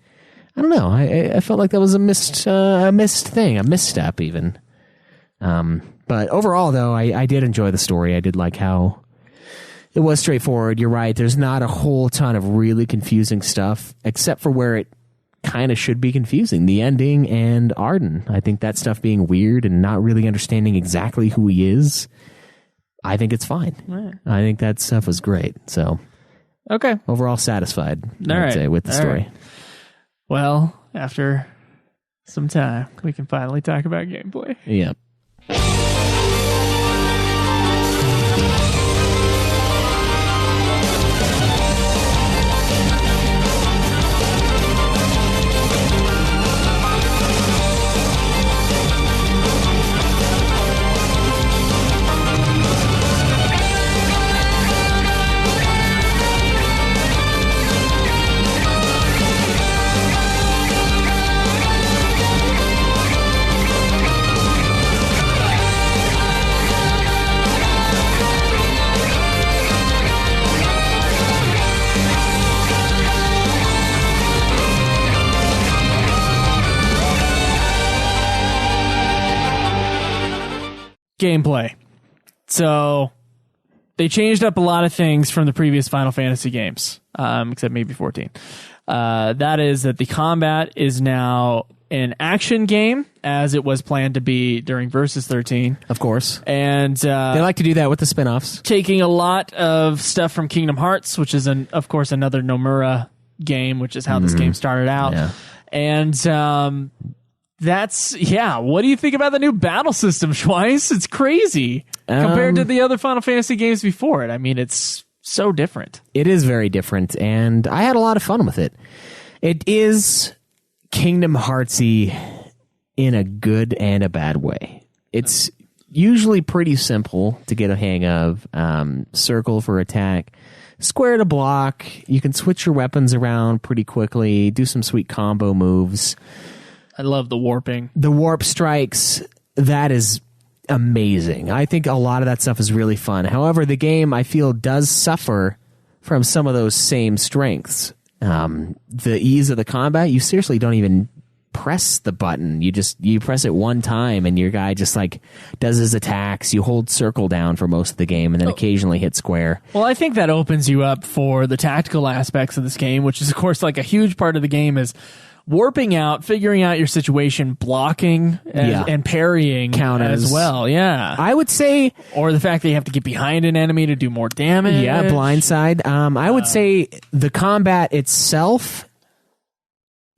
I don't know. I felt like that was a missed thing, a misstep even. But overall, though, I did enjoy the story. I did like how it was straightforward. You're right. There's not a whole ton of really confusing stuff, except for where it kind of should be confusing. The ending and Arden. I think that stuff being weird and not really understanding exactly who he is, I think it's fine. Right. I think that stuff was great. So, okay. Overall satisfied, I'd say, with the story. Right. Well, after some time, we can finally talk about gameplay. Yeah. gameplay. So they changed up a lot of things from the previous Final Fantasy games, except maybe 14. That is that the combat is now an action game, as it was planned to be during Versus 13. Of course. And they like to do that with the spin-offs. Taking a lot of stuff from Kingdom Hearts, which is, of course, another Nomura game, which is how this game started out. Yeah. And what do you think about the new battle system, Schweiss? It's crazy compared to the other Final Fantasy games before it. I mean, it's so different. It is very different, and I had a lot of fun with it. It is Kingdom Heartsy in a good and a bad way. It's usually pretty simple to get a hang of. Circle for attack, square to block. You can switch your weapons around pretty quickly, do some sweet combo moves. I love the warping. The warp strikes, that is amazing. I think a lot of that stuff is really fun. However, the game, I feel, does suffer from some of those same strengths. The ease of the combat, you seriously don't even press the button. You press it one time and your guy just like does his attacks. You hold circle down for most of the game and then occasionally hit square. Well, I think that opens you up for the tactical aspects of this game, which is, of course, like a huge part of the game is warping out, figuring out your situation, blocking and parrying counters as well. Yeah. I would say, or the fact that you have to get behind an enemy to do more damage. Yeah, blindside. I would say the combat itself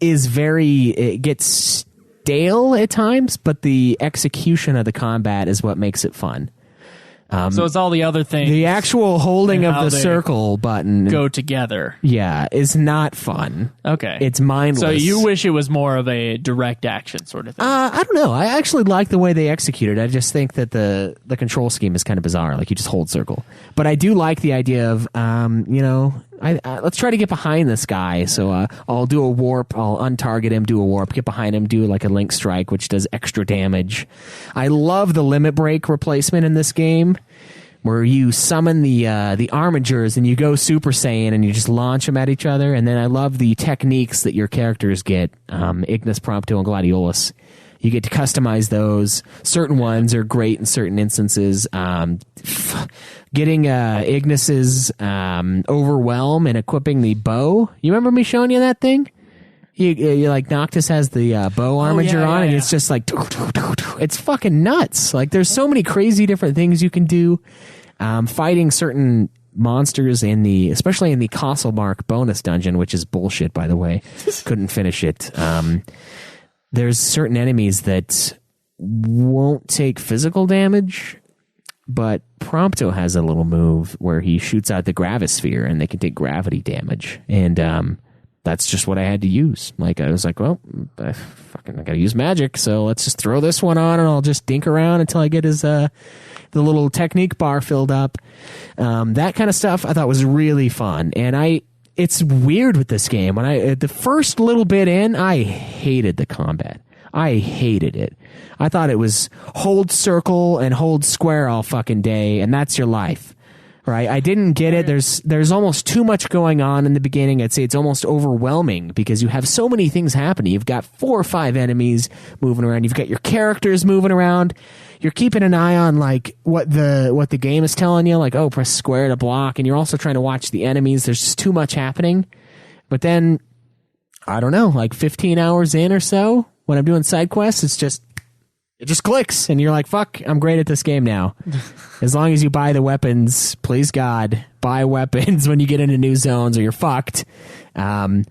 is it gets stale at times, but the execution of the combat is what makes it fun. So it's all the other things. The actual holding of the circle button go together. Yeah, is not fun. Okay. It's mindless. So you wish it was more of a direct action sort of thing. I don't know. I actually like the way they execute it. I just think that the control scheme is kind of bizarre. Like you just hold circle. But I do like the idea of, let's try to get behind this guy. So I'll do a warp. I'll untarget him, do a warp, get behind him, do like a link strike, which does extra damage. I love the limit break replacement in this game, where you summon the armigers and you go Super Saiyan and you just launch them at each other. And then I love the techniques that your characters get, Ignis, Prompto, and Gladiolus. You get to customize those. Certain ones are great in certain instances. Getting Ignis's Overwhelm and equipping the bow. You remember me showing you that thing? You like Noctis has the bow armature on, and it's just like it's fucking nuts. Like there's so many crazy different things you can do. Fighting certain monsters especially in the Castlemark bonus dungeon, which is bullshit, by the way. Couldn't finish it. There's certain enemies that won't take physical damage, but Prompto has a little move where he shoots out the gravisphere and they can take gravity damage. And that's just what I had to use. Like I was like, well, I gotta use magic, so let's just throw this one on and I'll just dink around until I get his the little technique bar filled up. That kind of stuff I thought was really fun. And it's weird with this game. When the first little bit in, I hated the combat. I hated it. I thought it was hold circle and hold square all fucking day, and that's your life. Right? I didn't get it. There's almost too much going on in the beginning. I'd say it's almost overwhelming because you have so many things happening. You've got 4 or 5 enemies moving around. You've got your characters moving around. You're keeping an eye on like what the game is telling you, like, oh, press square to block, and you're also trying to watch the enemies. There's just too much happening. But then, I don't know, like 15 hours in or so, when I'm doing side quests, it just clicks, and you're like, fuck, I'm great at this game now. As long as you buy the weapons, please God, buy weapons when you get into new zones or you're fucked. I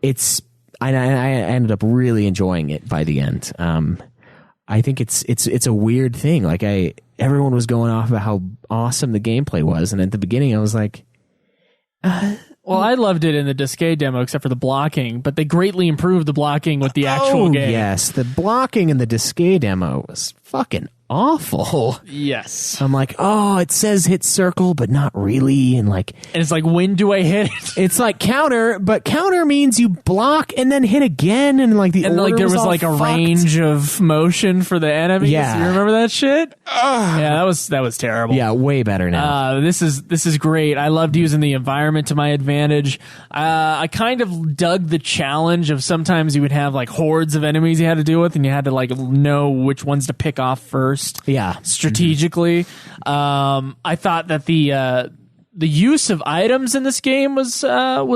ended up really enjoying it by the end. I think it's a weird thing. Like everyone was going off about how awesome the gameplay was, and at the beginning I was like, well, I loved it in the Disque demo, except for the blocking, but they greatly improved the blocking with the actual game. Yes, the blocking in the Disque demo was fucking awful. Yes. I'm like, oh, it says hit circle, but not really. And it's like, when do I hit it? It's like counter, but counter means you block and then hit again. And like there was like a range of motion for the enemies. Yeah. You remember that shit? Yeah, that was terrible. Yeah, way better now. This is great. I loved using the environment to my advantage. I kind of dug the challenge of sometimes you would have like hordes of enemies you had to deal with, and you had to like know which ones to pick off first. first. Yeah. Strategically. I thought that the use of items in this game was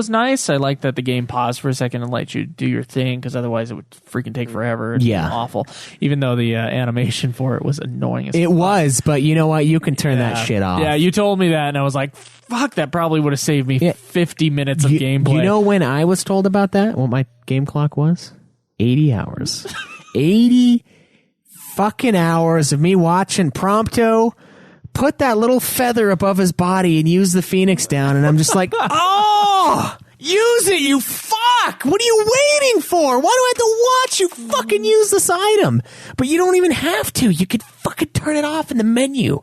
nice. I like that the game paused for a second and let you do your thing, because otherwise it would freaking take forever. It'd be awful. Even though the animation for it was annoying as fuck. It was, but you know what? You can turn that shit off. Yeah, you told me that, and I was like, fuck, that probably would have saved me 50 minutes of gameplay. You know when I was told about that? What my game clock was? 80 hours. 80 fucking hours of me watching Prompto put that little feather above his body and use the Phoenix down, and I'm just like, oh, use it, you fuck! What are you waiting for? Why do I have to watch you fucking use this item? But you don't even have to. You could fucking turn it off in the menu.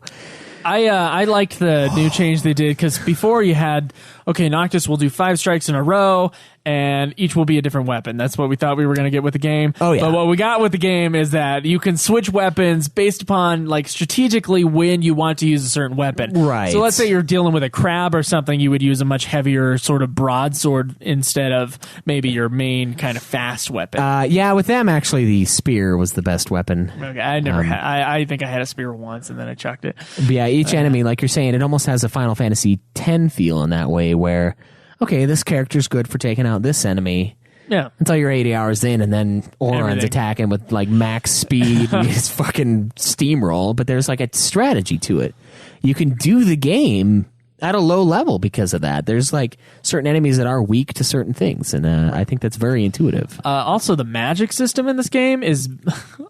I liked the new change they did, because before you had, okay, Noctis will do 5 strikes in a row, and each will be a different weapon. That's what we thought we were going to get with the game. Oh, yeah. But what we got with the game is that you can switch weapons based upon, like, strategically when you want to use a certain weapon. Right. So let's say you're dealing with a crab or something, you would use a much heavier sort of broadsword instead of maybe your main kind of fast weapon. Yeah, with them, actually, the spear was the best weapon. Okay, I never had. I think I had a spear once, and then I chucked it. But yeah, each enemy, like you're saying, it almost has a Final Fantasy X feel in that way, where, okay, this character's good for taking out this enemy. Yeah. Until you're 80 hours in, and then Oron's Everything. attacking with like max speed and his fucking steamroll. But there's like a strategy to it. You can do the game at a low level because of that. There's like certain enemies that are weak to certain things, and I think that's very intuitive. Also, the magic system in this game is,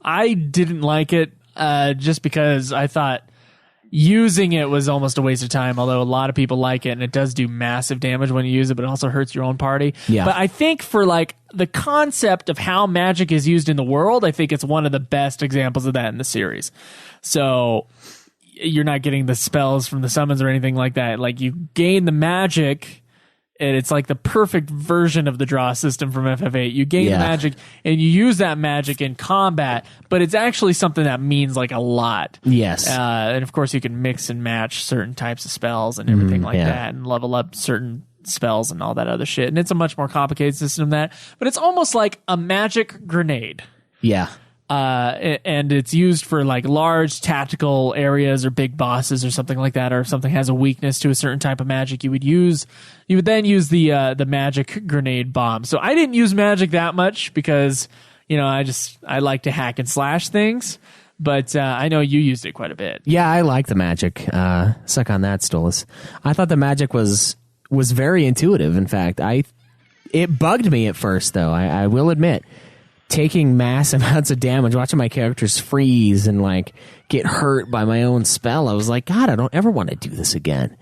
I didn't like it just because I thought using it was almost a waste of time, although a lot of people like it, and it does do massive damage when you use it, but it also hurts your own party. Yeah. But I think for like the concept of how magic is used in the world, I think it's one of the best examples of that in the series. So you're not getting the spells from the summons or anything like that. Like, you gain the magic, and it's like the perfect version of the draw system from FF8. You gain the magic, and you use that magic in combat, but it's actually something that means like a lot. Yes. And of course, you can mix and match certain types of spells and everything like that, and level up certain spells and all that other shit. And it's a much more complicated system than that, but it's almost like a magic grenade. Yeah. And it's used for like large tactical areas or big bosses or something like that, or if something has a weakness to a certain type of magic, you would then use the magic grenade bomb. So I didn't use magic that much because, you know, I like to hack and slash things, but I know you used it quite a bit. Yeah, I like the magic. Suck on that, Stolas. I thought the magic was very intuitive. In fact, it bugged me at first, though. I will admit. Taking mass amounts of damage, watching my characters freeze and like get hurt by my own spell, I was like, God, I don't ever want to do this again.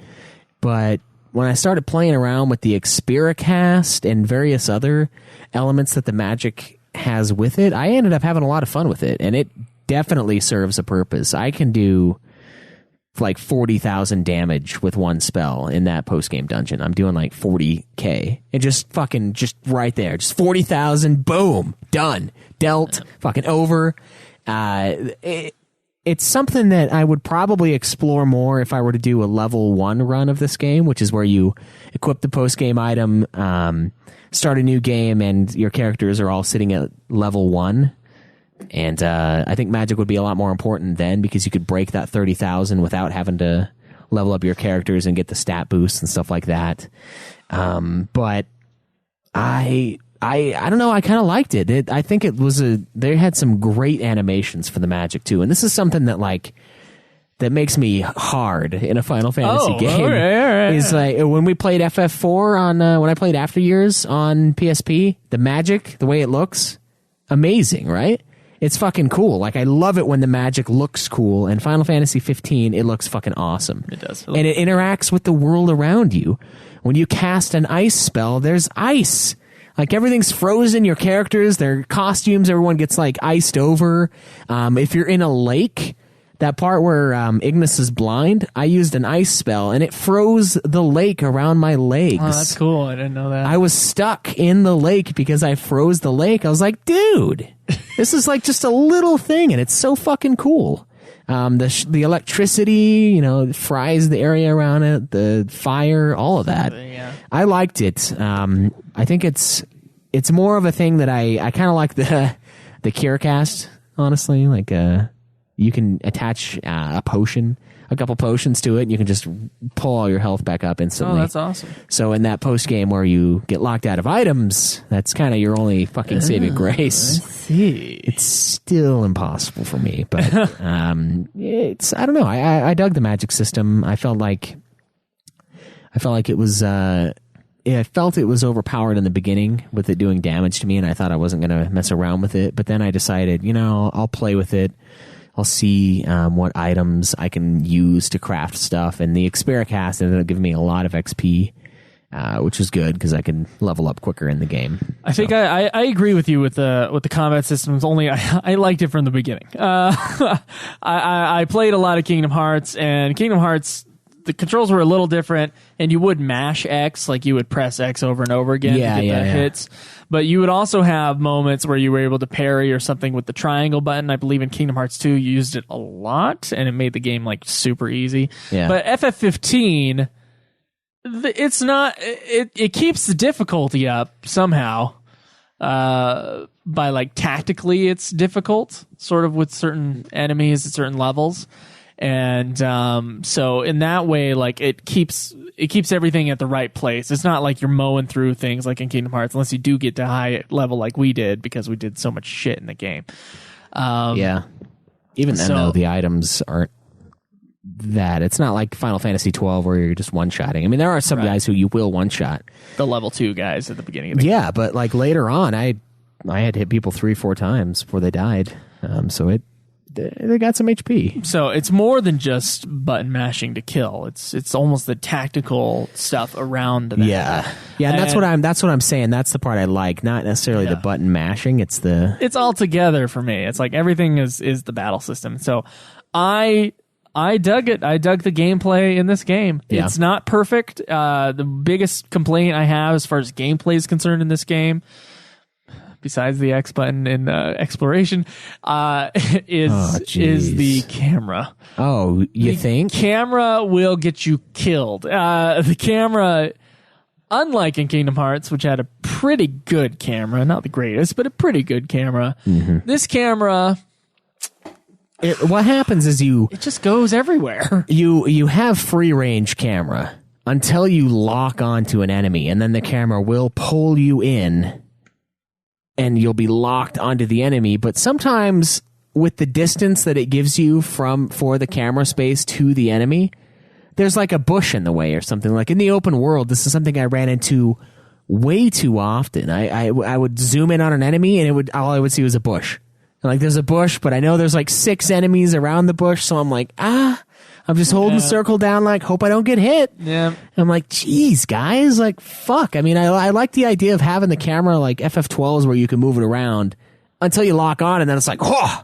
But when I started playing around with the Expiricast and various other elements that the magic has with it, I ended up having a lot of fun with it, and it definitely serves a purpose. I can do like 40,000 damage with one spell in that post-game dungeon. I'm doing like 40k. And just right there. Just 40,000, boom, done. Dealt, fucking over. It's something that I would probably explore more if I were to do a level 1 run of this game, which is where you equip the post-game item, start a new game, and your characters are all sitting at level 1. And I think magic would be a lot more important then, because you could break that 30,000 without having to level up your characters and get the stat boosts and stuff like that. But I don't know. I kind of liked it. I think it was they had some great animations for the magic too. And this is something that makes me hard in a Final Fantasy game. All right. Is like when we played FF4 on when I played After Years on PSP, the magic, the way it looks, amazing, right? It's fucking cool. Like, I love it when the magic looks cool. And Final Fantasy 15, it looks fucking awesome. It does. And it interacts with the world around you. When you cast an ice spell, there's ice. Like, everything's frozen. Your characters, their costumes, everyone gets like iced over. If you're in a lake, that part where Ignis is blind, I used an ice spell, and it froze the lake around my legs. Oh, that's cool. I didn't know that. I was stuck in the lake because I froze the lake. I was like, dude, this is like just a little thing, and it's so fucking cool. The electricity, you know, fries the area around it, the fire, all of that. Yeah. I liked it. I think it's more of a thing that I kind of like the Curecast, honestly. Like, you can attach a couple potions to it, and you can just pull all your health back up instantly. Oh, that's awesome. So in that post game where you get locked out of items, that's kind of your only fucking saving grace. I see. It's still impossible for me, but it's, I don't know. I dug the magic system. I felt like it was I felt it was overpowered in the beginning with it doing damage to me, and I thought I wasn't going to mess around with it. But then I decided, I'll play with it. I'll see what items I can use to craft stuff. And the Xperia cast ended up giving me a lot of XP, which is good because I can level up quicker in the game. I think I agree with you with the combat systems. Only I liked it from the beginning. I played a lot of Kingdom Hearts, and Kingdom Hearts, the controls were a little different, and you would mash X, like you would press X over and over again to get the hits. But you would also have moments where you were able to parry or something with the triangle button. I believe in Kingdom Hearts 2 you used it a lot, and it made the game like super easy. Yeah. But FF15, it's not. It keeps the difficulty up somehow. By like tactically, it's difficult, sort of with certain enemies at certain levels. And so in that way, like it keeps everything at the right place. It's not like you're mowing through things like in Kingdom Hearts, unless you do get to high level like we did, because we did so much shit in the game. Even then, though, the items aren't that. It's not like Final Fantasy 12 where you're just one-shotting. I mean, there are some guys who you will one-shot. The level 2 guys at the beginning of the game. Yeah, but like later on, I had hit people 3-4 times before they died. So they got some HP. So it's more than just button mashing to kill. It's almost the tactical stuff around that. Yeah, and that's what I'm saying. That's the part I like, not necessarily the button mashing. It's all together for me. It's like everything is the battle system. So I dug it. I dug the gameplay in this game. Yeah. It's not perfect. The biggest complaint I have as far as gameplay is concerned in this game, besides the X button in exploration, is the camera. Oh, you think? Camera will get you killed. The camera, unlike in Kingdom Hearts, which had a pretty good camera, not the greatest, but a pretty good camera, this camera, what happens is it just goes everywhere. You have free range camera until you lock onto an enemy, and then the camera will pull you in, and you'll be locked onto the enemy. But sometimes with the distance that it gives you for the camera space to the enemy, there's like a bush in the way or something. Like in the open world, this is something I ran into way too often. I would zoom in on an enemy, and all I would see was a bush. And like there's a bush, but I know there's like 6 enemies around the bush, so I'm like, I'm just holding circle down, like, hope I don't get hit. Yeah. I'm like, geez, guys, like, fuck. I mean, I like the idea of having the camera like FF12s where you can move it around until you lock on, and then it's like, whoa!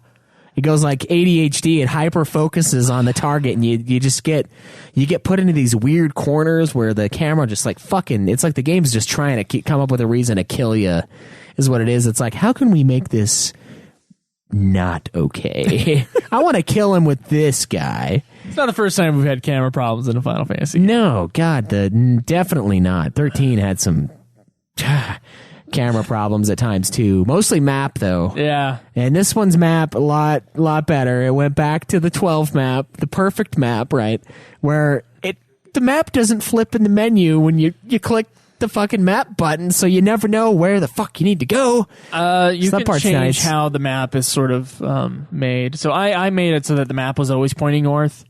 It goes like ADHD. It hyper focuses on the target, and you just get put into these weird corners where the camera just like fucking. It's like the game's just trying to come up with a reason to kill you, is what it is. It's like, how can we make this not okay? I want to kill him with this guy. It's not the first time we've had camera problems in a Final Fantasy. No, God, definitely not. 13 had some camera problems at times too. Mostly map though. Yeah. And this one's map a lot better. It went back to the 12 map, the perfect map, right? Where the map doesn't flip in the menu when you click the fucking map button, so you never know where the fuck you need to go. You can change how the map is sort of made. So I made it so that the map was always pointing north.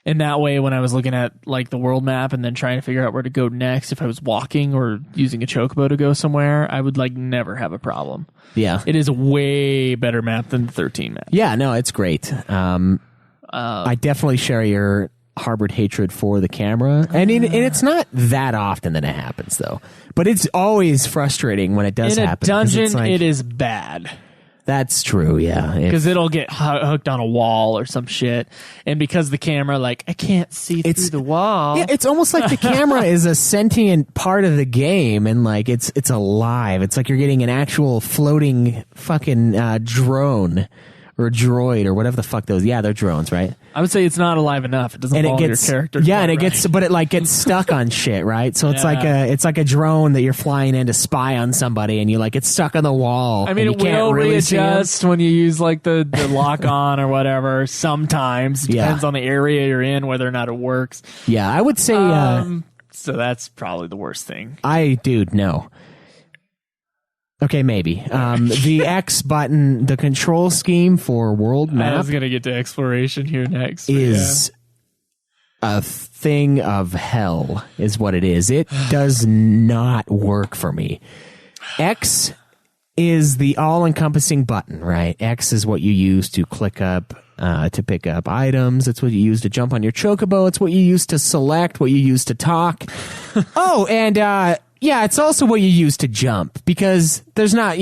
And that way, when I was looking at like the world map and then trying to figure out where to go next, if I was walking or using a chocobo to go somewhere, I would like never have a problem. Yeah. It is a way better map than the 13 map. Yeah, no, it's great. I definitely share your harbored hatred for the camera. And it's not that often that it happens, though. But it's always frustrating when it does happen. In a dungeon, like, it is bad. That's true, yeah. Because it'll get hooked on a wall or some shit. And because the camera, like, I can't see through the wall. Yeah, it's almost like the camera is a sentient part of the game, and like it's alive. It's like you're getting an actual floating fucking drone or droid or whatever the fuck those. Yeah, they're drones, right? I would say it's not alive enough. It doesn't follow your character. Yeah, and it right. gets, but it like gets stuck on shit, right? So it's like a drone that you're flying in to spy on somebody, and you like it's stuck on the wall. I mean, and it you can't will really readjust when you use like the lock on or whatever. Sometimes depends on the area you're in whether or not it works. Yeah, I would say. So that's probably the worst thing. Dude, no. Okay, maybe. The X button, the control scheme for world map. I was going to get to exploration here next. Is a thing of hell, is what it is. It does not work for me. X is the all-encompassing button, right? X is what you use to click up, to pick up items. It's what you use to jump on your chocobo. It's what you use to select, what you use to talk. Oh, and yeah, it's also what you use to jump, because there's not,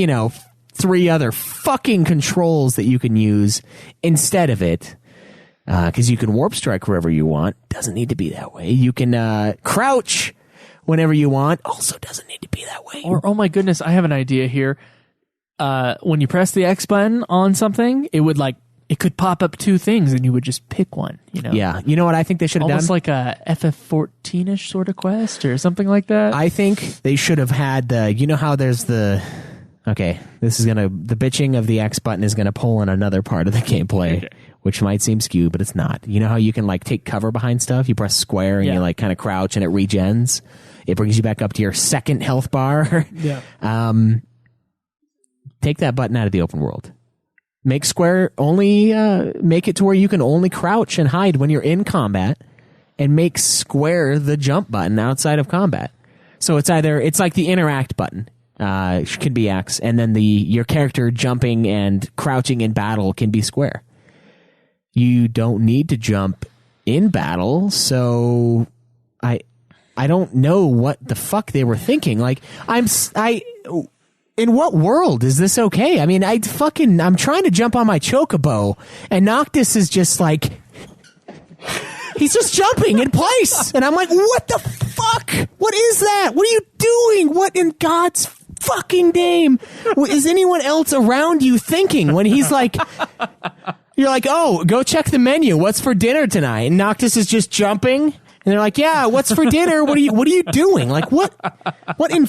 3 other fucking controls that you can use instead of it. Because you can warp strike wherever you want. Doesn't need to be that way. You can crouch whenever you want. Also doesn't need to be that way. Or, oh my goodness, I have an idea here. When you press the X button on something, it could pop up 2 things and you would just pick one, Yeah. You know what I think they should have done? Almost like a FF14-ish sort of quest or something like that. I think they should have had how there's the bitching of the X button is going to pull in another part of the gameplay, which might seem skewed, but it's not. You know how you can take cover behind stuff? You press square and you kind of crouch and it regens. It brings you back up to your second health bar. Yeah. Take that button out of the open world. Make square only, make it to where you can only crouch and hide when you're in combat, and make square the jump button outside of combat. So it's like the interact button, can be X, and then your character jumping and crouching in battle can be square. You don't need to jump in battle, so I don't know what the fuck they were thinking. In what world is this okay? I mean, I'm trying to jump on my chocobo, and Noctis is just he's just jumping in place. And I'm like, what the fuck? What is that? What are you doing? What in God's fucking name is anyone else around you thinking when he's you're like, oh, go check the menu. What's for dinner tonight? And Noctis is just jumping. And they're like, yeah, what's for dinner? What are you doing? What in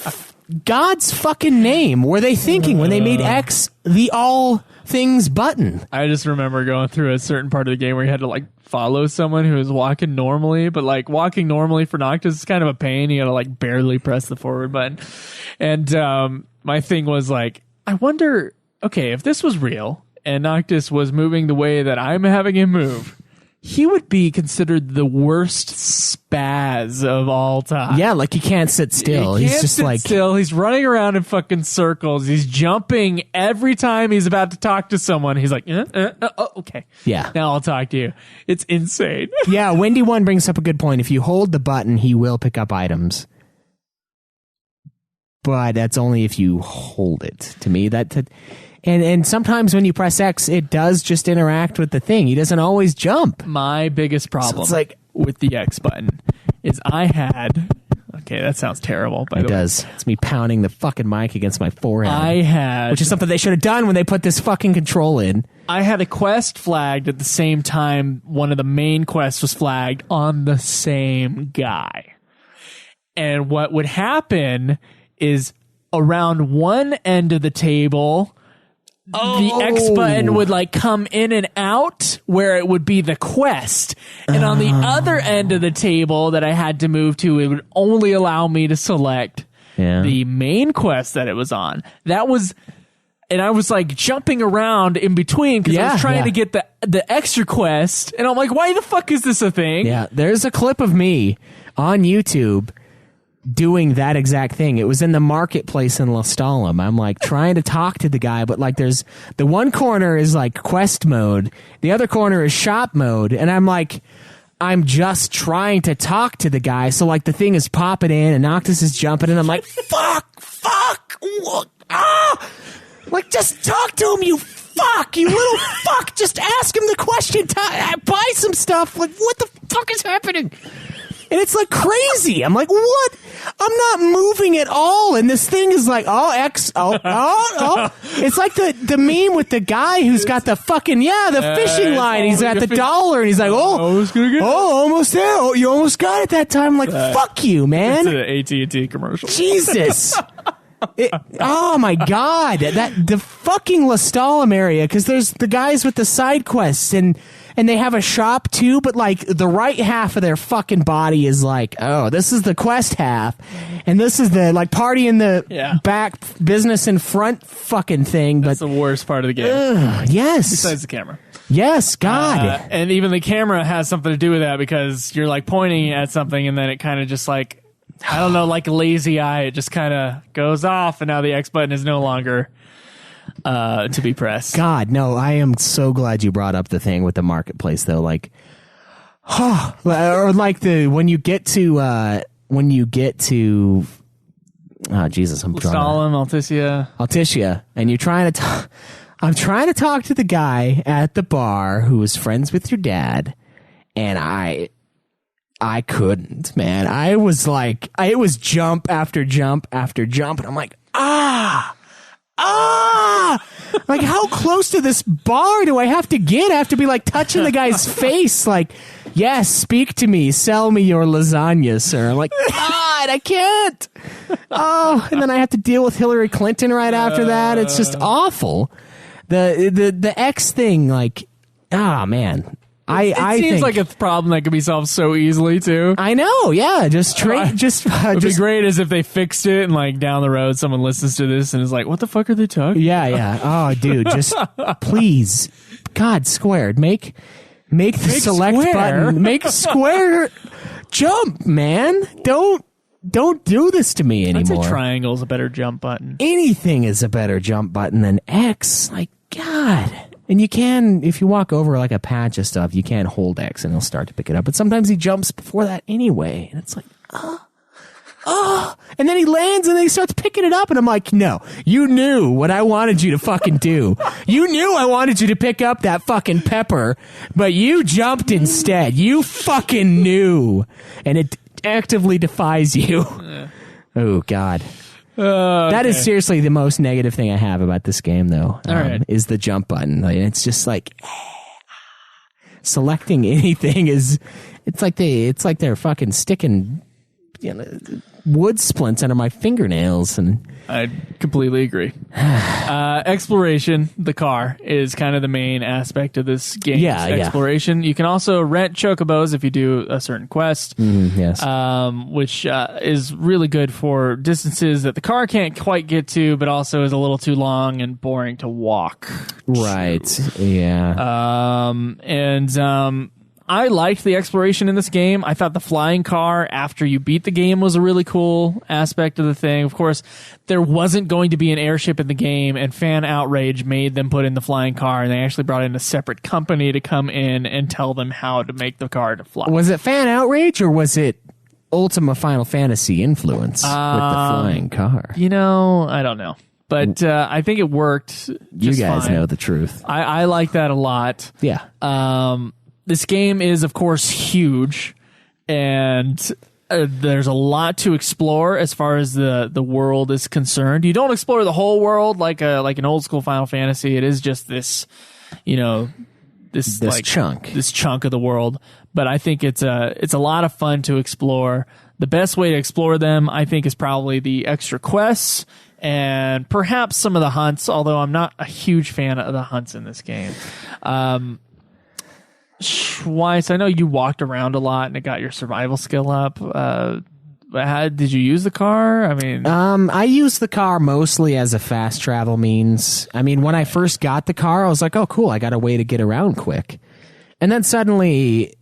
God's fucking name were they thinking when they made X the all things button? I just remember going through a certain part of the game where you had to follow someone who was walking normally, but walking normally for Noctis is kind of a pain. You gotta barely press the forward button. And my thing was I wonder, okay, if this was real and Noctis was moving the way that I'm having him move, he would be considered the worst spaz of all time. Yeah, he can't sit still. He's just still. He's running around in fucking circles. He's jumping every time he's about to talk to someone. He's like, oh, okay. Yeah. Now I'll talk to you. It's insane. Yeah, Wendy One brings up a good point. If you hold the button, he will pick up items. But that's only if you hold it. To me, And sometimes when you press X, it does just interact with the thing. He doesn't always jump. My biggest problem with the X button is okay, that sounds terrible. By the way. It does. It's me pounding the fucking mic against my forehead. Which is something they should have done when they put this fucking control in. I had a quest flagged at the same time one of the main quests was flagged on the same guy. And what would happen is around one end of the table, the X button would come in and out where it would be the quest. And on the other end of the table that I had to move to, it would only allow me to select the main quest that it was on. And I was jumping around in between because I was trying to get the extra quest. And I'm like, why the fuck is this a thing? Yeah, there's a clip of me on YouTube doing that exact thing. It was in the marketplace in Lestalem. I'm trying to talk to the guy, but there's the one corner is quest mode, the other corner is shop mode, and I'm just trying to talk to the guy. So the thing is popping in and Noctis is jumping and I'm like, fuck, just talk to him, you fuck, you little fuck. Just ask him the question. Buy some stuff. What the fuck is happening? And it's like crazy. I'm like, what? I'm not moving at all. And this thing is like, oh. It's like the meme with the guy who's got the fucking, the fishing line. He's at the dollar and he's like, almost there. Oh, you almost got it that time. I'm like, fuck you, man. It's an AT&T commercial. Jesus. Oh my God. The fucking Lestalem area, because there's the guys with the side quests and they have a shop too, but like the right half of their fucking body is like, oh, this is the quest half, and this is the like party in the back, business in front fucking thing. That's the worst part of the game. Yes. Besides the camera. Yes, God. And even the camera has something to do with that, because you're like pointing at something and then it kind of just like, I don't know, like a lazy eye, it just kind of goes off, and now the X button is no longer to be pressed. God, no, I am so glad you brought up the thing with the marketplace, though. Like, or like when you get to, Jesus, I'm Stalin, Altitia, and you're trying to I'm trying to talk to the guy at the bar who was friends with your dad, and I couldn't, man. I was like, it was jump after jump after jump, and I'm like, like, how close to this bar do I have to get? I have to be like touching the guy's face, like, yes, speak to me, sell me your lasagna, sir. I'm like, God, I can't. Oh, and then I have to deal with Hillary Clinton right after that. It's just awful. The X thing, like, man. It seems like a problem that could be solved so easily too. I know, yeah. It'd be great as if they fixed it and like down the road someone listens to this and is like, what the fuck are they talking? Yeah. Oh, dude, just please, God, squared. Make the select button. Make square jump, man. Don't do this to me anymore. I'd say triangle's a better jump button. Anything is a better jump button than X. Like, God. And you can, if you walk over like a patch of stuff, you can hold X and he'll start to pick it up. But sometimes he jumps before that anyway. And it's like, and then he lands and then he starts picking it up. And I'm like, no, you knew what I wanted you to fucking do. You knew I wanted you to pick up that fucking pepper, but you jumped instead. You fucking knew. And it actively defies you. Oh, God. That is seriously the most negative thing I have about this game, though. All right. Is the jump button. Like, it's just like selecting anything is. It's like they're fucking sticking, wood splints under my fingernails, and I completely agree. Exploration, the car, is kind of the main aspect of this game. Exploration. You can also rent chocobos if you do a certain quest, yes. Which is really good for distances that the car can't quite get to, but also is a little too long and boring to walk. Right. Yeah. I liked the exploration in this game. I thought the flying car after you beat the game was a really cool aspect of the thing. Of course, there wasn't going to be an airship in the game, and fan outrage made them put in the flying car, and they actually brought in a separate company to come in and tell them how to make the car to fly. Was it fan outrage, or was it Ultima Final Fantasy influence with the flying car? I don't know. But I think it worked just You guys fine. know the truth. I like that a lot. Yeah. This game is, of course, huge, and there's a lot to explore as far as the world is concerned. You don't explore the whole world like an old school Final Fantasy. It is just this, this chunk of the world. But I think it's a lot of fun to explore. The best way to explore them, I think, is probably the extra quests and perhaps some of the hunts. Although I'm not a huge fan of the hunts in this game. Schweiss, I know you walked around a lot and it got your survival skill up. Did you use the car? I mean, I used the car mostly as a fast travel means. I mean, when I first got the car, I was like, oh, cool, I got a way to get around quick. And then suddenly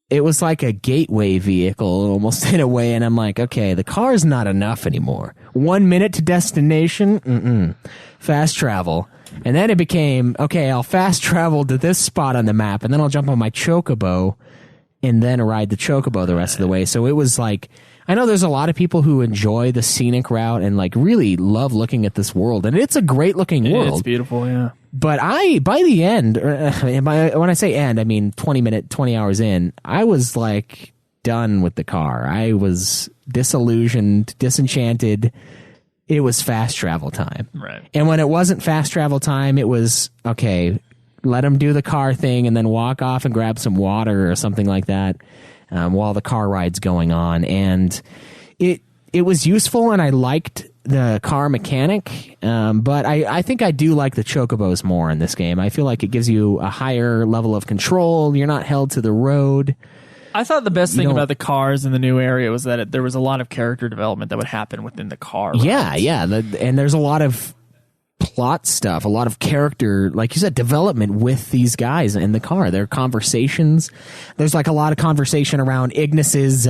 it was like a gateway vehicle almost in a way. And I'm like, okay, the car's not enough anymore. 1 minute to destination. Fast travel. And then it became, okay, I'll fast travel to this spot on the map, and then I'll jump on my chocobo and then ride the chocobo the rest of the way. So it was like, I know there's a lot of people who enjoy the scenic route and like really love looking at this world. And it's a great looking world. It's beautiful, yeah. But by the end, when I say end, I mean 20 hours in, I was like, done with the car. I was disillusioned, disenchanted. It was fast travel time. Right. And when it wasn't fast travel time, it was, okay, let him do the car thing and then walk off and grab some water or something like that while the car ride's going on. And it was useful, and I liked the car mechanic, but I think I do like the chocobos more in this game. I feel like it gives you a higher level of control. You're not held to the road. I thought the best thing about the cars in the new area was that there was a lot of character development that would happen within the car. Right? Yeah. And there's a lot of plot stuff, a lot of character, like you said, development with these guys in the car. Their conversations. There's like a lot of conversation around Ignis's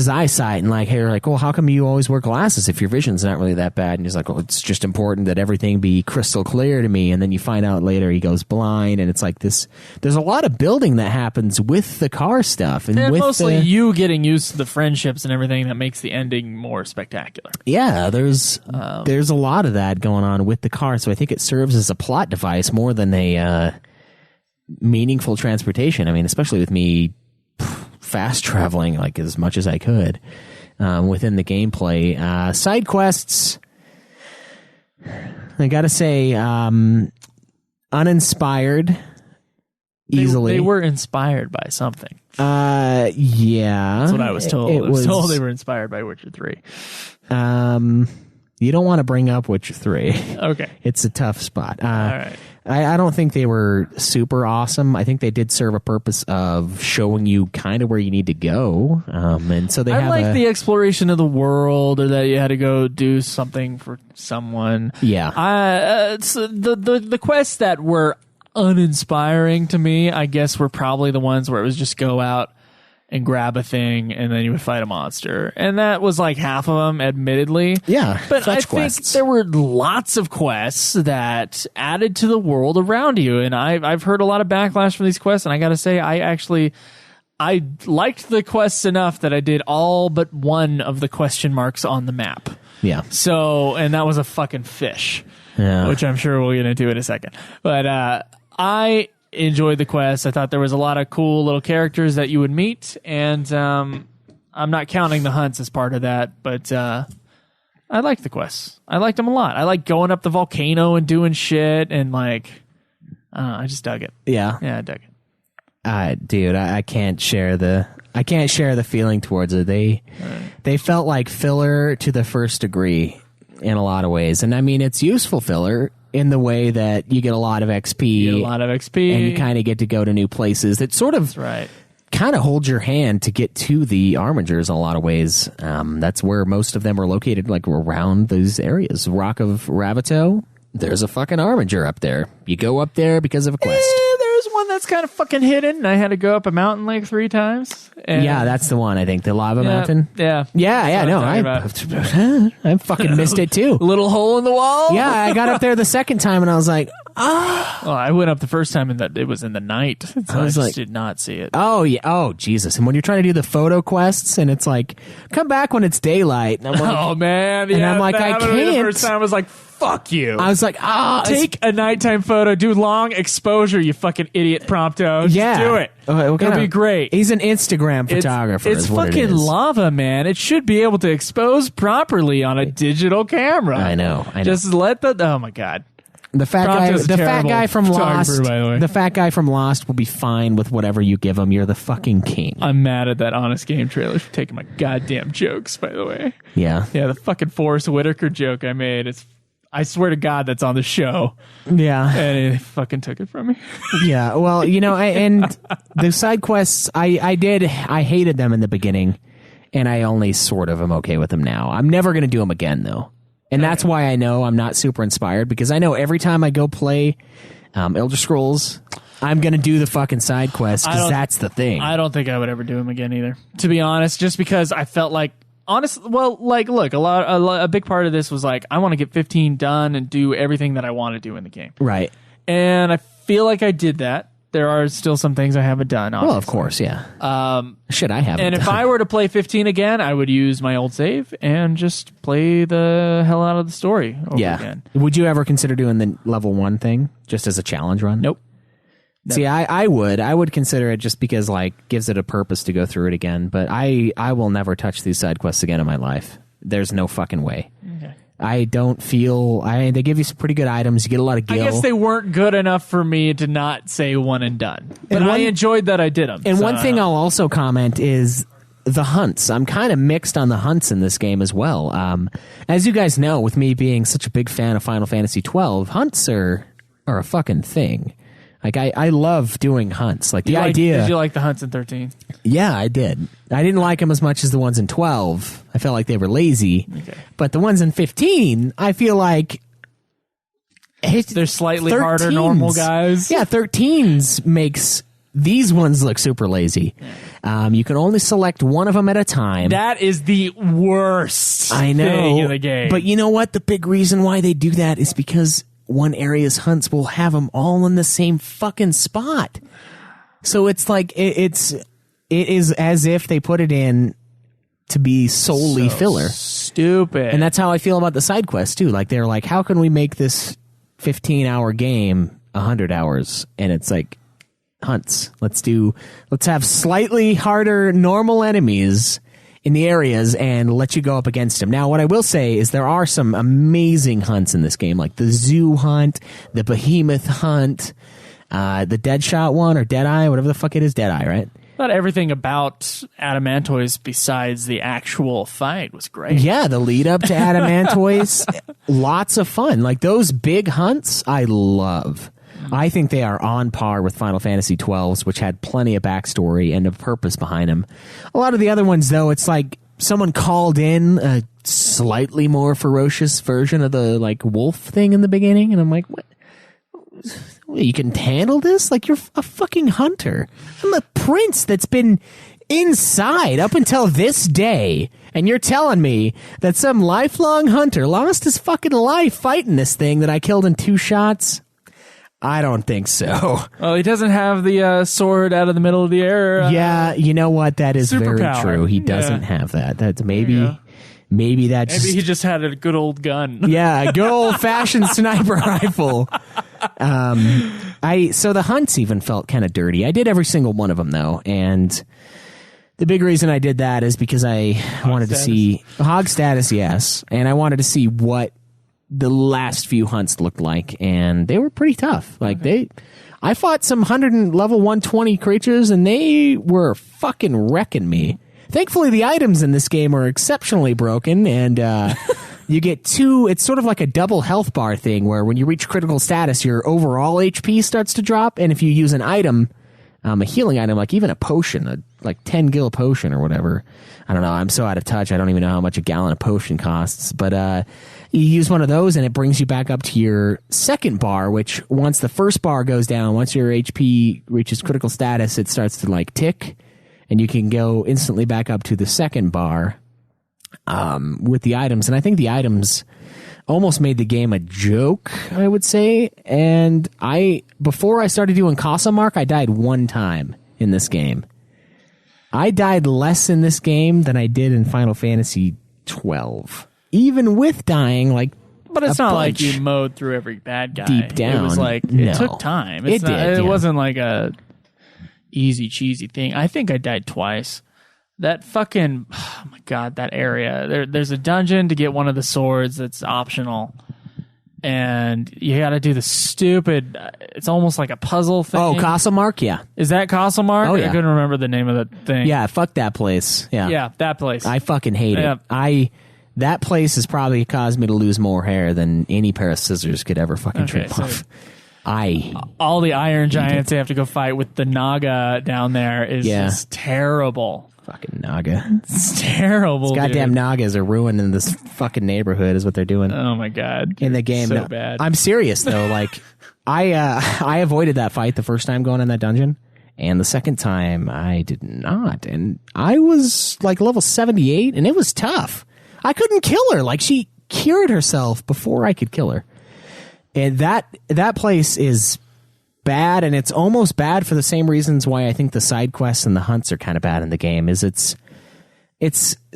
eyesight, and like, hey, like, well, how come you always wear glasses if your vision's not really that bad? And he's like, well, it's just important that everything be crystal clear to me. And then you find out later he goes blind, and it's like this. There's a lot of building that happens with the car stuff, and with mostly you getting used to the friendships and everything that makes the ending more spectacular. Yeah, there's a lot of that going on with the car, so I think it serves as a plot device more than a meaningful transportation. I mean, especially with me fast traveling like as much as I could within the gameplay. Side quests, I gotta say, uninspired easily. They were inspired by something. Yeah. That's what I was told. I was told they were inspired by Witcher 3. You don't want to bring up Witcher 3. Okay. It's a tough spot. All right. I don't think they were super awesome. I think they did serve a purpose of showing you kind of where you need to go. And so I like the exploration of the world, or that you had to go do something for someone. Yeah. The quests that were uninspiring to me, I guess, were probably the ones where it was just go out and grab a thing, and then you would fight a monster. And that was like half of them, admittedly. Yeah, but I think there were lots of quests that added to the world around you. And I've heard a lot of backlash from these quests, and I got to say, I liked the quests enough that I did all but one of the question marks on the map. Yeah. So, and that was a fucking fish, which I'm sure we'll get into in a second. But I enjoyed the quest. I thought there was a lot of cool little characters that you would meet, and I'm not counting the hunts as part of that, but I liked the quests. I liked them a lot. I like going up the volcano and doing shit, and like I just dug it. Yeah, I dug it. Dude, I can't share the feeling towards it. They felt like filler to the first degree in a lot of ways, and I mean, it's useful filler in the way that you get a lot of XP. And you kind of get to go to new places. It sort of kind of holds your hand to get to the Armigers in a lot of ways. That's where most of them are located, like around those areas. Rock of Ravito, there's a fucking Armiger up there. You go up there because of a quest. There's one that's kind of fucking hidden. I had to go up a mountain like 3 times. Yeah, that's the one, I think. The lava mountain. Yeah. No, I fucking missed it too. Little hole in the wall? Yeah, I got up there the second time and I was like, Well, I went up the first time and that it was in the night. So I just did not see it. Oh, yeah. Oh, Jesus. And when you're trying to do the photo quests and it's like, come back when it's daylight. And I'm like, oh, man. Yeah, and I'm like, I can't. The first time I was like, fuck you. I was like, take a nighttime photo, do long exposure, you fucking idiot Prompto. Just do it. It'll be great. He's an Instagram photographer. It's fucking lava, man. It should be able to expose properly on a digital camera. I know. Just let oh my God. The fat guy from Lost. By the way. The fat guy from Lost will be fine with whatever you give him. You're the fucking king. I'm mad at that Honest Game trailer for taking my goddamn jokes, by the way. Yeah. Yeah, the fucking Forrest Whitaker joke I made. I swear to God, that's on the show. Yeah. And he fucking took it from me. Yeah. Well, and the side quests, I hated them in the beginning, and I only sort of am okay with them now. I'm never going to do them again, though. And that's why I know I'm not super inspired, because I know every time I go play Elder Scrolls, I'm going to do the fucking side quests, because that's the thing. I don't think I would ever do them again either, to be honest, just because I felt like, look, a big part of this was like, I want to get 15 done and do everything that I want to do in the game. Right. And I feel like I did that. There are still some things I haven't done, obviously. Well, of course, yeah. Shit, I haven't And if I were to play 15 again, I would use my old save and just play the hell out of the story over again. Would you ever consider doing the level 1 thing just as a challenge run? Nope. See, I would consider it just because like gives it a purpose to go through it again. But I will never touch these side quests again in my life. There's no fucking way. Okay. I don't feel. They give you some pretty good items. You get a lot of gil. I guess they weren't good enough for me to not say one and done. But I enjoyed that I did them. And one thing I'll also comment is the hunts. I'm kind of mixed on the hunts in this game as well. As you guys know, with me being such a big fan of Final Fantasy 12, hunts are a fucking thing. Like, I love doing hunts. Like, the idea... Did you like the hunts in 13? Yeah, I did. I didn't like them as much as the ones in 12. I felt like they were lazy. Okay. But the ones in 15, I feel like... They're slightly harder normal guys. Yeah, 13's makes these ones look super lazy. You can only select one of them at a time. That is the worst thing in the game. But you know what? The big reason why they do that is because... one area's hunts will have them all in the same fucking spot. So it's like, it is as if they put it in to be solely filler. Stupid. And that's how I feel about the side quests too. Like, they're like, how can we make this 15-hour game 100 hours? And it's like, hunts. Let's have slightly harder normal enemies in the areas and let you go up against them. Now, what I will say is there are some amazing hunts in this game, like the zoo hunt, the behemoth hunt, the Deadshot one, or Deadeye, whatever the fuck it is, Deadeye, right? Not everything about Adamantoise besides the actual fight was great. Yeah, the lead up to Adamantoise, lots of fun. Like, those big hunts, I love. I think they are on par with Final Fantasy 12's, which had plenty of backstory and a purpose behind them. A lot of the other ones, though, it's like someone called in a slightly more ferocious version of the like wolf thing in the beginning, and I'm like, what? You can handle this? Like, you're a fucking hunter. I'm a prince that's been inside up until this day, and you're telling me that some lifelong hunter lost his fucking life fighting this thing that I killed in 2 shots? I don't think so. Well, he doesn't have the sword out of the middle of the air. Yeah, you know what? That is very superpower. true. He doesn't have that. That's maybe that's maybe he just had a good old gun. Yeah, a good old fashioned sniper rifle. So the hunts even felt kind of dirty. I did every single one of them though, and the big reason I did that is because I wanted to see hog status, yes, and I wanted to see what the last few hunts looked like, and they were pretty tough. Like, I fought some level 120 creatures, and they were fucking wrecking me. Thankfully, the items in this game are exceptionally broken, and you get 2. It's sort of like a double health bar thing, where when you reach critical status, your overall HP starts to drop, and if you use an item, a healing item, like even a potion, like 10 gil potion or whatever. I don't know. I'm so out of touch. I don't even know how much a gallon of potion costs. But you use one of those and it brings you back up to your second bar, which once the first bar goes down, once your HP reaches critical status, it starts to like tick. And you can go instantly back up to the second bar with the items. And I think the items almost made the game a joke, I would say. And before I started doing Casa Mark, I died 1 time in this game. I died less in this game than I did in Final Fantasy 12. Even with dying, like, but it's not like you mowed through every bad guy. Deep down. It was like, it took time. It wasn't like a easy, cheesy thing. I think I died twice. That fucking, oh my god, that area. There's a dungeon to get one of the swords that's optional. And you got to do the stupid, it's almost like a puzzle thing. Oh, Castle Mark? Yeah. Is that Castle Mark? Oh, yeah. I couldn't remember the name of that thing. Yeah, fuck that place. Yeah. Yeah, that place. I fucking hate it. That place has probably caused me to lose more hair than any pair of scissors could ever fucking trim off. All the Iron Giants they have to go fight with the Naga down there is just terrible. Fucking Naga. It's terrible. These goddamn Nagas are ruining this fucking neighborhood is what they're doing. Oh my god. In the game. So bad. I'm serious though. Like, I avoided that fight the first time going in that dungeon. And the second time I did not. And I was like level 78 and it was tough. I couldn't kill her. Like, she cured herself before I could kill her. And that place is bad, and it's almost bad for the same reasons why I think the side quests and the hunts are kind of bad in the game. Is it's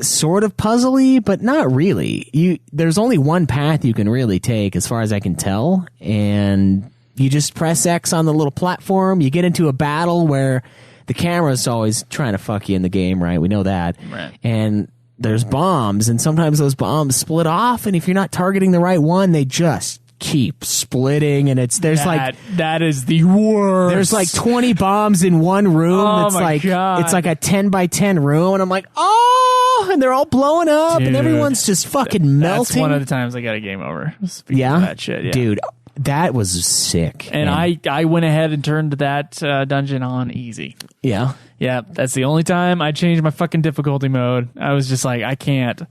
sort of puzzly, but not really. There's only one path you can really take, as far as I can tell, and You just press X on the little platform. You get into a battle where the camera's always trying to fuck you in the game, right? We know that. Right. And there's bombs, and sometimes those bombs split off, and if you're not targeting the right one, they just keep splitting, and that is the worst. There's like 20 bombs in one room. Oh, it's my like God. It's like a 10 by 10 room, and I'm like, oh, and they're all blowing up, Dude, and everyone's just fucking melting. That's one of the times I got a game over. Speaking Yeah? of that shit, yeah. Dude, that was sick. And I went ahead and turned that dungeon on easy. Yeah. Yeah, that's the only time I changed my fucking difficulty mode. I was just like, I can't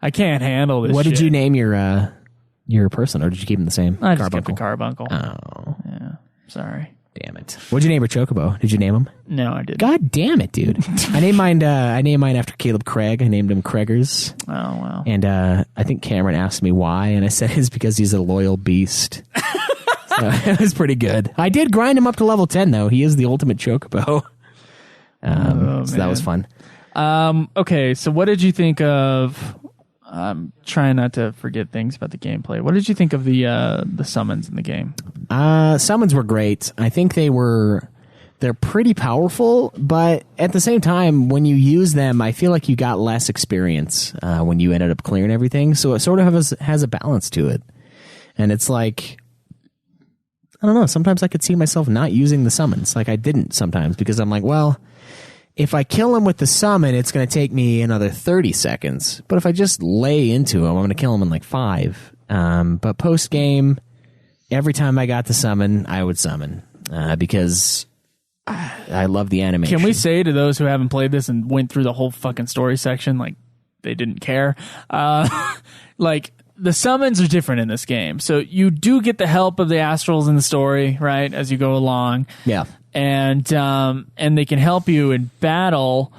handle this. What shit. did you name your person, or did you keep him the same? I just kept the Carbuncle. Oh, Yeah, sorry. damn it! What'd you name your Chocobo? Did you name him? No, I didn't. God damn it, dude! I named mine after Caleb Craig. I named him Craigers. Oh wow. And I think Cameron asked me why, and I said it's because he's a loyal beast. So it was pretty good. I did grind him up to level 10, though. He is the ultimate Chocobo. So that was fun. Okay, so what did you think of? I'm trying not to forget things about the gameplay. What did you think of the summons in the game? Summons were great. I think they're pretty powerful, but at the same time, when you use them, I feel like you got less experience when you ended up clearing everything. So it sort of has a balance to it. And it's like, I don't know, sometimes I could see myself not using the summons. Like I didn't sometimes, because I'm like, well, if I kill him with the summon, it's going to take me another 30 seconds. But if I just lay into him, I'm going to kill him in like 5. But post-game, every time I got the summon, I would summon. Because I love the animation. Can we say to those who haven't played this and went through the whole fucking story section, like, they didn't care? Like, the summons are different in this game. So you do get the help of the astrals in the story, right, as you go along. Yeah. And they can help you in battle,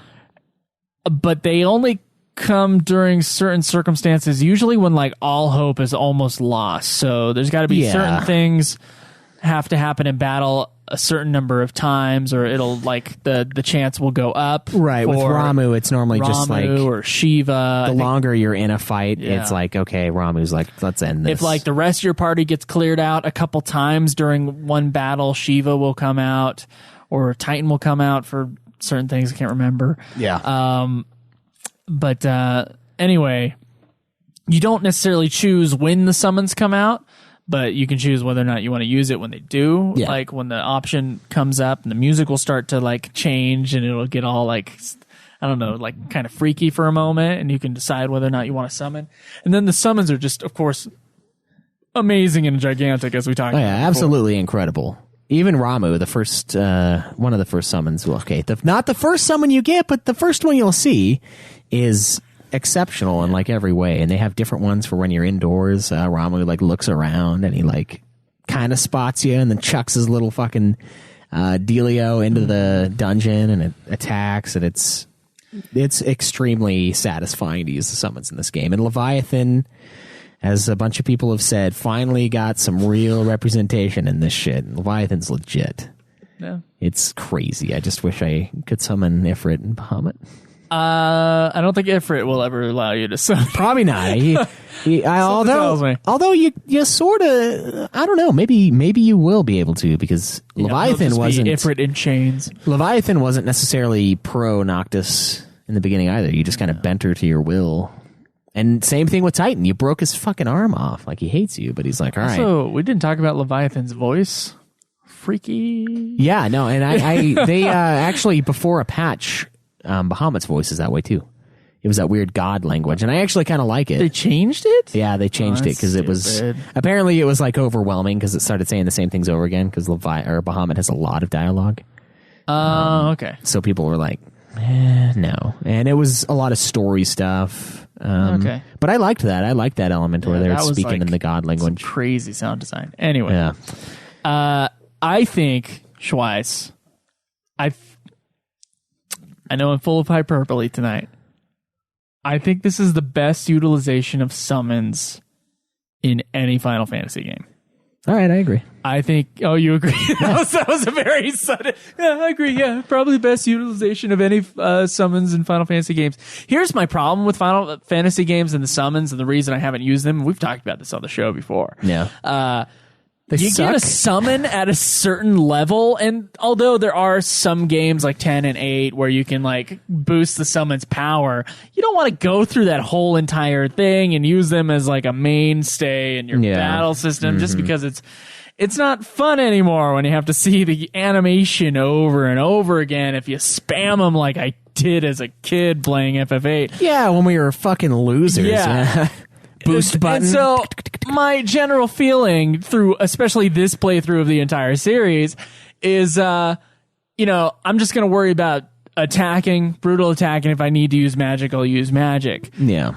but they only come during certain circumstances, usually when like all hope is almost lost. So there's got to be certain things have to happen in battle a certain number of times, or it'll like the chance will go up. Right. With Ramu, it's normally just like, or Shiva. The longer you're in a fight, it's like, okay, Ramu's like, let's end this. If like the rest of your party gets cleared out a couple times during one battle, Shiva will come out, or Titan will come out for certain things. I can't remember. Yeah. But anyway, you don't necessarily choose when the summons come out, but you can choose whether or not you want to use it when they do. Yeah. Like when the option comes up and the music will start to like change and it'll get all like, I don't know, like kind of freaky for a moment, and you can decide whether or not you want to summon. And then the summons are just, of course, amazing and gigantic, as we talked about. Yeah, absolutely incredible. Even Ramu, the first one of the first summons. Well, okay, not the first summon you get, but the first one you'll see is exceptional in like every way. And they have different ones for when you're indoors. Ramu like looks around and he like kind of spots you, and then chucks his little fucking dealio into the dungeon, and it attacks, and it's extremely satisfying to use the summons in this game. And Leviathan, as a bunch of people have said, finally got some real representation in this shit. Leviathan's legit. Yeah. It's crazy. I just wish I could summon Ifrit and Bahamut. I don't think Ifrit will ever allow you to summon. Probably not. Although you sort of, I don't know, maybe you will be able to, because Leviathan wasn't Ifrit in chains. Leviathan wasn't necessarily pro Noctis in the beginning either. You just kind of bent her to your will. And same thing with Titan. You broke his fucking arm off. Like, he hates you, but he's like, all right. So we didn't talk about Leviathan's voice. Freaky. Yeah, no, and they actually, before a patch, Bahamut's voice is that way too. It was that weird god language, and I actually kind of like it. They changed it? Yeah, they changed it because it was apparently it was like overwhelming because it started saying the same things over again, because Bahamut has a lot of dialogue. Okay. So people were like, no, and it was a lot of story stuff. Okay, but I liked that. I liked that element where they're speaking like in the god language. Crazy sound design. Anyway, yeah. I think Schweiss. I know I'm full of hyperbole tonight. I think this is the best utilization of summons in any Final Fantasy game. All right, I agree. I think. Oh, you agree? that was a very sudden. Yeah, I agree. Yeah, probably the best utilization of any summons in Final Fantasy games. Here's my problem with Final Fantasy games and the summons, and the reason I haven't used them. We've talked about this on the show before. Yeah. You get a summon at a certain level, and although there are some games like 10 and 8 where you can like boost the summon's power, you don't want to go through that whole entire thing and use them as like a mainstay in your battle system just because it's not fun anymore when you have to see the animation over and over again if you spam them like I did as a kid playing FF8. Yeah, when we were fucking losers. Yeah. Boost button. And so my general feeling through especially this playthrough of the entire series is I'm just going to worry about brutal attacking. If I need to use magic, I'll use magic. Yeah.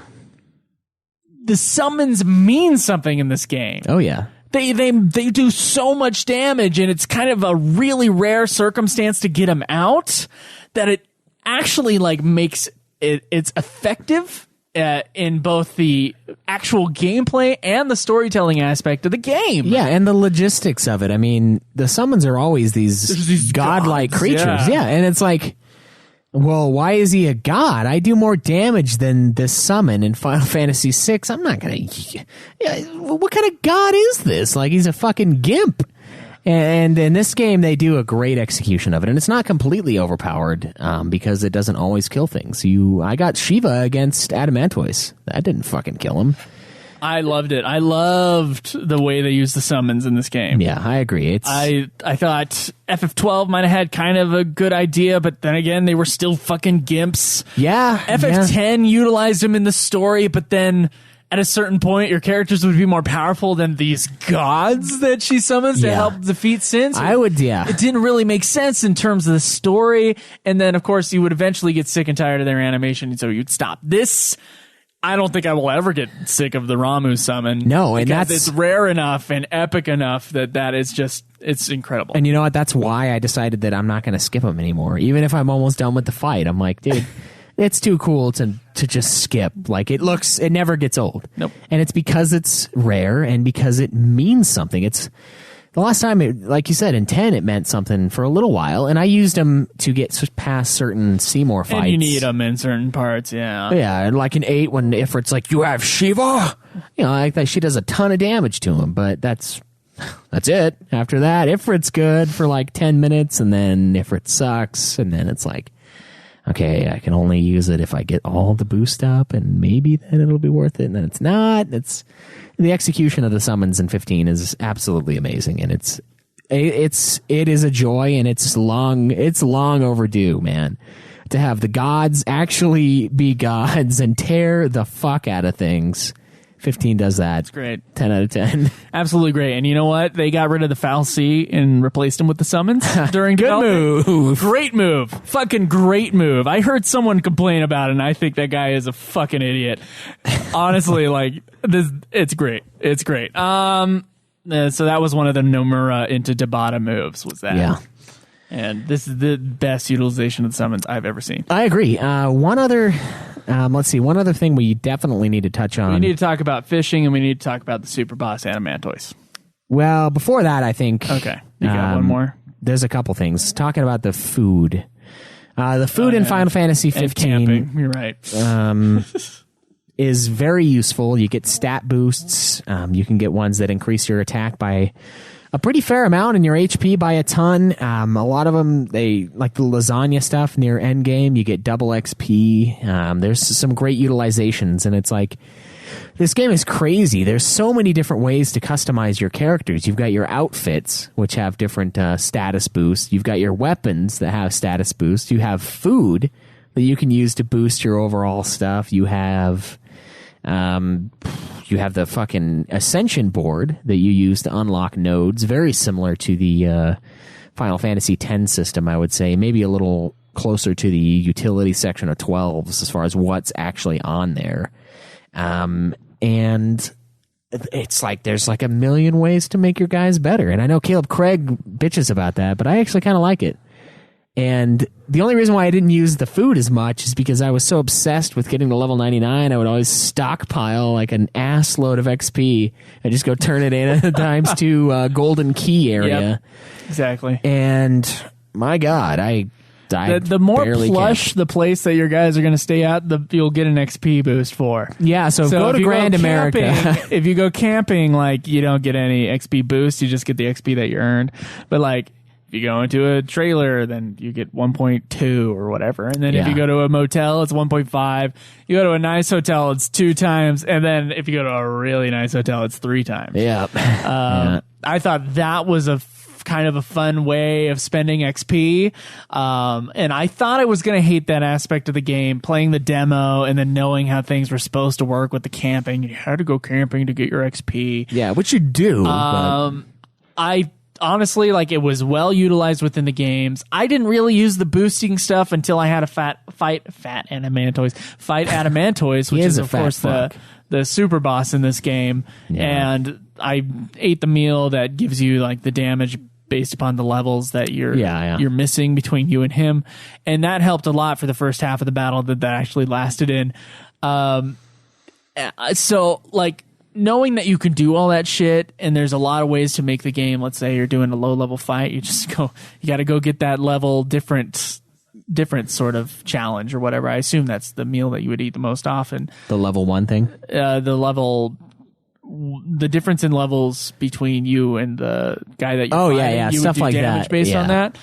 The summons mean something in this game. Oh yeah. They do so much damage, and it's kind of a really rare circumstance to get them out that it actually like makes it's effective in both the actual gameplay and the storytelling aspect of the game. Yeah, and the logistics of it. I mean, the summons are always these godlike creatures. Yeah, and it's like, well, why is he a god? I do more damage than this summon in Final Fantasy VI. I'm not gonna... Yeah, what kind of god is this? Like, he's a fucking gimp. And in this game, they do a great execution of it. And it's not completely overpowered because it doesn't always kill things. I got Shiva against Adamantoise. That didn't fucking kill him. I loved it. I loved the way they used the summons in this game. Yeah, I agree. I thought FF12 might have had kind of a good idea, but then again, they were still fucking gimps. Yeah. FF10 utilized them in the story, but then at a certain point, your characters would be more powerful than these gods that she summons to help defeat sins. It didn't really make sense in terms of the story. And then, of course, you would eventually get sick and tired of their animation, so you'd stop. This, I don't think I will ever get sick of the Ramuh summon. No, and it's rare enough and epic enough that is just, it's incredible. And you know what? That's why I decided that I'm not going to skip them anymore. Even if I'm almost done with the fight, I'm like, dude... It's too cool to just skip. Like, it never gets old. Nope. And it's because it's rare and because it means something. It's the last time, like you said, in 10, it meant something for a little while. And I used them to get past certain Seymour fights. And you need them in certain parts, yeah. Yeah, and like in 8, when Ifrit's like, you have Shiva? You know, like that, she does a ton of damage to him, but that's it. After that, Ifrit's good for like 10 minutes, and then Ifrit sucks, and then it's like, okay, I can only use it if I get all the boost up, and maybe then it'll be worth it, and then it's not. It's the execution of the summons in 15 is absolutely amazing, and it is a joy, and it's long overdue, man. To have the gods actually be gods and tear the fuck out of things. 15 does that. It's great. 10 out of 10. Absolutely great. And you know what? They got rid of the Foul C and replaced them with the summons during development. Good move. Great move. Fucking great move. I heard someone complain about it, and I think that guy is a fucking idiot. Honestly, like, it's great. It's great. So that was one of the Nomura into Tabata moves, was that. Yeah. And this is the best utilization of the summons I've ever seen. I agree. One other thing we definitely need to touch on. We need to talk about fishing, and we need to talk about the super boss Adamantoise. Well, before that, I think... Okay. You got one more? There's a couple things. Talking about the food. The food in Final Fantasy 15... And camping. You're right. is very useful. You get stat boosts. You can get ones that increase your attack by a pretty fair amount and your HP by a ton. A lot of them, they like the lasagna stuff near endgame. You get double XP. There's some great utilizations, and it's like, this game is crazy. There's so many different ways to customize your characters. You've got your outfits, which have different status boosts. You've got your weapons that have status boosts. You have food that you can use to boost your overall stuff. You have the fucking Ascension board that you use to unlock nodes, very similar to the Final Fantasy X system, I would say. Maybe a little closer to the utility section of 12s as far as what's actually on there. And it's like there's like a million ways to make your guys better. And I know Caleb Craig bitches about that, but I actually kind of like it. And the only reason why I didn't use the food as much is because I was so obsessed with getting to level 99. I would always stockpile like an ass load of XP and just go turn it in at the times 2 golden key area. Yep, exactly. And my God, The more plush the place that your guys are going to stay at, you'll get an XP boost for. Yeah, so go to Grand America. If you go camping, like, you don't get any XP boost. You just get the XP that you earned. But, like, if you go into a trailer, then you get 1.2 or whatever. And then if you go to a motel, it's 1.5. You go to a nice hotel, it's 2 times. And then if you go to a really nice hotel, it's 3 times. Yeah. I thought that was kind of a fun way of spending XP. And I thought I was going to hate that aspect of the game, playing the demo and then knowing how things were supposed to work with the camping. You had to go camping to get your XP. Yeah, which you do. I honestly, like, it was well utilized within the games. I didn't really use the boosting stuff until I had a fight Adamantoise, which is of course the super boss in this game. Yeah. And I ate the meal that gives you, like, the damage based upon the levels that you're missing between you and him, and that helped a lot for the first half of the battle that actually lasted in. So, like, knowing that you can do all that shit, and there's a lot of ways to make the game. Let's say you're doing a low level fight, you got to go get that level different sort of challenge or whatever. I assume that's the meal that you would eat the most often. The level 1 thing. The difference in levels between you and the guy that you're fighting, you stuff would do like damage that based on that.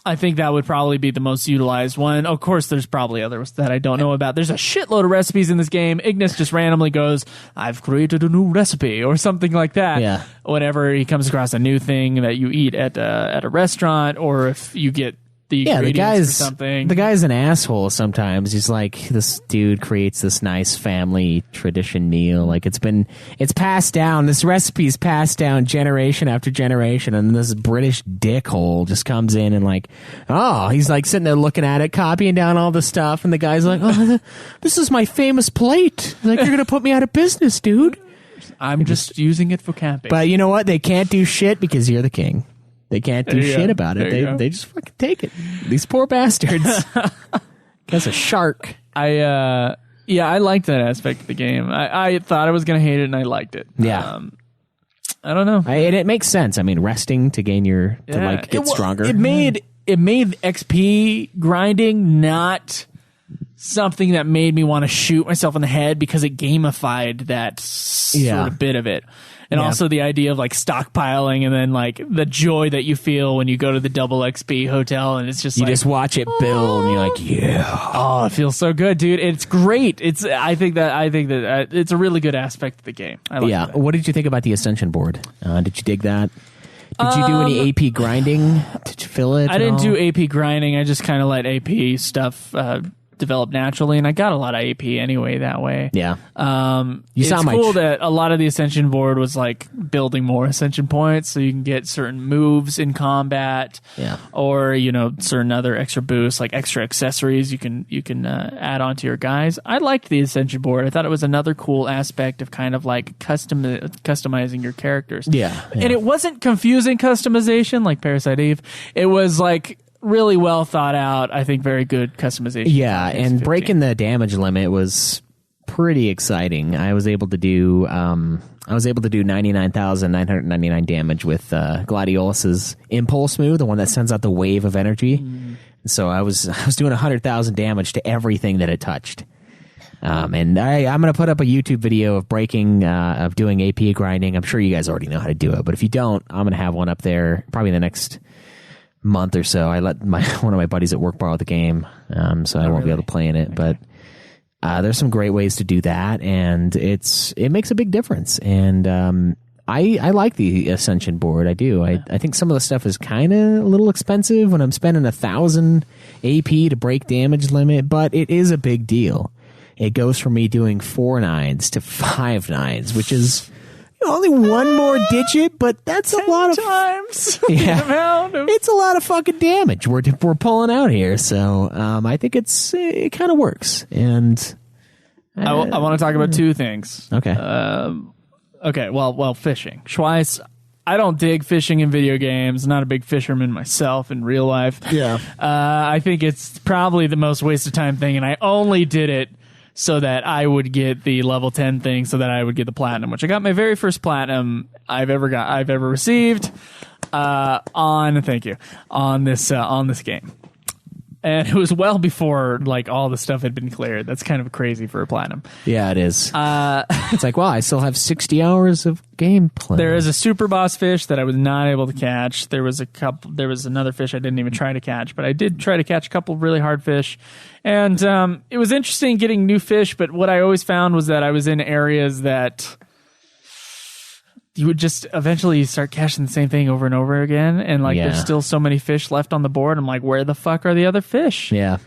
I think that would probably be the most utilized one. Of course, there's probably others that I don't know about. There's a shitload of recipes in this game. Ignis just randomly goes, "I've created a new recipe," or something like that. Yeah. Whenever he comes across a new thing that you eat at a restaurant, or if you get the ingredients for something. The guy's an asshole sometimes. He's like, this dude creates this nice family tradition meal. Like, it's passed down. This recipe's passed down generation after generation, and this British dickhole just comes in and, like, he's like sitting there looking at it, copying down all the stuff, and the guy's like, this is my famous plate. Like, you're gonna put me out of business, dude. I'm just using it for camping. But you know what? They can't do shit because you're the king. They can't do shit about it. They just fucking take it. These poor bastards. That's a shark. I liked that aspect of the game. I thought I was going to hate it, and I liked it. Yeah. I don't know. And it makes sense. I mean, resting to gain get stronger. It made XP grinding not something that made me want to shoot myself in the head, because it gamified that sort of bit of it. And also the idea of, like, stockpiling, and then, like, the joy that you feel when you go to the double XP hotel, and it's just you just watch it build, and you're like, oh, it feels so good, dude. It's great. I think that it's a really good aspect of the game. I like that. What did you think about the Ascension board? Did you dig that? Did you do any AP grinding to fill it? I didn't do AP grinding. I just kind of let AP stuff develop naturally, and I got a lot of AP anyway that way. Yeah. It's cool that a lot of the Ascension board was, like, building more Ascension points so you can get certain moves in combat. Yeah. Or, certain other extra boosts, like extra accessories you can add on to your guys. I liked the Ascension board. I thought it was another cool aspect of kind of, like, customizing your characters. Yeah. And it wasn't confusing customization like Parasite Eve. It was, like, really well thought out. I think very good customization. Yeah, and breaking the damage limit was pretty exciting. I was able to do 99,999 damage with Gladiolus's Impulse move, the one that sends out the wave of energy. So I was doing 100,000 damage to everything that it touched. And I'm going to put up a YouTube video of of doing AP grinding. I'm sure you guys already know how to do it, but if you don't, I'm going to have one up there probably in the next month or so. I let one of my buddies at work borrow the game, so I won't be able to play in it. Okay. But there's some great ways to do that, and it makes a big difference. And I like the Ascension board. I do. I think some of the stuff is kind of a little expensive when I'm spending 1,000 AP to break damage limit, but it is a big deal. It goes from me doing 4 9s to 5 9s, which is only one more digit, but that's a lot of times. It's a lot of fucking damage we're pulling out here. So I think it kind of works. And I want to talk about 2 things. Okay. Okay. Well, fishing. Schweiss, I don't dig fishing in video games. Not a big fisherman myself in real life. Yeah. I think it's probably the most waste of time thing, and I only did it so that I would get the level 10 thing, so that I would get the platinum, which I got my very first platinum I've ever received. on this game. And it was well before like all the stuff had been cleared. That's kind of crazy for a platinum. Yeah, it is. It's like, wow, I still have 60 hours of gameplay. There is a super boss fish that I was not able to catch. There was another fish I didn't even try to catch, but I did try to catch a couple of really hard fish. And it was interesting getting new fish, but what I always found was that I was in areas that you would just eventually start catching the same thing over and over again, and like there's still so many fish left on the board. I'm like, where the fuck are the other fich? Yeah.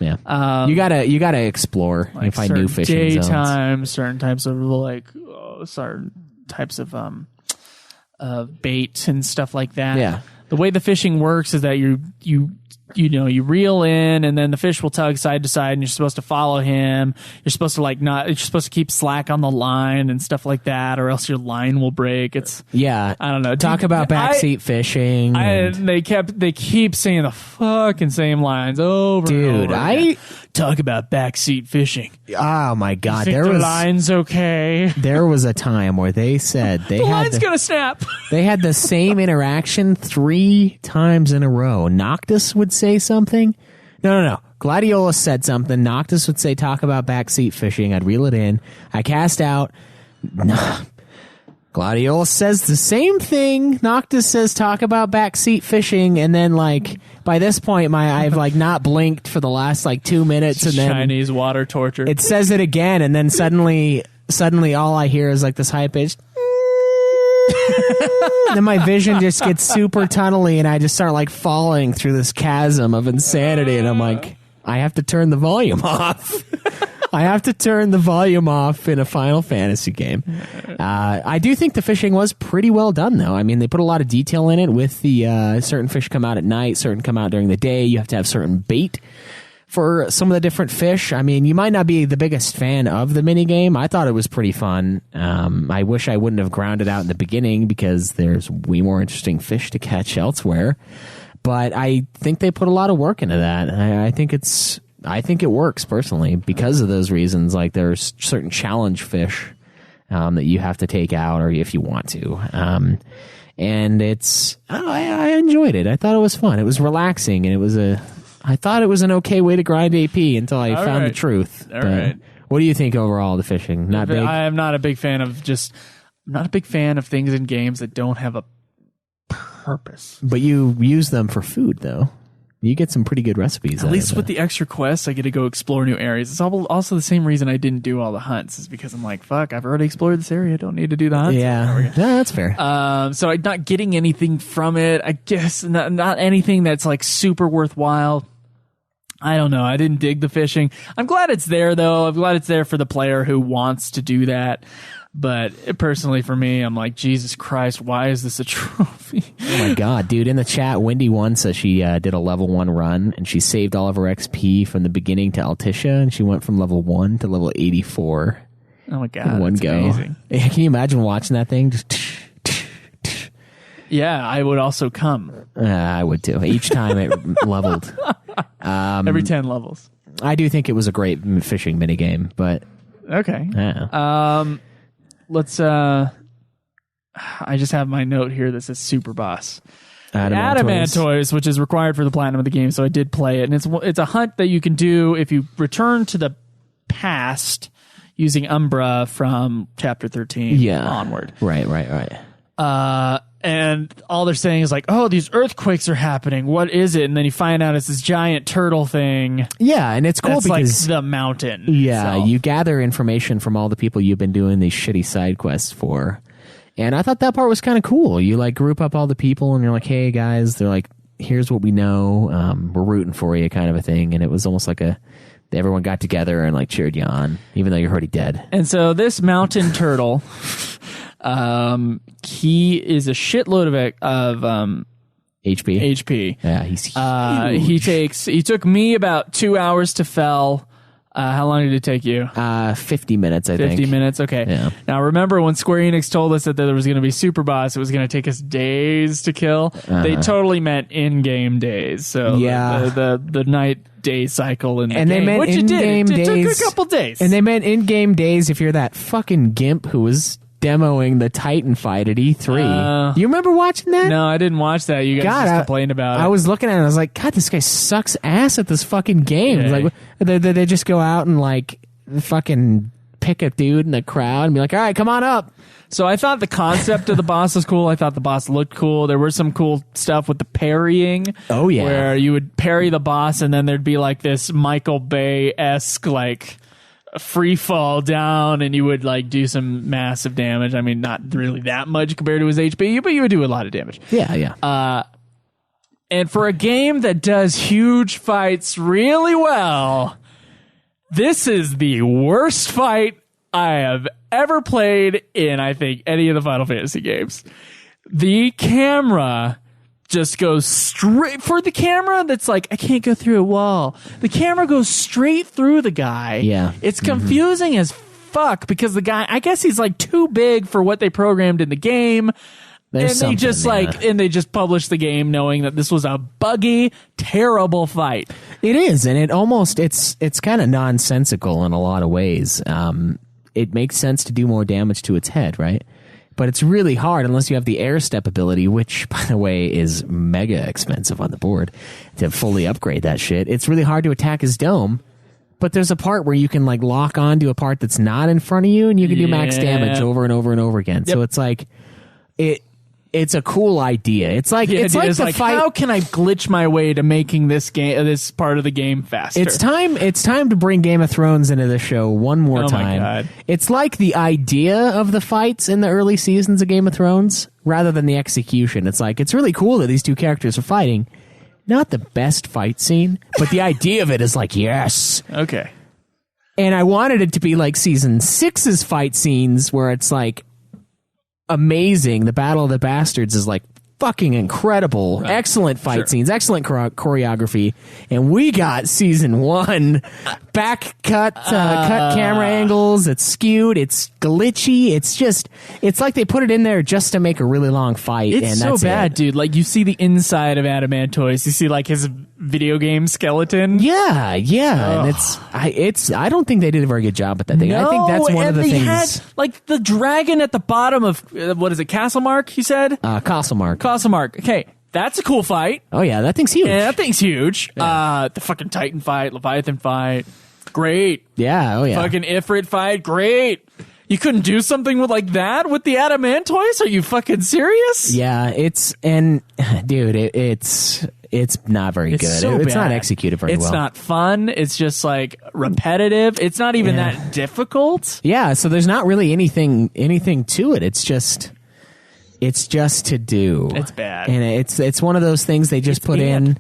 You gotta explore and find new fishing zones. Certain types of certain types of bait and stuff like that. Yeah. The way the fishing works is that you reel in, and then the fish will tug side to side, and you're supposed to follow him. You're supposed to you're supposed to keep slack on the line and stuff like that, or else your line will break. I don't know. Talk about backseat fishing. They keep saying the fucking same lines over and over. Dude, talk about backseat fishing. Oh my god, the line's okay. There was a time where they said the line's gonna snap. They had the same interaction 3 times in a row. Noctis would say something. No. Gladiolus said something. Noctis would say, talk about backseat fishing. I'd reel it in. I cast out. Gladiolus says the same thing. Noctis says, talk about backseat fishing. And then, like, by this point, I've not blinked for the last, 2 minutes. And then Chinese water torture. It says it again. And then suddenly all I hear is, this high-pitched. Then my vision just gets super tunnely, and I just start falling through this chasm of insanity, and I'm like, I have to turn the volume off. I have to turn the volume off in a Final Fantasy game. I do think the fishing was pretty well done, though. I mean, they put a lot of detail in it with the certain fish come out at night, certain come out during the day. You have to have certain bait for some of the different fish. I mean, you might not be the biggest fan of the minigame. I thought it was pretty fun. I wish I wouldn't have grounded out in the beginning because there's way more interesting fish to catch elsewhere. But I think they put a lot of work into that. I think it works personally because of those reasons. Like there's certain challenge fish that you have to take out, or if you want to. And I enjoyed it. I thought it was fun. It was relaxing, and I thought it was an okay way to grind AP until I found the truth. All right. What do you think overall of the fishing? Not big? I am not a big fan of things in games that don't have a purpose. But you use them for food, though. You get some pretty good recipes. At least with the extra quests, I get to go explore new areas. It's also the same reason I didn't do all the hunts, is because I'm like, fuck, I've already explored this area. I don't need to do the hunts. Yeah, that's fair. So I'm not getting anything from it. I guess not anything that's super worthwhile. I don't know. I didn't dig the fishing. I'm glad it's there, though. I'm glad it's there for the player who wants to do that. But personally, for me, I'm like, Jesus Christ, why is this a trophy? Oh my God, dude. In the chat, Wendy 1 says she did a level 1 run, and she saved all of her XP from the beginning to Altissia, and she went from level 1 to level 84. Oh my God, in one go. Amazing. Can you imagine watching that thing? Just yeah, I would also come. I would too. Each time it leveled. Every 10 levels. I do think it was a great fishing minigame, but... Okay. Yeah. Let's... I just have my note here that says Super Boss. Adamant Toys, which is required for the platinum of the game, so I did play it. And it's a hunt that you can do if you return to the past using Umbra from Chapter 13 onward. Right. And all they're saying is like, oh, these earthquakes are happening. What is it? And then you find out it's this giant turtle thing. Yeah, and it's cool because... like the mountain. Yeah, you gather information from all the people you've been doing these shitty side quests for. And I thought that part was kind of cool. You group up all the people and you're like, hey, guys, they're like, here's what we know. We're rooting for you kind of a thing. And it was almost like everyone got together and cheered you on, even though you're already dead. And so this mountain turtle... he is a shitload of HP. Yeah, he's huge. He took me about 2 hours to fell. How long did it take you? 50 minutes, I think. 50 minutes, okay. Yeah. Now remember when Square Enix told us that there was going to be Super Boss, it was going to take us days to kill. They totally meant in-game days. So yeah. the night-day cycle in the game. They meant which in-game it days. took a couple days. And they meant in-game days if you're that fucking gimp who was demoing the Titan fight at E3. You remember watching that? No, I didn't watch that. You guys just complained about it. I was looking at it and I was like, God, this guy sucks ass at this fucking game. Yeah. Like, they just go out and like fucking pick a dude in the crowd and be like, all right, come on up. So I thought the concept of the boss was cool. I thought the boss looked cool. There was some cool stuff with the parrying. Oh, yeah. Where you would parry the boss and then there'd be like this Michael Bay-esque like free fall down and you would like do some massive damage. I mean, not really that much compared to his HP, but you would do a lot of damage. Yeah, yeah. And for a game that does huge fights really well, this is the worst fight I have ever played in, I think, any of the Final Fantasy games. The camera just goes straight for the camera that's like, I can't go through a wall. The camera goes straight through the guy. Yeah. It's confusing as fuck because the guy, I guess he's like too big for what they programmed in the game. There's and they just and they just published the game knowing that this was a buggy, terrible fight. It is, and it's kind of nonsensical in a lot of ways. It makes sense to do more damage to its head, right? But it's really hard unless you have the air step ability, which, by the way, is mega expensive on the board to fully upgrade that shit. It's really hard to attack his dome, but there's a part where you can like lock onto a part that's not in front of you, and you can do max damage over and over and over again. Yep. So it's like it's a cool idea. It's like the fight. How can I glitch my way to making this part of the game faster? It's time to bring Game of Thrones into the show one more time. My God. It's like the idea of the fights in the early seasons of Game of Thrones rather than the execution. It's like it's really cool that these two characters are fighting. Not the best fight scene, but the idea of it is like, yes. Okay. And I wanted it to be like season 6's fight scenes where it's like amazing. The Battle of the Bastards is like fucking incredible. Right. Excellent fight scenes, excellent choreography. And we got season 1 back cut camera angles. It's skewed. It's glitchy. It's like they put it in there just to make a really long fight. It's and so that's bad, dude. Like you see the inside of Adamantoise. You see like his video game skeleton. Yeah. And I don't think they did a very good job at that thing. No, I think that's one of the things. Had, like the dragon at the bottom of what is it? Castlemark? You said. Castlemark. Castlemark. Okay, that's a cool fight. Oh yeah, that thing's huge. Yeah, that thing's huge. Yeah. The fucking Titan fight, Leviathan fight, great. Yeah. Oh yeah. Fucking Ifrit fight, great. You couldn't do something with like that with the Adamantoise? Are you fucking serious? Yeah, it's not very good. So it's not bad. executed very well. It's not fun. It's just like repetitive. It's not even that difficult. Yeah, so there's not really anything to it. It's just to do. It's bad. And it's one of those things they just put in.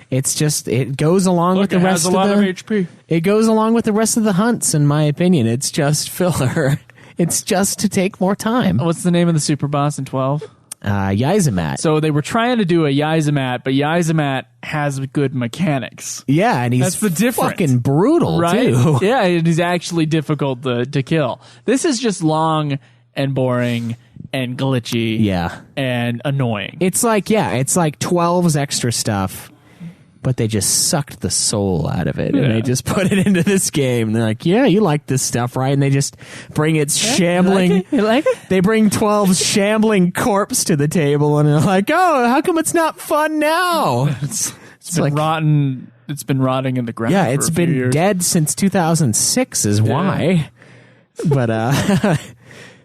It's just it goes along with the rest of the HP. It goes along with the rest of the hunts, in my opinion. It's just filler. It's just to take more time. What's the name of the super boss in 12? Yaizamat. So they were trying to do a Yaizamat, but Yaizamat has good mechanics. Yeah, and That's the difference. fucking brutal, right? too. Yeah, it is actually difficult to kill. This is just long and boring and glitchy. Yeah. And annoying. It's like 12's extra stuff, but they just sucked the soul out of it and they just put it into this game. And they're like, yeah, you like this stuff, right? And they just bring its shambling. You like it? They bring 12's shambling corpse to the table and they're like, oh, how come it's not fun now? It's been like, rotten. It's been rotting in the ground. Yeah, it's been years. Dead since 2006 is why. But,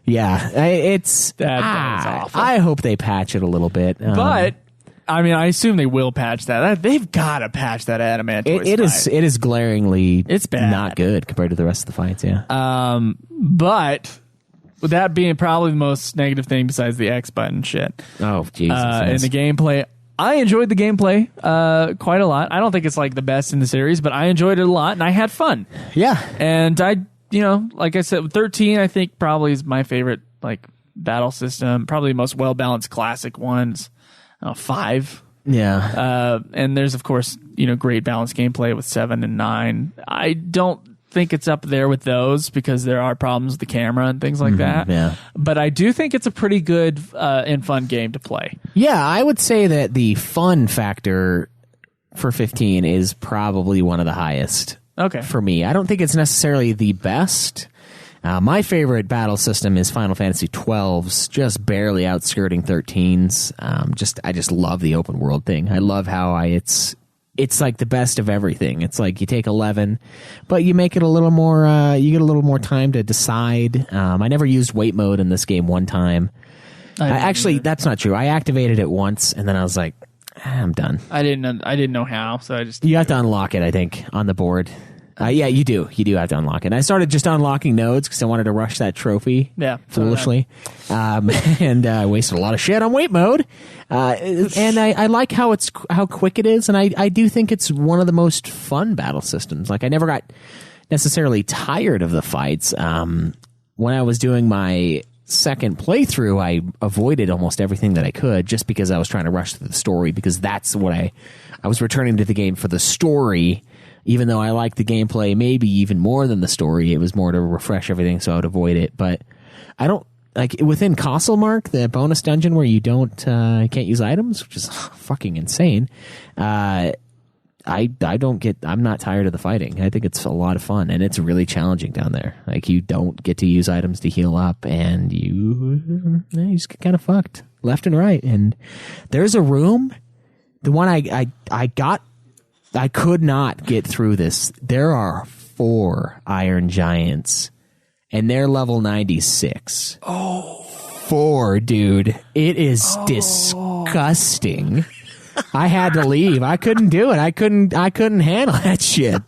yeah, it's that is awful. I hope they patch it a little bit. But I mean, I assume they will patch that. They've got to patch that Adamantoise. It is glaringly it's bad. Not good compared to the rest of the fights, yeah. But with that being probably the most negative thing besides the X button shit. Oh, Jesus. And the gameplay, I enjoyed the gameplay quite a lot. I don't think it's like the best in the series, but I enjoyed it a lot and I had fun. Yeah. And like I said, 13 I think probably is my favorite like battle system. Probably the most well-balanced classic ones. 5. Yeah. And there's, of course, great balanced gameplay with 7 and 9. I don't think it's up there with those because there are problems with the camera and things like that. Yeah. But I do think it's a pretty good and fun game to play. Yeah, I would say that the fun factor for 15 is probably one of the highest. Okay. For me. I don't think it's necessarily the best. My favorite battle system is Final Fantasy 12's, just barely outskirting 13's. I just love the open world thing. I love how it's like the best of everything. It's like you take 11, but you make it a little more. You get a little more time to decide. I never used wait mode in this game one time. Actually, that's not true. I activated it once, and then I was like, I'm done. I didn't know how, so I just. You have to unlock it, I think, on the board. Yeah, you do. You do have to unlock it. I started just unlocking nodes because I wanted to rush that trophy. Yeah, foolishly, and I wasted a lot of shit on wait mode. And I like how quick it is, and I do think it's one of the most fun battle systems. Like I never got necessarily tired of the fights. When I was doing my second playthrough, I avoided almost everything that I could just because I was trying to rush through the story, because that's what I was returning to the game for, the story. Even though I like the gameplay maybe even more than the story, it was more to refresh everything, so I would avoid it. But I don't like within Castlemark, the bonus dungeon where you can't use items, which is fucking insane. I'm not tired of the fighting. I think it's a lot of fun, and it's really challenging down there. Like you don't get to use items to heal up, and you just get kind of fucked left and right. And there's a room, the one I could not get through this. There are 4 Iron Giants, and they're level 96. Oh. 4, dude. It is disgusting. I had to leave. I couldn't do it. I couldn't handle that shit.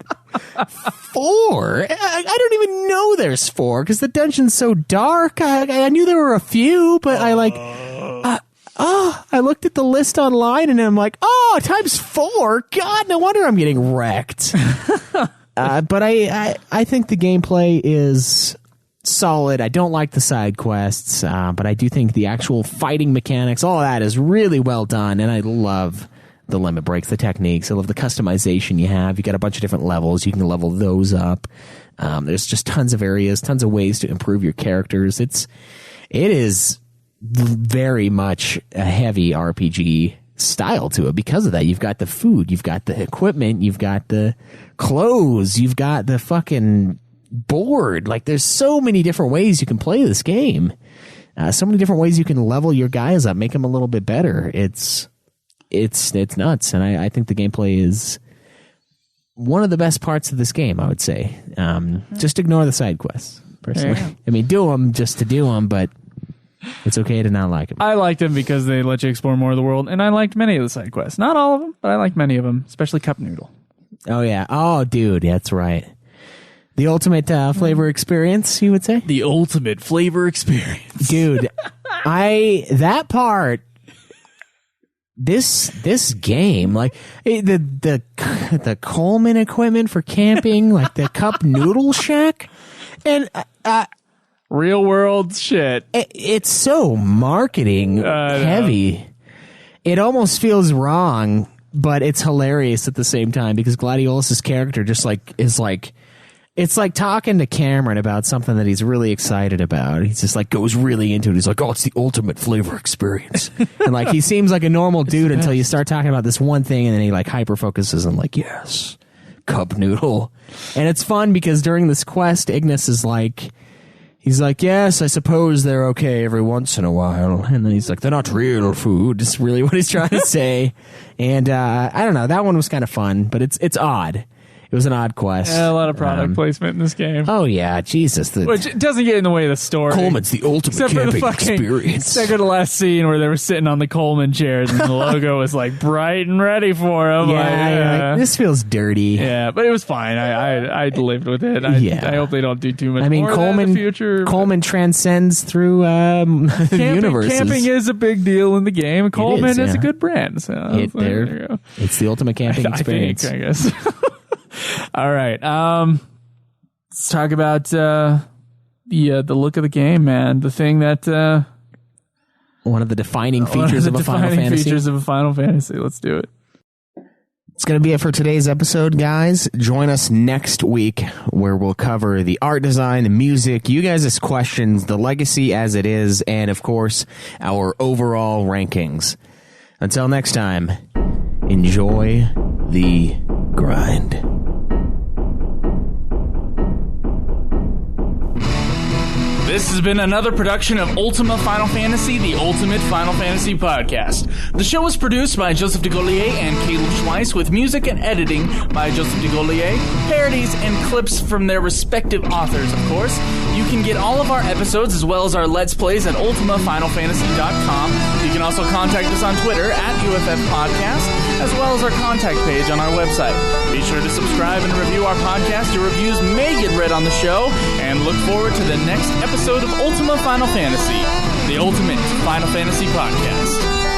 4? I don't even know there's 4 because the dungeon's so dark. I knew there were a few, but I looked at the list online and I'm like, times 4? God, no wonder I'm getting wrecked. But I think the gameplay is solid. I don't like the side quests, but I do think the actual fighting mechanics, all of that is really well done. And I love the limit breaks, the techniques. I love the customization you have. You got a bunch of different levels. You can level those up. There's just tons of areas, tons of ways to improve your characters. It is very much a heavy RPG style to it. Because of that, you've got the food, you've got the equipment, you've got the clothes, you've got the fucking board. Like there's so many different ways you can play this game. So many different ways you can level your guys up, make them a little bit better. It's nuts, and I think the gameplay is one of the best parts of this game, I would say. Just ignore the side quests, personally. I mean, do them just to do them, but it's okay to not like them. I liked them because they let you explore more of the world, and I liked many of the side quests. Not all of them, but I liked many of them, especially Cup Noodle. Oh, yeah. Oh, dude, that's right. The ultimate flavor experience, you would say? The ultimate flavor experience. Dude, that part, this game, like the Coleman equipment for camping, like the Cup Noodle Shack, and real world shit. It's so marketing heavy. It almost feels wrong, but it's hilarious at the same time because Gladiolus's character just it's like talking to Cameron about something that he's really excited about. He's just like goes really into it. He's like, it's the ultimate flavor experience. And like he seems like a normal dude until you start talking about this one thing, and then he like hyper focuses on like, yes, Cup Noodle. And it's fun because during this quest, Ignis is like, he's like, yes, I suppose they're okay every once in a while. And then he's like, they're not real food. It's really what he's trying to say. And I don't know. That one was kind of fun, but it's odd. It was an odd quest. Yeah, a lot of product placement in this game. Oh, yeah. Jesus. Which doesn't get in the way of the story. Coleman's the ultimate camping experience. Second to last scene where they were sitting on the Coleman chairs and the logo was like bright and ready for them. Yeah, this feels dirty. Yeah, but it was fine. I lived with it. I hope they don't do too much more Coleman, in the future. Coleman transcends through universes. Camping is a big deal in the game. Coleman is a good brand. So there you go. It's the ultimate camping experience. I guess. All right. Let's talk about the look of the game, man. The thing that one of the defining features of a Final Fantasy. Let's do it. It's going to be it for today's episode, guys. Join us next week where we'll cover the art design, the music, you guys' questions, the legacy as it is, and of course, our overall rankings. Until next time, enjoy the grind. This has been another production of Ultima Final Fantasy, the Ultimate Final Fantasy Podcast. The show was produced by Joseph DeGollier and Caleb Schweiss, with music and editing by Joseph DeGollier, parodies and clips from their respective authors, of course. You can get all of our episodes as well as our Let's Plays at ultimafinalfantasy.com. You can also contact us on Twitter at UFF Podcast, as well as our contact page on our website. Be sure to subscribe and review our podcast. Your reviews may get read on the show, and look forward to the next episode of Ultima Final Fantasy, the Ultimate Final Fantasy Podcast.